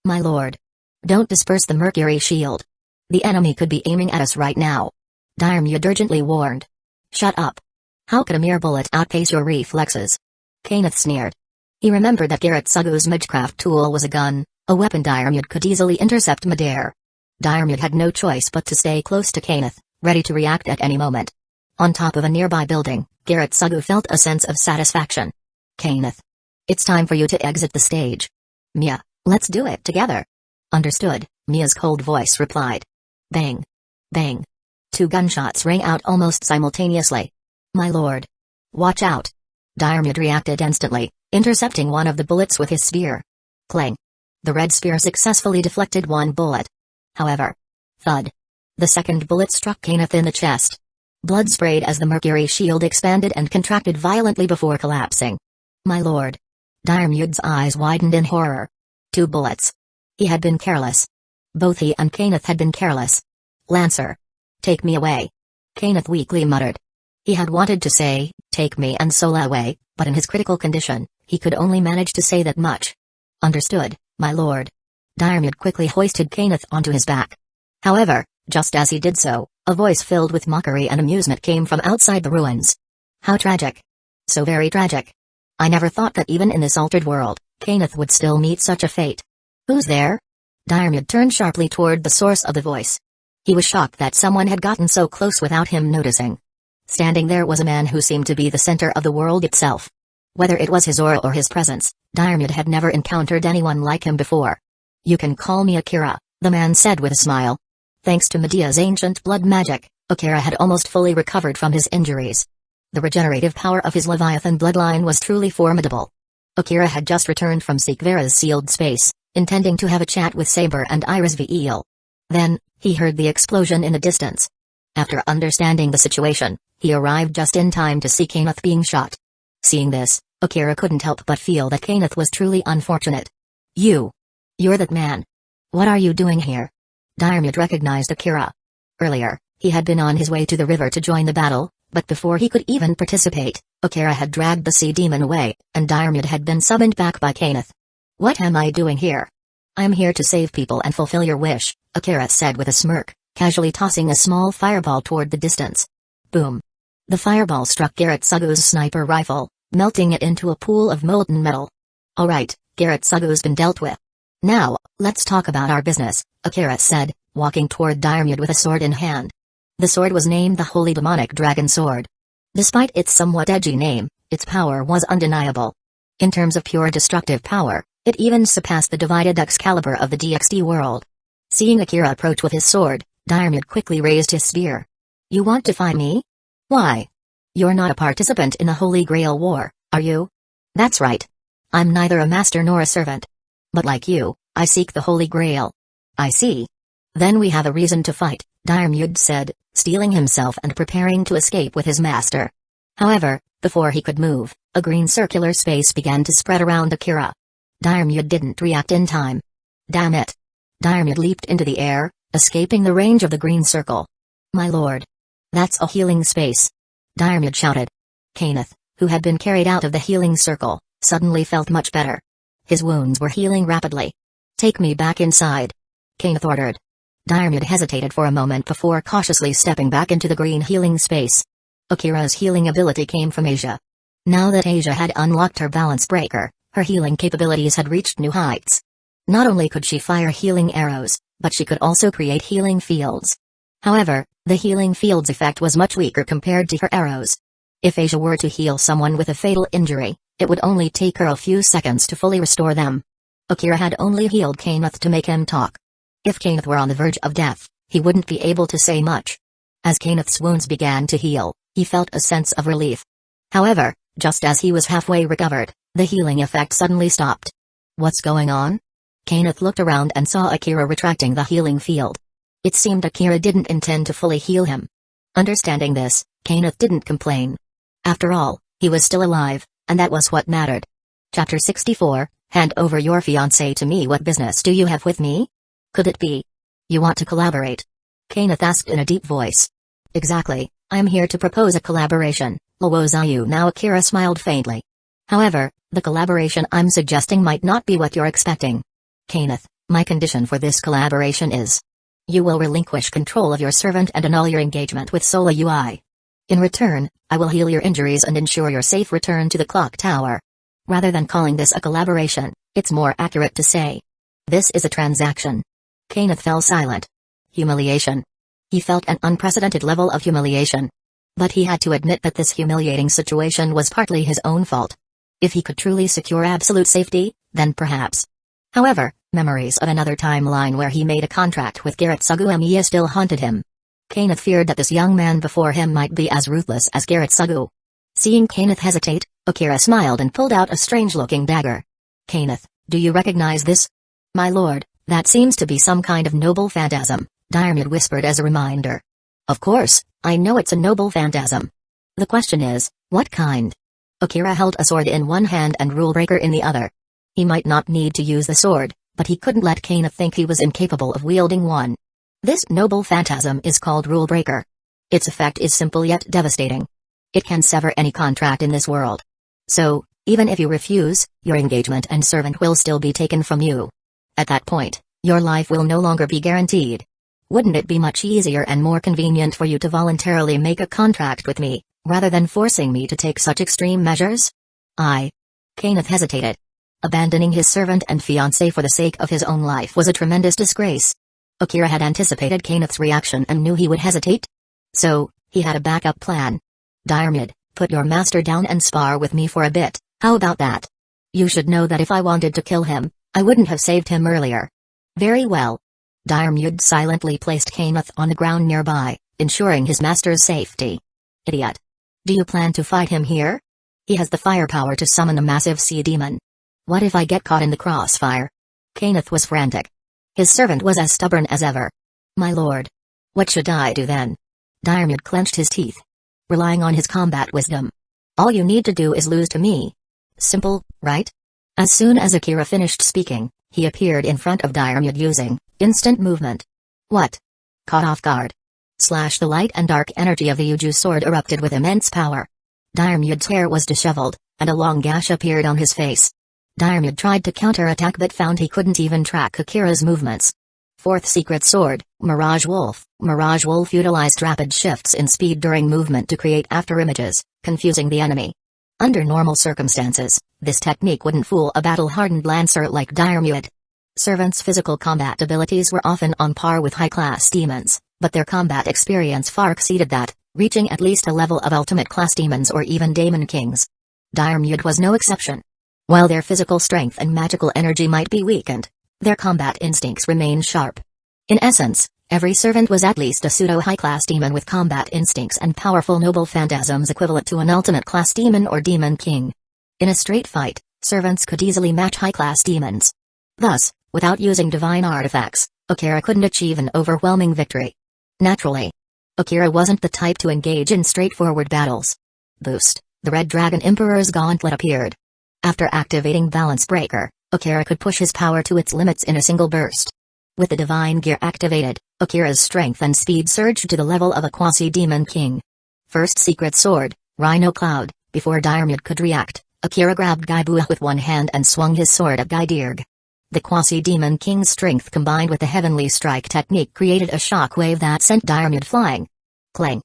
"My lord. Don't disperse the mercury shield. The enemy could be aiming at us right now," Diarmid urgently warned. "Shut up. How could a mere bullet outpace your reflexes?" Kenneth sneered. He remembered that Garrett Sugu's magecraft tool was a gun, a weapon Diarmid could easily intercept midair. Diarmid had no choice but to stay close to Kenneth, ready to react at any moment. On top of a nearby building, Garrett Sugu felt a sense of satisfaction. "Kenneth. It's time for you to exit the stage. Mia, let's do it together." "Understood," Mia's cold voice replied. Bang. Bang. 2 gunshots rang out almost simultaneously. "My lord. Watch out." Diarmid reacted instantly, intercepting one of the bullets with his spear. Clang. The red spear successfully deflected one bullet. However, thud. The second bullet struck Kenneth in the chest. Blood sprayed as the mercury shield expanded and contracted violently before collapsing. "My lord." Diarmid's eyes widened in horror. 2 bullets. He had been careless. Both he and Kenneth had been careless. "Lancer. Take me away." Kenneth weakly muttered. He had wanted to say, "Take me and Sola away," but in his critical condition, he could only manage to say that much. "Understood, my lord." Diarmid quickly hoisted Kenneth onto his back. However, just as he did so, a voice filled with mockery and amusement came from outside the ruins. "How tragic. So very tragic. I never thought that even in this altered world, Kenneth would still meet such a fate." "Who's there?" Diarmid turned sharply toward the source of the voice. He was shocked that someone had gotten so close without him noticing. Standing there was a man who seemed to be the center of the world itself. Whether it was his aura or his presence, Diarmid had never encountered anyone like him before. "You can call me Akira," the man said with a smile. Thanks to Medea's ancient blood magic, Akira had almost fully recovered from his injuries. The regenerative power of his Leviathan bloodline was truly formidable. Akira had just returned from Sikvera's sealed space, intending to have a chat with Saber and Iris Veil. Then, he heard the explosion in the distance. After understanding the situation, he arrived just in time to see Kenneth being shot. Seeing this, Akira couldn't help but feel that Kenneth was truly unfortunate. You're that man. What are you doing here?" Diarmid recognized Akira. Earlier, he had been on his way to the river to join the battle, but before he could even participate, Akira had dragged the sea demon away, and Diarmid had been summoned back by Kenneth. "What am I doing here?" "I'm here to save people and fulfill your wish," Akira said with a smirk, casually tossing a small fireball toward the distance. Boom. The fireball struck Garrett Sugu's sniper rifle, melting it into a pool of molten metal. "All right, Garrett Sugu's been dealt with. Now, let's talk about our business," Akira said, walking toward Diarmid with a sword in hand. The sword was named the Holy Demonic Dragon Sword. Despite its somewhat edgy name, its power was undeniable. In terms of pure destructive power, it even surpassed the divided Excalibur of the DxD world. Seeing Akira approach with his sword, Diarmid quickly raised his spear. "You want to fight me? Why? You're not a participant in the Holy Grail War, are you?" "That's right. I'm neither a master nor a servant. But like you, I seek the Holy Grail." "I see. Then we have a reason to fight," Diarmid said, steeling himself and preparing to escape with his master. However, before he could move, a green circular space began to spread around Akira. Diarmid didn't react in time. Damn it. Diarmid leaped into the air, escaping the range of the green circle. "My lord. That's a healing space," Diarmid shouted. Kenneth, who had been carried out of the healing circle, suddenly felt much better. His wounds were healing rapidly. "Take me back inside," Kenneth ordered. Diarmid hesitated for a moment before cautiously stepping back into the green healing space. Akira's healing ability came from Asia. Now that Asia had unlocked her balance breaker, her healing capabilities had reached new heights. Not only could she fire healing arrows, but she could also create healing fields. However, the healing field's effect was much weaker compared to her arrows. If Asia were to heal someone with a fatal injury, it would only take her a few seconds to fully restore them. Akira had only healed Kenneth to make him talk. If Kenneth were on the verge of death, he wouldn't be able to say much. As Kenneth's wounds began to heal, he felt a sense of relief. However, just as he was halfway recovered, the healing effect suddenly stopped. What's going on? Kenneth looked around and saw Akira retracting the healing field. It seemed Akira didn't intend to fully heal him. Understanding this, Kenneth didn't complain. After all, he was still alive, and that was what mattered. Chapter 64, Hand over your fiancé to me. What business do you have with me? Could it be you want to collaborate? Kenneth asked in a deep voice. Exactly, I am here to propose a collaboration, Luozayu. Now Akira smiled faintly. However, the collaboration I'm suggesting might not be what you're expecting. Kenneth, my condition for this collaboration is you will relinquish control of your servant and annul your engagement with Sola UI. In return, I will heal your injuries and ensure your safe return to the clock tower. Rather than calling this a collaboration, it's more accurate to say this is a transaction. Kenneth fell silent. Humiliation. He felt an unprecedented level of humiliation. But he had to admit that this humiliating situation was partly his own fault. If he could truly secure absolute safety, then perhaps. However, memories of another timeline where he made a contract with Garrett Sugu still haunted him. Kenneth feared that this young man before him might be as ruthless as Garrett Sugu. Seeing Kenneth hesitate, Akira smiled and pulled out a strange-looking dagger. Kenneth, do you recognize this? My lord, that seems to be some kind of noble phantasm, Diarmid whispered as a reminder. Of course, I know it's a noble phantasm. The question is, what kind? Akira held a sword in one hand and rule breaker in the other. He might not need to use the sword, but he couldn't let Kenneth think he was incapable of wielding one. This noble phantasm is called Rule Breaker. Its effect is simple yet devastating. It can sever any contract in this world. So, even if you refuse, your engagement and servant will still be taken from you. At that point, your life will no longer be guaranteed. Wouldn't it be much easier and more convenient for you to voluntarily make a contract with me, rather than forcing me to take such extreme measures? Kenneth hesitated. Abandoning his servant and fiancé for the sake of his own life was a tremendous disgrace. Akira had anticipated Kenneth's reaction and knew he would hesitate. So, he had a backup plan. Diarmid, put your master down and spar with me for a bit, how about that? You should know that if I wanted to kill him, I wouldn't have saved him earlier. Very well. Diarmid silently placed Kenneth on the ground nearby, ensuring his master's safety. Idiot. Do you plan to fight him here? He has the firepower to summon a massive sea demon. What if I get caught in the crossfire? Kenneth was frantic. His servant was as stubborn as ever. My lord. What should I do then? Diarmid clenched his teeth. Relying on his combat wisdom. All you need to do is lose to me. Simple, right? As soon as Akira finished speaking, he appeared in front of Diarmid using instant movement. What? Caught off guard. The light and dark energy of the Uju sword erupted with immense power. Diarmid's hair was disheveled, and a long gash appeared on his face. Diarmid tried to counterattack but found he couldn't even track Akira's movements. Fourth secret sword, Mirage Wolf. Mirage Wolf utilized rapid shifts in speed during movement to create afterimages, confusing the enemy. Under normal circumstances, this technique wouldn't fool a battle-hardened lancer like Diarmid. Servants' physical combat abilities were often on par with high-class demons, but their combat experience far exceeded that, reaching at least a level of ultimate-class demons or even Daemon Kings. Diarmid was no exception. While their physical strength and magical energy might be weakened, their combat instincts remained sharp. In essence, every servant was at least a pseudo-high-class demon with combat instincts and powerful noble phantasms equivalent to an ultimate-class demon or demon king. In a straight fight, servants could easily match high-class demons. Thus, without using divine artifacts, Akira couldn't achieve an overwhelming victory. Naturally, Akira wasn't the type to engage in straightforward battles. Boost, the Red Dragon Emperor's gauntlet appeared. After activating Balance Breaker, Akira could push his power to its limits in a single burst. With the Divine Gear activated, Akira's strength and speed surged to the level of a quasi-demon king. First secret sword, Rhino Cloud. Before Diarmid could react, Akira grabbed Gaibua with one hand and swung his sword at Gaidirg. The quasi-demon king's strength combined with the heavenly strike technique created a shock wave that sent Diarmid flying. Clang.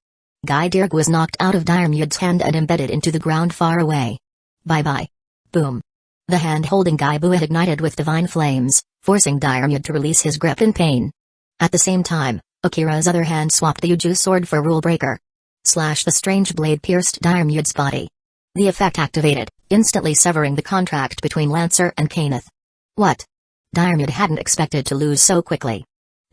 Guy Dirk was knocked out of Diarmuid's hand and embedded into the ground far away. Bye-bye. Boom. The hand holding Guy Buet ignited with divine flames, forcing Diarmuid to release his grip in pain. At the same time, Akira's other hand swapped the Uju sword for Rule Breaker. Slash! The strange blade pierced Diarmuid's body. The effect activated, instantly severing the contract between Lancer and Kenneth. What? Diarmuid hadn't expected to lose so quickly.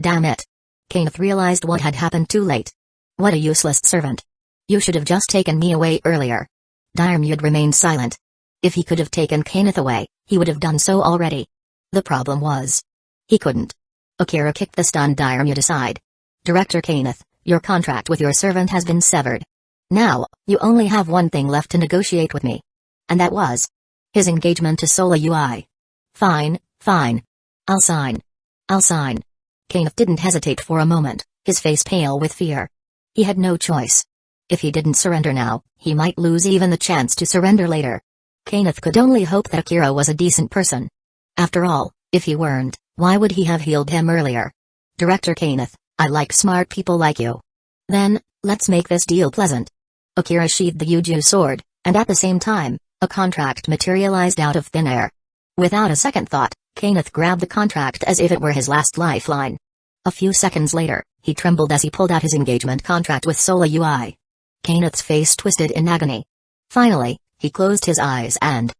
Damn it. Kenneth realized what had happened too late. What a useless servant. You should have just taken me away earlier. Diarmuid remained silent. If he could have taken Kenneth away, he would have done so already. The problem was, he couldn't. Akira kicked the stunned Diarmuid aside. Director Kenneth, your contract with your servant has been severed. Now, you only have one thing left to negotiate with me. And that was his engagement to Sola UI. Fine, fine. I'll sign. I'll sign. Kenneth didn't hesitate for a moment, his face pale with fear. He had no choice. If he didn't surrender now, he might lose even the chance to surrender later. Kenneth could only hope that Akira was a decent person. After all, if he weren't, why would he have healed him earlier? Director Kenneth, I like smart people like you. Then, let's make this deal pleasant. Akira sheathed the Uju sword, and at the same time, a contract materialized out of thin air. Without a second thought, Kenneth grabbed the contract as if it were his last lifeline. A few seconds later, he trembled as he pulled out his engagement contract with Sola UI. Kenneth's face twisted in agony. Finally, he closed his eyes and,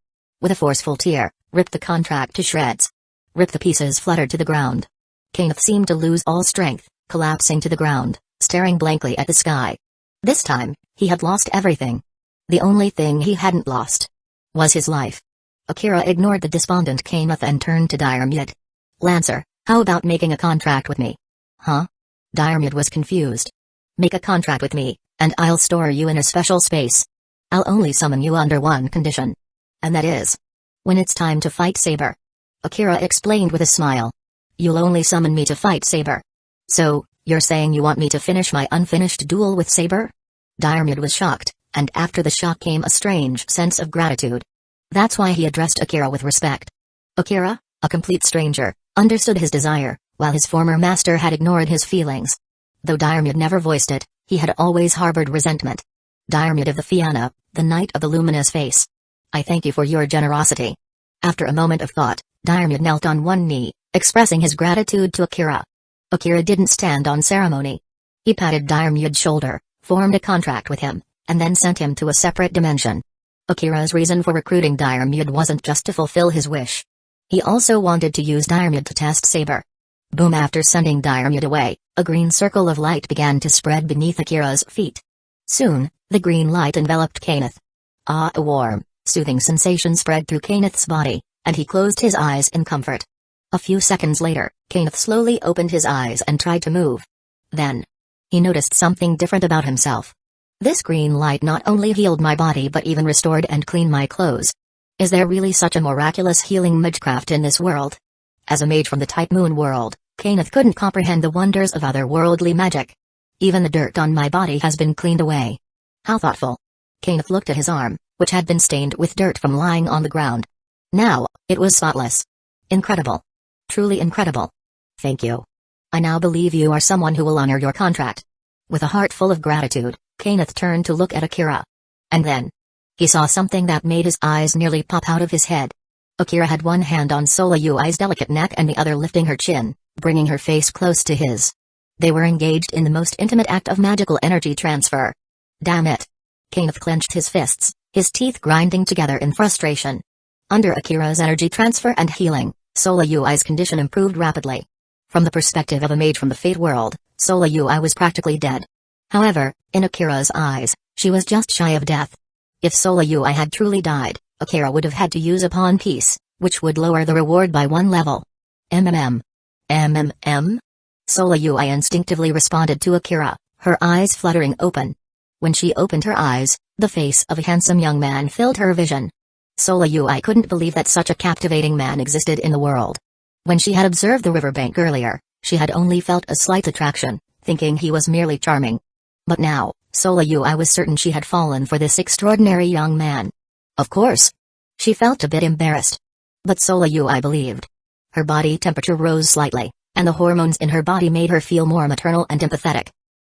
with a forceful tear, ripped the contract to shreds. Ripped the pieces fluttered to the ground. Kenneth seemed to lose all strength, collapsing to the ground, staring blankly at the sky. This time, he had lost everything. The only thing he hadn't lost was his life. Akira ignored the despondent Kenneth and turned to Diarmuid. Lancer, how about making a contract with me? Huh? Diarmuid was confused. Make a contract with me, and I'll store you in a special space. I'll only summon you under one condition. And that is when it's time to fight Saber. Akira explained with a smile. You'll only summon me to fight Saber. So, you're saying you want me to finish my unfinished duel with Saber? Diarmuid was shocked, and after the shock came a strange sense of gratitude. That's why he addressed Akira with respect. Akira, a complete stranger, understood his desire, while his former master had ignored his feelings. Though Diarmuid never voiced it, he had always harbored resentment. Diarmuid of the Fianna, the Knight of the Luminous Face. I thank you for your generosity. After a moment of thought, Diarmuid knelt on one knee, expressing his gratitude to Akira. Akira didn't stand on ceremony. He patted Diarmuid's shoulder, formed a contract with him, and then sent him to a separate dimension. Akira's reason for recruiting Diarmuid wasn't just to fulfill his wish. He also wanted to use Diarmuid to test Saber. Boom! After sending Diarmuid away, a green circle of light began to spread beneath Akira's feet. Soon, the green light enveloped Kenneth. A warm, soothing sensation spread through Kenneth's body, and he closed his eyes in comfort. A few seconds later, Kenneth slowly opened his eyes and tried to move. Then, he noticed something different about himself. This green light not only healed my body but even restored and cleaned my clothes. Is there really such a miraculous healing magecraft in this world? As a mage from the Type Moon world, Kenneth couldn't comprehend the wonders of otherworldly magic. Even the dirt on my body has been cleaned away. How thoughtful. Kenneth looked at his arm, which had been stained with dirt from lying on the ground. Now, it was spotless. Incredible. Truly incredible. Thank you. I now believe you are someone who will honor your contract. With a heart full of gratitude, Kenneth turned to look at Akira. And then, he saw something that made his eyes nearly pop out of his head. Akira had one hand on Sola Yui's delicate neck and the other lifting her chin, bringing her face close to his. They were engaged in the most intimate act of magical energy transfer. Damn it. Kenneth clenched his fists, his teeth grinding together in frustration. Under Akira's energy transfer and healing, Sola Yui's condition improved rapidly. From the perspective of a mage from the Fate world, Sola Yui was practically dead. However, in Akira's eyes, she was just shy of death. If Sola Yui had truly died, Akira would have had to use a pawn piece, which would lower the reward by one level. MMM? Sola Yui instinctively responded to Akira, her eyes fluttering open. When she opened her eyes, the face of a handsome young man filled her vision. Sola Yui couldn't believe that such a captivating man existed in the world. When she had observed the riverbank earlier, she had only felt a slight attraction, thinking he was merely charming. But now, Sola Yui was certain she had fallen for this extraordinary young man. Of course. She felt a bit embarrassed. But Sola Yui believed. Her body temperature rose slightly, and the hormones in her body made her feel more maternal and empathetic.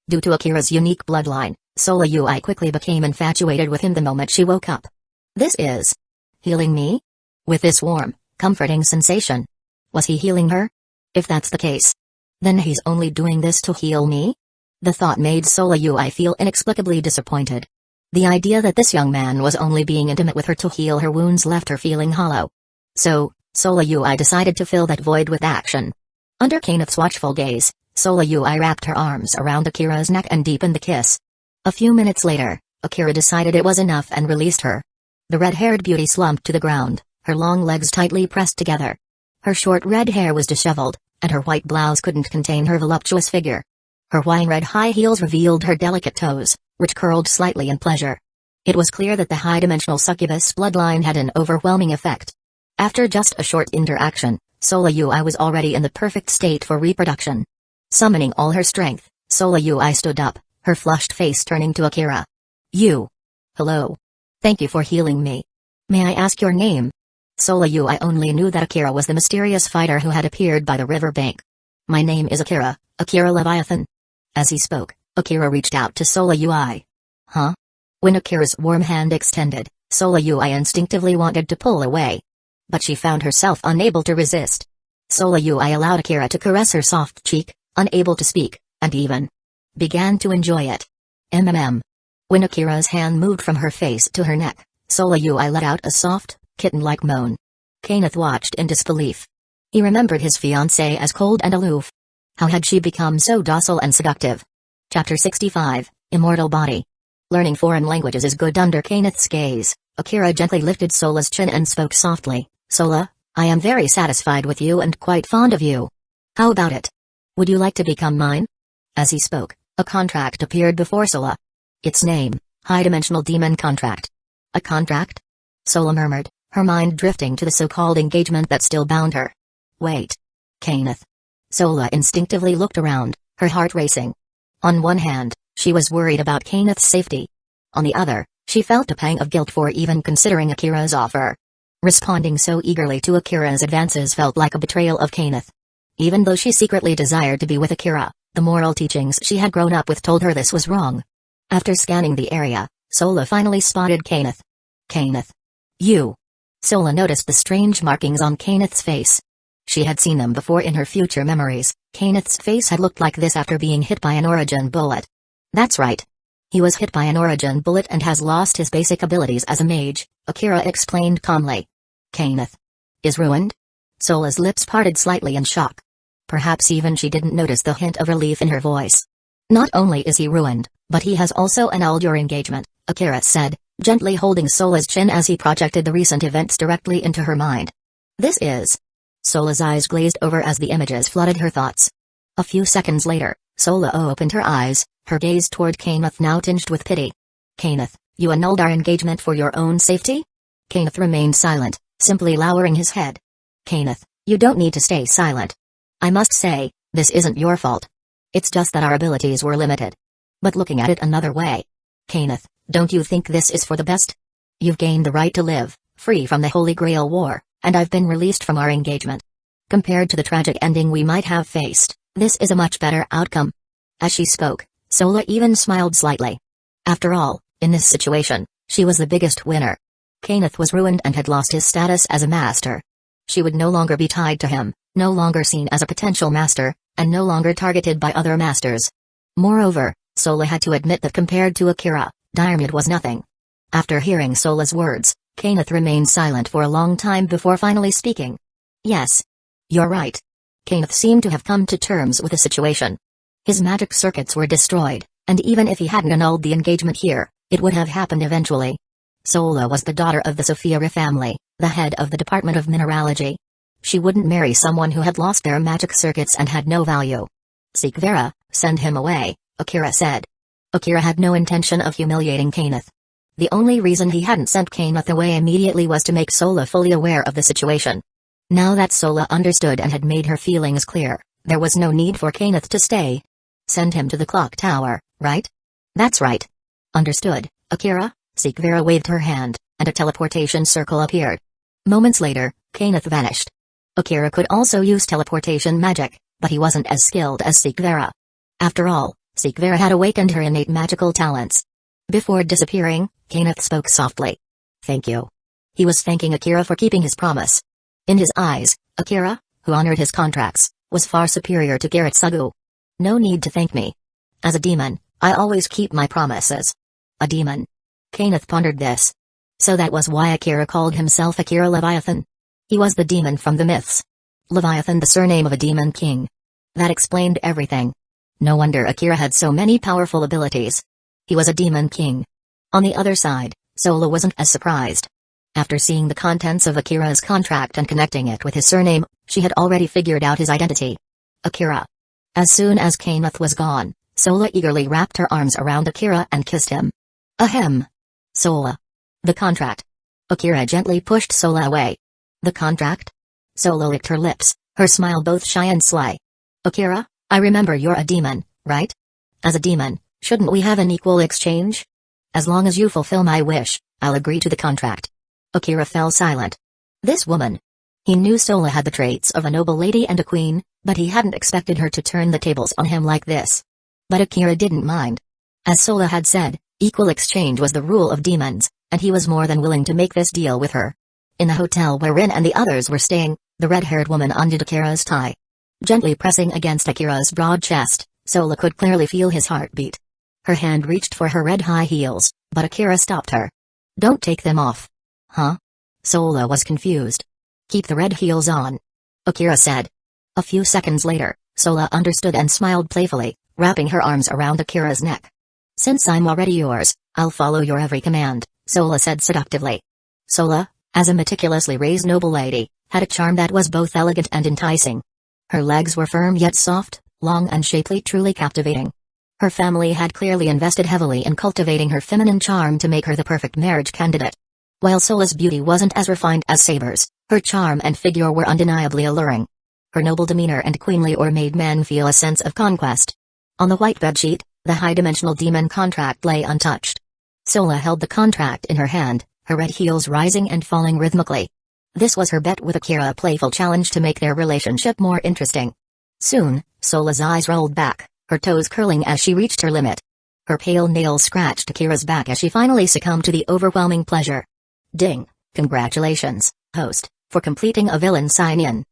Due to Akira's unique bloodline, Sola Ui quickly became infatuated with him the moment she woke up. This is healing me? With this warm, comforting sensation. Was he healing her? If that's the case, then he's only doing this to heal me? The thought made Sola Ui feel inexplicably disappointed. The idea that this young man was only being intimate with her to heal her wounds left her feeling hollow. So, Sola Ui decided to fill that void with action. Under Kenneth's watchful gaze, Sola Ui wrapped her arms around Akira's neck and deepened the kiss. A few minutes later, Akira decided it was enough and released her. The red-haired beauty slumped to the ground, her long legs tightly pressed together. Her short red hair was disheveled, and her white blouse couldn't contain her voluptuous figure. Her wine-red high heels revealed her delicate toes, which curled slightly in pleasure. It was clear that the high-dimensional succubus bloodline had an overwhelming effect. After just a short interaction, Sola Ui was already in the perfect state for reproduction. Summoning all her strength, Sola Ui stood up, her flushed face turning to Akira. You. Hello. Thank you for healing me. May I ask your name? Sola Ui only knew that Akira was the mysterious fighter who had appeared by the river bank. My name is Akira, Akira Leviathan. As he spoke, Akira reached out to Sola Ui. Huh? When Akira's warm hand extended, Sola Ui instinctively wanted to pull away. But she found herself unable to resist. Sola Ui allowed Akira to caress her soft cheek, unable to speak, and even began to enjoy it. When Akira's hand moved from her face to her neck, Sola Ui let out a soft, kitten-like moan. Kenneth watched in disbelief. He remembered his fiancée as cold and aloof. How had she become so docile and seductive? Chapter 65, Immortal Body. Learning foreign languages is good. Under Kenneth's gaze, Akira gently lifted Sola's chin and spoke softly. Sola, I am very satisfied with you and quite fond of you. How about it? Would you like to become mine? As he spoke, a contract appeared before Sola. Its name, High-Dimensional Demon Contract. A contract? Sola murmured, her mind drifting to the so-called engagement that still bound her. Wait. Kenneth. Sola instinctively looked around, her heart racing. On one hand, she was worried about Kenneth's safety. On the other, she felt a pang of guilt for even considering Akira's offer. Responding so eagerly to Akira's advances felt like a betrayal of Kenneth. Even though she secretly desired to be with Akira, the moral teachings she had grown up with told her this was wrong. After scanning the area, Sola finally spotted Kenneth. Kenneth. You. Sola noticed the strange markings on Kenneth's face. She had seen them before in her future memories. Kenneth's face had looked like this after being hit by an origin bullet. That's right. He was hit by an origin bullet and has lost his basic abilities as a mage, Akira explained calmly. Kenneth. Is ruined? Sola's lips parted slightly in shock. Perhaps even she didn't notice the hint of relief in her voice. Not only is he ruined, but he has also annulled your engagement, Akira said, gently holding Sola's chin as he projected the recent events directly into her mind. This is... Sola's eyes glazed over as the images flooded her thoughts. A few seconds later, Sola opened her eyes, her gaze toward Kenneth now tinged with pity. Kenneth, you annulled our engagement for your own safety? Kenneth remained silent, simply lowering his head. Kenneth, you don't need to stay silent. I must say, this isn't your fault. It's just that our abilities were limited. But looking at it another way. Kenneth, don't you think this is for the best? You've gained the right to live, free from the Holy Grail War, and I've been released from our engagement. Compared to the tragic ending we might have faced, this is a much better outcome. As she spoke, Sola even smiled slightly. After all, in this situation, she was the biggest winner. Kenneth was ruined and had lost his status as a master. She would no longer be tied to him, no longer seen as a potential master, and no longer targeted by other masters. Moreover, Sola had to admit that compared to Akira, Diarmid was nothing. After hearing Sola's words, Kenneth remained silent for a long time before finally speaking. Yes. You're right. Kenneth seemed to have come to terms with the situation. His magic circuits were destroyed, and even if he hadn't annulled the engagement here, it would have happened eventually. Sola was the daughter of the Sophia family, the head of the Department of Mineralogy. She wouldn't marry someone who had lost their magic circuits and had no value. Seek Vera, send him away, Akira said. Akira had no intention of humiliating Kenneth. The only reason he hadn't sent Kenneth away immediately was to make Sola fully aware of the situation. Now that Sola understood and had made her feelings clear, there was no need for Kenneth to stay. Send him to the clock tower, right? That's right. Understood, Akira. Seek Vera waved her hand, and a teleportation circle appeared. Moments later, Kenneth vanished. Akira could also use teleportation magic, but he wasn't as skilled as Seek Vera. After all, Sikvera had awakened her innate magical talents. Before disappearing, Kenneth spoke softly. Thank you. He was thanking Akira for keeping his promise. In his eyes, Akira, who honored his contracts, was far superior to Garetsugu. No need to thank me. As a demon, I always keep my promises. A demon. Kenneth pondered this. So that was why Akira called himself Akira Leviathan. He was the demon from the myths. Leviathan, the surname of a demon king. That explained everything. No wonder Akira had so many powerful abilities. He was a demon king. On the other side, Sola wasn't as surprised. After seeing the contents of Akira's contract and connecting it with his surname, she had already figured out his identity. Akira. As soon as Kenneth was gone, Sola eagerly wrapped her arms around Akira and kissed him. Ahem. Sola. The contract. Akira gently pushed Sola away. The contract? Sola licked her lips, her smile both shy and sly. Akira, I remember you're a demon, right? As a demon, shouldn't we have an equal exchange? As long as you fulfill my wish, I'll agree to the contract. Akira fell silent. This woman. He knew Sola had the traits of a noble lady and a queen, but he hadn't expected her to turn the tables on him like this. But Akira didn't mind. As Sola had said, equal exchange was the rule of demons, and he was more than willing to make this deal with her. In the hotel where Rin and the others were staying, the red-haired woman undid Akira's tie. Gently pressing against Akira's broad chest, Sola could clearly feel his heartbeat. Her hand reached for her red high heels, but Akira stopped her. Don't take them off. Huh? Sola was confused. Keep the red heels on. Akira said. A few seconds later, Sola understood and smiled playfully, wrapping her arms around Akira's neck. Since I'm already yours, I'll follow your every command, Sola said seductively. Sola, as a meticulously raised noble lady, had a charm that was both elegant and enticing. Her legs were firm yet soft, long and shapely, truly captivating. Her family had clearly invested heavily in cultivating her feminine charm to make her the perfect marriage candidate. While Sola's beauty wasn't as refined as Saber's, her charm and figure were undeniably alluring. Her noble demeanor and queenly aura made men feel a sense of conquest. On the white bedsheet, the high-dimensional demon contract lay untouched. Sola held the contract in her hand, her red heels rising and falling rhythmically. This was her bet with Akira, a playful challenge to make their relationship more interesting. Soon, Sola's eyes rolled back, her toes curling as she reached her limit. Her pale nails scratched Akira's back as she finally succumbed to the overwhelming pleasure. Ding! Congratulations, host, for completing a villain sign-in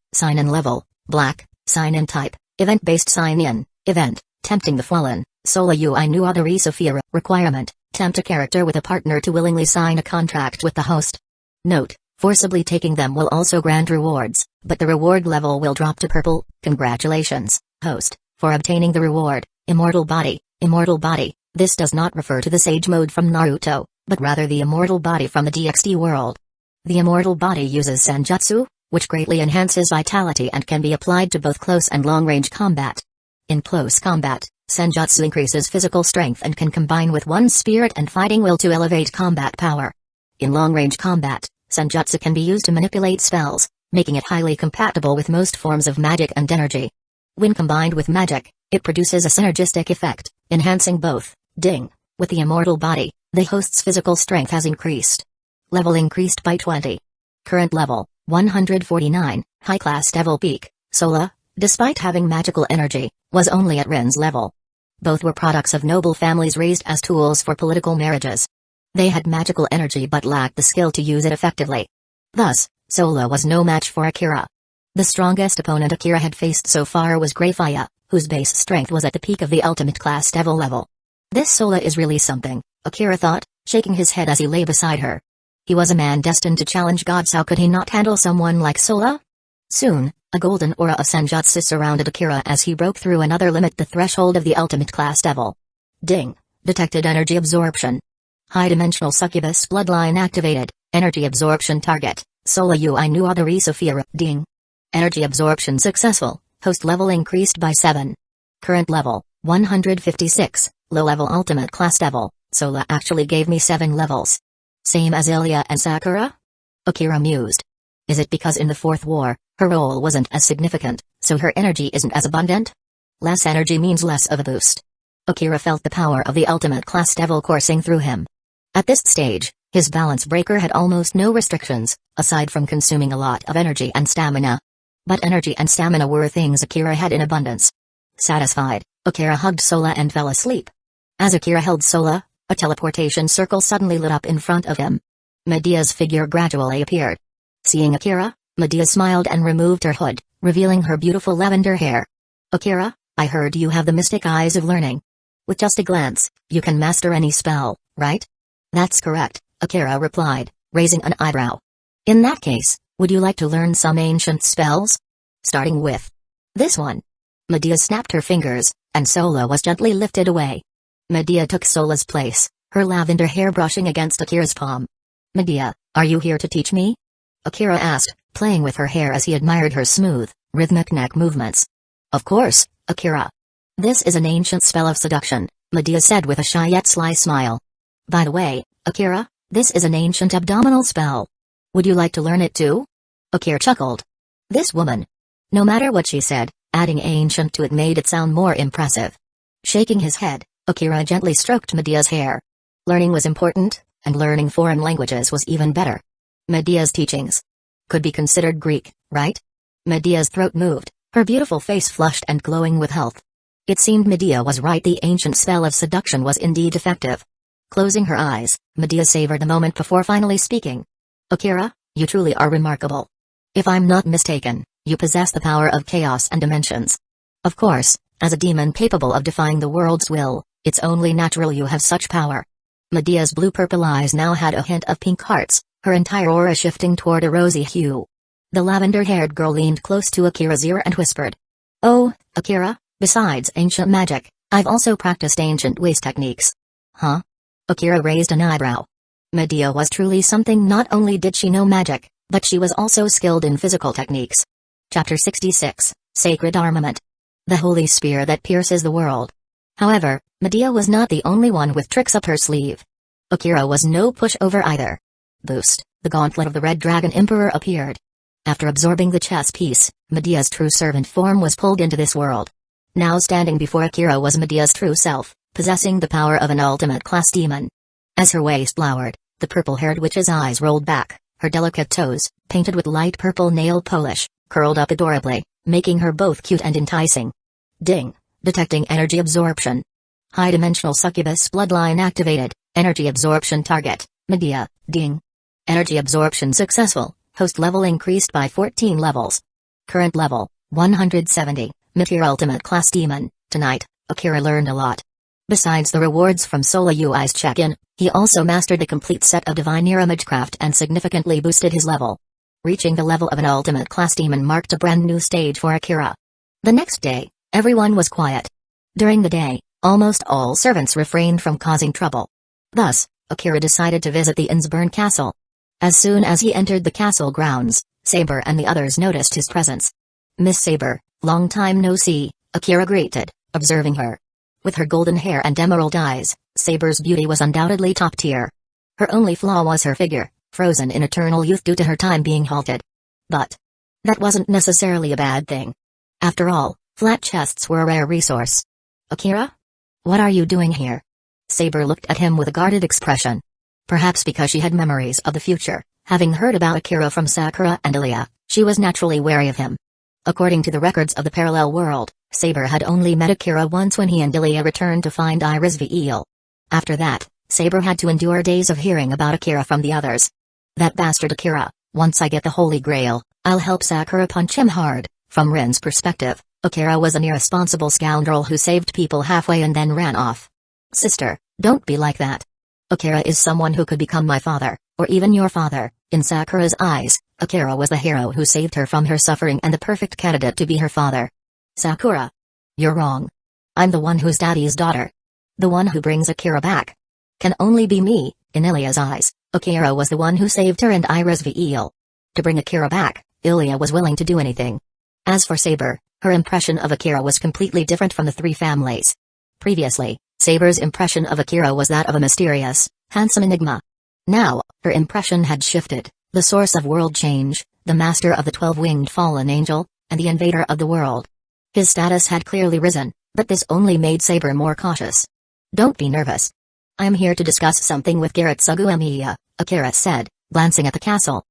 level, black, sign-in type, event-based sign-in, event, tempting the fallen, Sola Ui Nu Adari Sophia requirement, tempt a character with a partner to willingly sign a contract with the host. Note, forcibly taking them will also grant rewards, but the reward level will drop to purple. Congratulations, host, for obtaining the reward, Immortal Body, Immortal Body. This does not refer to the Sage Mode from Naruto, but rather the Immortal Body from the DxD world. The Immortal Body uses Senjutsu, which greatly enhances vitality and can be applied to both close and long-range combat. In close combat, Senjutsu increases physical strength and can combine with one's spirit and fighting will to elevate combat power. In long-range combat, Senjutsu can be used to manipulate spells, making it highly compatible with most forms of magic and energy. When combined with magic, it produces a synergistic effect, enhancing both. Ding! With the Immortal Body, the host's physical strength has increased. Level increased by 20. Current level, 149, high-class Devil Peak. Sola, despite having magical energy, was only at Rin's level. Both were products of noble families raised as tools for political marriages. They had magical energy but lacked the skill to use it effectively. Thus, Sola was no match for Akira. The strongest opponent Akira had faced so far was Greyfire, whose base strength was at the peak of the ultimate class Devil level. This Sola is really something, Akira thought, shaking his head as he lay beside her. He was a man destined to challenge gods. How could he not handle someone like Sola? Soon, a golden aura of Senjutsu surrounded Akira as he broke through another limit, the threshold of the ultimate class Devil. Ding! Detected energy absorption. High-dimensional succubus bloodline activated, energy absorption target, Sola Ui Nu Adari Sophia. Ding! Energy absorption successful, host level increased by 7. Current level, 156, low-level ultimate class Devil. Sola actually gave me 7 levels. Same as Ilya and Sakura? Akira mused. Is it because in the Fourth War, her role wasn't as significant, so her energy isn't as abundant? Less energy means less of a boost. Akira felt the power of the ultimate class Devil coursing through him. At this stage, his balance breaker had almost no restrictions, aside from consuming a lot of energy and stamina. But energy and stamina were things Akira had in abundance. Satisfied, Akira hugged Sola and fell asleep. As Akira held Sola, a teleportation circle suddenly lit up in front of him. Medea's figure gradually appeared. Seeing Akira, Medea smiled and removed her hood, revealing her beautiful lavender hair. Akira, I heard you have the mystic eyes of learning. With just a glance, you can master any spell, right? That's correct, Akira replied, raising an eyebrow. In that case, would you like to learn some ancient spells? Starting with this one. Medea snapped her fingers, and Sola was gently lifted away. Medea took Sola's place, her lavender hair brushing against Akira's palm. Medea, are you here to teach me? Akira asked, playing with her hair as he admired her smooth, rhythmic neck movements. Of course, Akira. This is an ancient spell of seduction, Medea said with a shy yet sly smile. By the way, Akira, this is an ancient abdominal spell. Would you like to learn it too? Akira chuckled. This woman. No matter what she said, adding ancient to it made it sound more impressive. Shaking his head, Akira gently stroked Medea's hair. Learning was important, and learning foreign languages was even better. Medea's teachings could be considered Greek, right? Medea's throat moved, her beautiful face flushed and glowing with health. It seemed Medea was right, the ancient spell of seduction was indeed effective. Closing her eyes, Medea savored the moment before finally speaking. Akira, you truly are remarkable. If I'm not mistaken, you possess the power of chaos and dimensions. Of course, as a demon capable of defying the world's will, it's only natural you have such power. Medea's blue-purple eyes now had a hint of pink hearts, her entire aura shifting toward a rosy hue. The lavender-haired girl leaned close to Akira's ear and whispered. Oh, Akira, besides ancient magic, I've also practiced ancient waste techniques. Huh? Akira raised an eyebrow. Medea was truly something. Not only did she know magic, but she was also skilled in physical techniques. Chapter 66, Sacred Armament. The holy spear that pierces the world. However, Medea was not the only one with tricks up her sleeve. Akira was no pushover either. Boost, the gauntlet of the Red Dragon Emperor appeared. After absorbing the chess piece, Medea's true servant form was pulled into this world. Now standing before Akira was Medea's true self, possessing the power of an ultimate-class demon. As her waist lowered, the purple-haired witch's eyes rolled back, her delicate toes, painted with light purple nail polish, curled up adorably, making her both cute and enticing. Ding! Detecting energy absorption. High-dimensional succubus bloodline activated, energy absorption target, Medea, ding. Energy absorption successful, host level increased by 14 levels. Current level, 170, Meteor Ultimate Class Demon. Tonight, Akira learned a lot. Besides the rewards from Sola Ui's check-in, he also mastered a complete set of Divine Era Magecraft and significantly boosted his level. Reaching the level of an Ultimate Class Demon marked a brand new stage for Akira. The next day, everyone was quiet. During the day, almost all servants refrained from causing trouble. Thus, Akira decided to visit the Innsburn castle. As soon as he entered the castle grounds, Saber and the others noticed his presence. Miss Saber, long time no see, Akira greeted, observing her. With her golden hair and emerald eyes, Saber's beauty was undoubtedly top tier. Her only flaw was her figure, frozen in eternal youth due to her time being halted. But that wasn't necessarily a bad thing. After all, flat chests were a rare resource. Akira? What are you doing here? Saber looked at him with a guarded expression. Perhaps because she had memories of the future, having heard about Akira from Sakura and Ilya, she was naturally wary of him. According to the records of the parallel world, Saber had only met Akira once when he and Ilya returned to find Iris Veil. After that, Saber had to endure days of hearing about Akira from the others. That bastard Akira, once I get the Holy Grail, I'll help Sakura punch him hard. From Rin's perspective, Akira was an irresponsible scoundrel who saved people halfway and then ran off. Sister, don't be like that. Akira is someone who could become my father, or even your father. In Sakura's eyes, Akira was the hero who saved her from her suffering and the perfect candidate to be her father. Sakura. You're wrong. I'm the one who's daddy's daughter. The one who brings Akira back. Can only be me. In Ilya's eyes, Akira was the one who saved her and Iris Veil. To bring Akira back, Ilya was willing to do anything. As for Saber, her impression of Akira was completely different from the three families. Previously, Saber's impression of Akira was that of a mysterious, handsome enigma. Now, her impression had shifted, the source of world change, the master of the 12-winged fallen angel, and the invader of the world. His status had clearly risen, but this only made Saber more cautious. Don't be nervous. I am here to discuss something with Garrett Sugumiya, Akira said, glancing at the castle.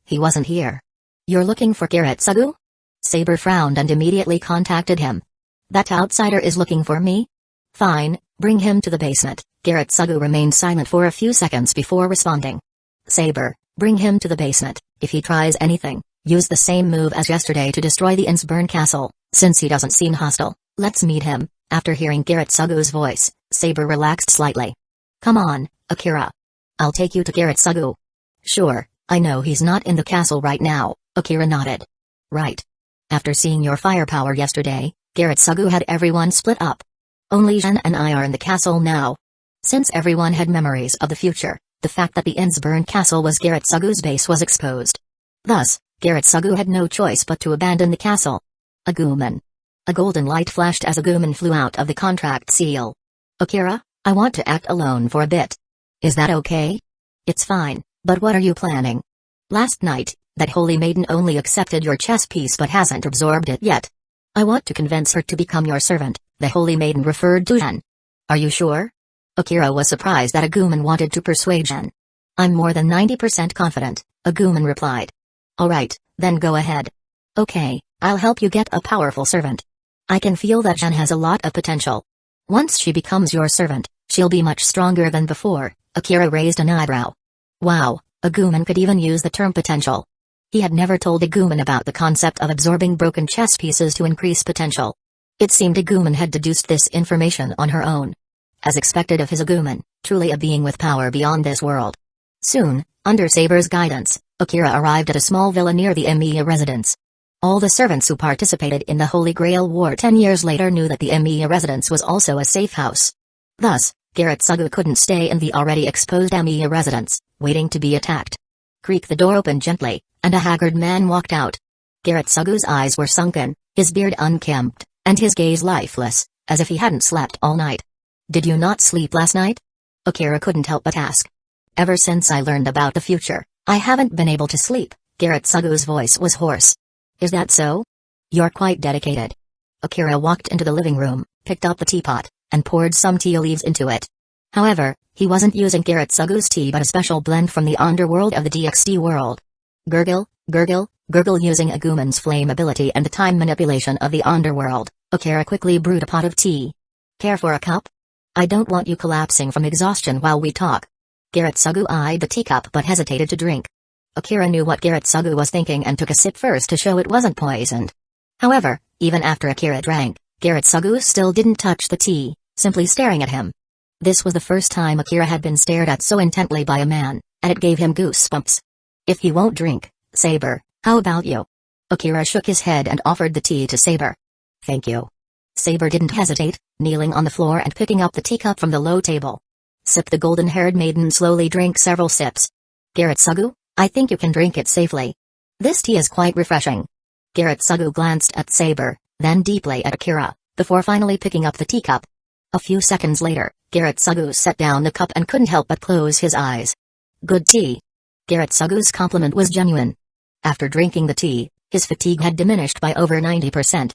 He wasn't here. You're looking for Garrett Sugu? Saber frowned and immediately contacted him. That outsider is looking for me? Fine, bring him to the basement. Geritsugu remained silent for a few seconds before responding. Saber, bring him to the basement. If he tries anything, use the same move as yesterday to destroy the Innsburn castle. Since he doesn't seem hostile, let's meet him. After hearing Geritsugu's voice, Saber relaxed slightly. Come on, Akira. I'll take you to Geritsugu. Sure, I know he's not in the castle right now, Akira nodded. Right. After seeing your firepower yesterday, Geritsugu had everyone split up. Only Jen and I are in the castle now. Since everyone had memories of the future, the fact that the Innsburn castle was Geritsugu's base was exposed. Thus, Geritsugu had no choice but to abandon the castle. Aguman. A golden light flashed as Aguman flew out of the contract seal. Akira, I want to act alone for a bit. Is that okay? It's fine, but what are you planning? Last night, that holy maiden only accepted your chess piece but hasn't absorbed it yet. I want to convince her to become your servant. The holy maiden referred to Jen. Are you sure? Akira was surprised that Aguman wanted to persuade Jen. I'm more than 90% confident, Aguman replied. Alright, then go ahead. Okay, I'll help you get a powerful servant. I can feel that Jen has a lot of potential. Once she becomes your servant, she'll be much stronger than before. Akira raised an eyebrow. Wow, Aguman could even use the term potential. He had never told Aguman about the concept of absorbing broken chess pieces to increase potential. It seemed Aguman had deduced this information on her own. As expected of his Aguman, truly a being with power beyond this world. Soon, under Saber's guidance, Akira arrived at a small villa near the Emiya residence. All the servants who participated in the Holy Grail War 10 years later knew that the Emiya residence was also a safe house. Thus, Geritsugu couldn't stay in the already exposed Emiya residence, waiting to be attacked. Creak, the door opened gently, and a haggard man walked out. Geritsugu's eyes were sunken, his beard unkempt, and his gaze lifeless, as if he hadn't slept all night. Did you not sleep last night? Akira couldn't help but ask. Ever since I learned about the future, I haven't been able to sleep. Geritsugu's voice was hoarse. Is that so? You're quite dedicated. Akira walked into the living room, picked up the teapot, and poured some tea leaves into it. However, he wasn't using Geritsugu's tea but a special blend from the underworld of the DxD world. Gurgle, gurgle, gurgle. Using Aguman's flame ability and the time manipulation of the underworld, Akira quickly brewed a pot of tea. Care for a cup? I don't want you collapsing from exhaustion while we talk. Geritsugu eyed the teacup but hesitated to drink. Akira knew what Geritsugu was thinking and took a sip first to show it wasn't poisoned. However, even after Akira drank, Geritsugu still didn't touch the tea, simply staring at him. This was the first time Akira had been stared at so intently by a man, and it gave him goosebumps. If he won't drink, Saber, how about you? Akira shook his head and offered the tea to Saber. Thank you. Saber didn't hesitate, kneeling on the floor and picking up the teacup from the low table. Sip. The golden-haired maiden slowly drank several sips. Geritsugu, I think you can drink it safely. This tea is quite refreshing. Geritsugu glanced at Saber, then deeply at Akira, before finally picking up the teacup. A few seconds later, Geritsugu set down the cup and couldn't help but close his eyes. Good tea. Geritsugu's compliment was genuine. After drinking the tea, his fatigue had diminished by over 90%.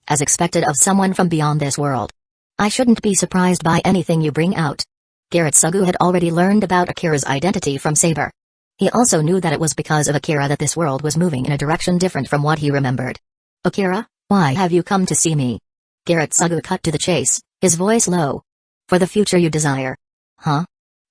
As expected of someone from beyond this world. I shouldn't be surprised by anything you bring out. Geritsugu had already learned about Akira's identity from Saber. He also knew that it was because of Akira that this world was moving in a direction different from what he remembered. Akira, why have you come to see me? Geritsugu cut to the chase, his voice low. For the future you desire. Huh?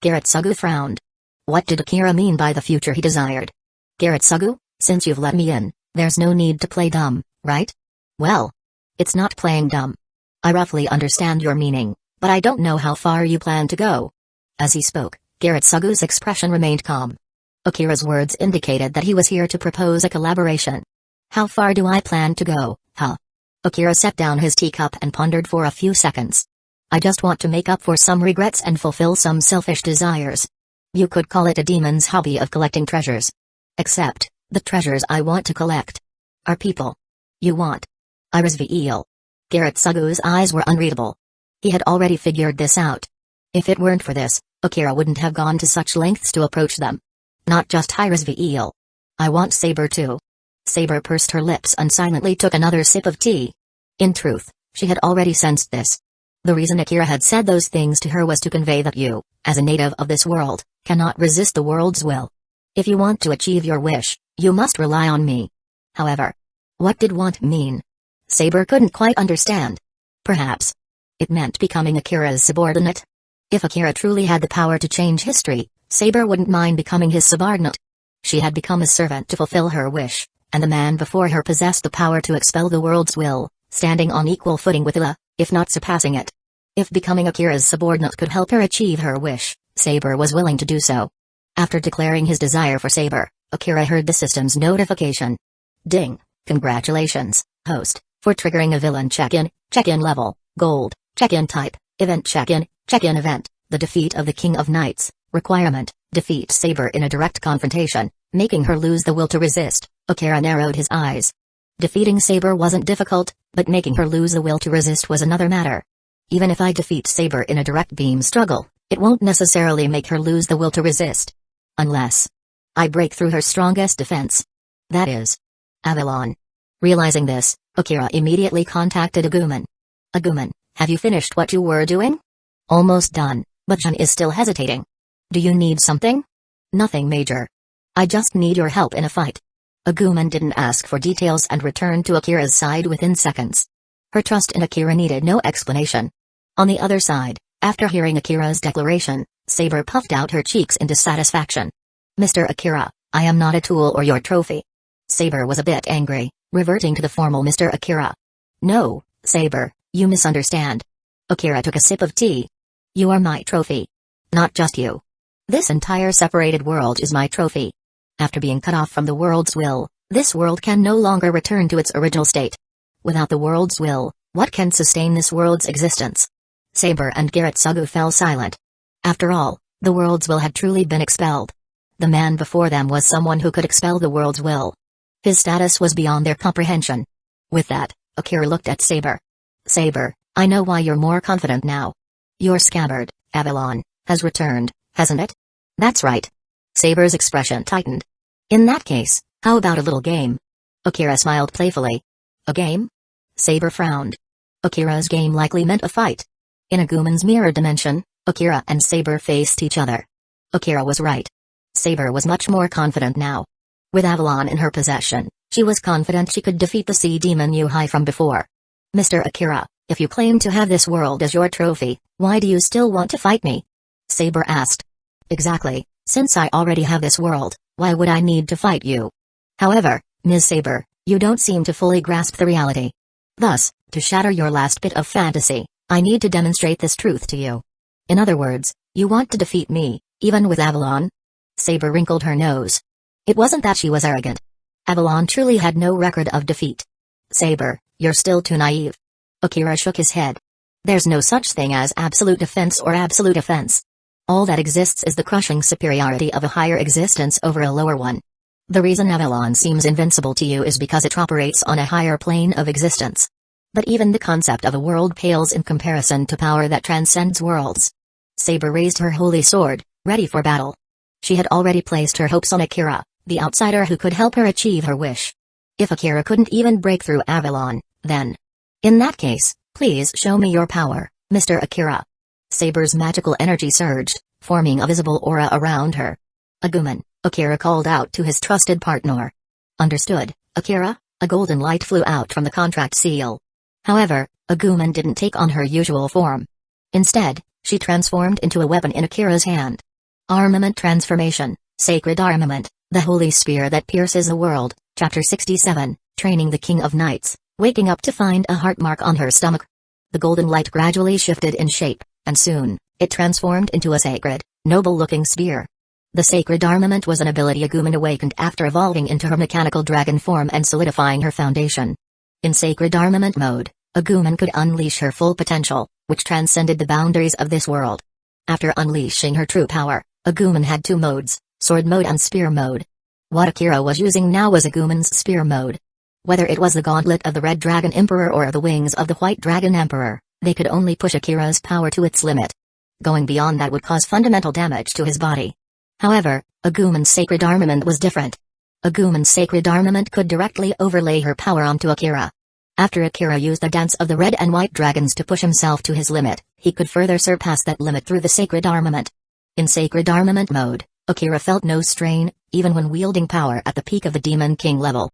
Geritsugu frowned. What did Akira mean by the future he desired? Geritsugu, since you've let me in, there's no need to play dumb, right? Well, it's not playing dumb. I roughly understand your meaning, but I don't know how far you plan to go. As he spoke, Geritsugu's expression remained calm. Akira's words indicated that he was here to propose a collaboration. How far do I plan to go, huh? Akira set down his teacup and pondered for a few seconds. I just want to make up for some regrets and fulfill some selfish desires. You could call it a demon's hobby of collecting treasures. Except, the treasures I want to collect are people. You want Iris Veil. Geritsugu's eyes were unreadable. He had already figured this out. If it weren't for this, Akira wouldn't have gone to such lengths to approach them. Not just Iris Veil. I want Saber too. Saber pursed her lips and silently took another sip of tea. In truth, she had already sensed this. The reason Akira had said those things to her was to convey that you, as a native of this world, cannot resist the world's will. If you want to achieve your wish, you must rely on me. However, what did want mean? Saber couldn't quite understand. Perhaps it meant becoming Akira's subordinate. If Akira truly had the power to change history, Saber wouldn't mind becoming his subordinate. She had become a servant to fulfill her wish, and the man before her possessed the power to expel the world's will, standing on equal footing with Ila, if not surpassing it. If becoming Akira's subordinate could help her achieve her wish, Saber was willing to do so. After declaring his desire for Saber, Akira heard the system's notification. Ding! Congratulations, host, for triggering a villain check-in level, gold, check-in type, event check-in event, the defeat of the King of Knights, requirement, defeat Saber in a direct confrontation, making her lose the will to resist. Akira narrowed his eyes. Defeating Saber wasn't difficult, but making her lose the will to resist was another matter. Even if I defeat Saber in a direct beam struggle, it won't necessarily make her lose the will to resist. Unless I break through her strongest defense. That is, Avalon. Realizing this, Akira immediately contacted Agumon. Agumon, have you finished what you were doing? Almost done, but Jun is still hesitating. Do you need something? Nothing major. I just need your help in a fight. Agumon didn't ask for details and returned to Akira's side within seconds. Her trust in Akira needed no explanation. On the other side, after hearing Akira's declaration, Saber puffed out her cheeks in dissatisfaction. Mr. Akira, I am not a tool or your trophy. Saber was a bit angry, reverting to the formal Mr. Akira. No, Saber, you misunderstand. Akira took a sip of tea. You are my trophy. Not just you. This entire separated world is my trophy. After being cut off from the world's will, this world can no longer return to its original state. Without the world's will, what can sustain this world's existence? Saber and Giritsugu fell silent. After all, the world's will had truly been expelled. The man before them was someone who could expel the world's will. His status was beyond their comprehension. With that, Akira looked at Saber. Saber, I know why you're more confident now. Your scabbard, Avalon, has returned, hasn't it? That's right. Saber's expression tightened. In that case, how about a little game? Akira smiled playfully. A game? Saber frowned. Akira's game likely meant a fight. In Agumon's mirror dimension, Akira and Saber faced each other. Akira was right. Saber was much more confident now. With Avalon in her possession, she was confident she could defeat the sea demon Yuhai from before. Mr. Akira, if you claim to have this world as your trophy, why do you still want to fight me? Saber asked. Exactly, since I already have this world, why would I need to fight you? However, Ms. Saber, you don't seem to fully grasp the reality. Thus, to shatter your last bit of fantasy, I need to demonstrate this truth to you. In other words, you want to defeat me, even with Avalon? Saber wrinkled her nose. It wasn't that she was arrogant. Avalon truly had no record of defeat. Saber, you're still too naive. Akira shook his head. There's no such thing as absolute defense or absolute offense. All that exists is the crushing superiority of a higher existence over a lower one. The reason Avalon seems invincible to you is because it operates on a higher plane of existence. But even the concept of a world pales in comparison to power that transcends worlds. Saber raised her holy sword, ready for battle. She had already placed her hopes on Akira, the outsider who could help her achieve her wish. If Akira couldn't even break through Avalon, then... In that case, please show me your power, Mr. Akira. Saber's magical energy surged, forming a visible aura around her. Agumon, Akira called out to his trusted partner. Understood, Akira. A golden light flew out from the contract seal. However, Agumon didn't take on her usual form. Instead, she transformed into a weapon in Akira's hand. Armament transformation, sacred armament, the holy spear that pierces the world, Chapter 67, Training the King of Knights, waking up to find a heart mark on her stomach. The golden light gradually shifted in shape, and soon, it transformed into a sacred, noble-looking spear. The sacred armament was an ability Agumon awakened after evolving into her mechanical dragon form and solidifying her foundation. In sacred armament mode, Agumon could unleash her full potential, which transcended the boundaries of this world. After unleashing her true power, Agumon had two modes, sword mode and spear mode. What Akira was using now was Agumon's spear mode. Whether it was the gauntlet of the Red Dragon Emperor or the wings of the White Dragon Emperor, they could only push Akira's power to its limit. Going beyond that would cause fundamental damage to his body. However, Agumon's sacred armament was different. Agumon's sacred armament could directly overlay her power onto Akira. After Akira used the dance of the red and white dragons to push himself to his limit, he could further surpass that limit through the sacred armament. In sacred armament mode, Akira felt no strain, even when wielding power at the peak of the Demon King level.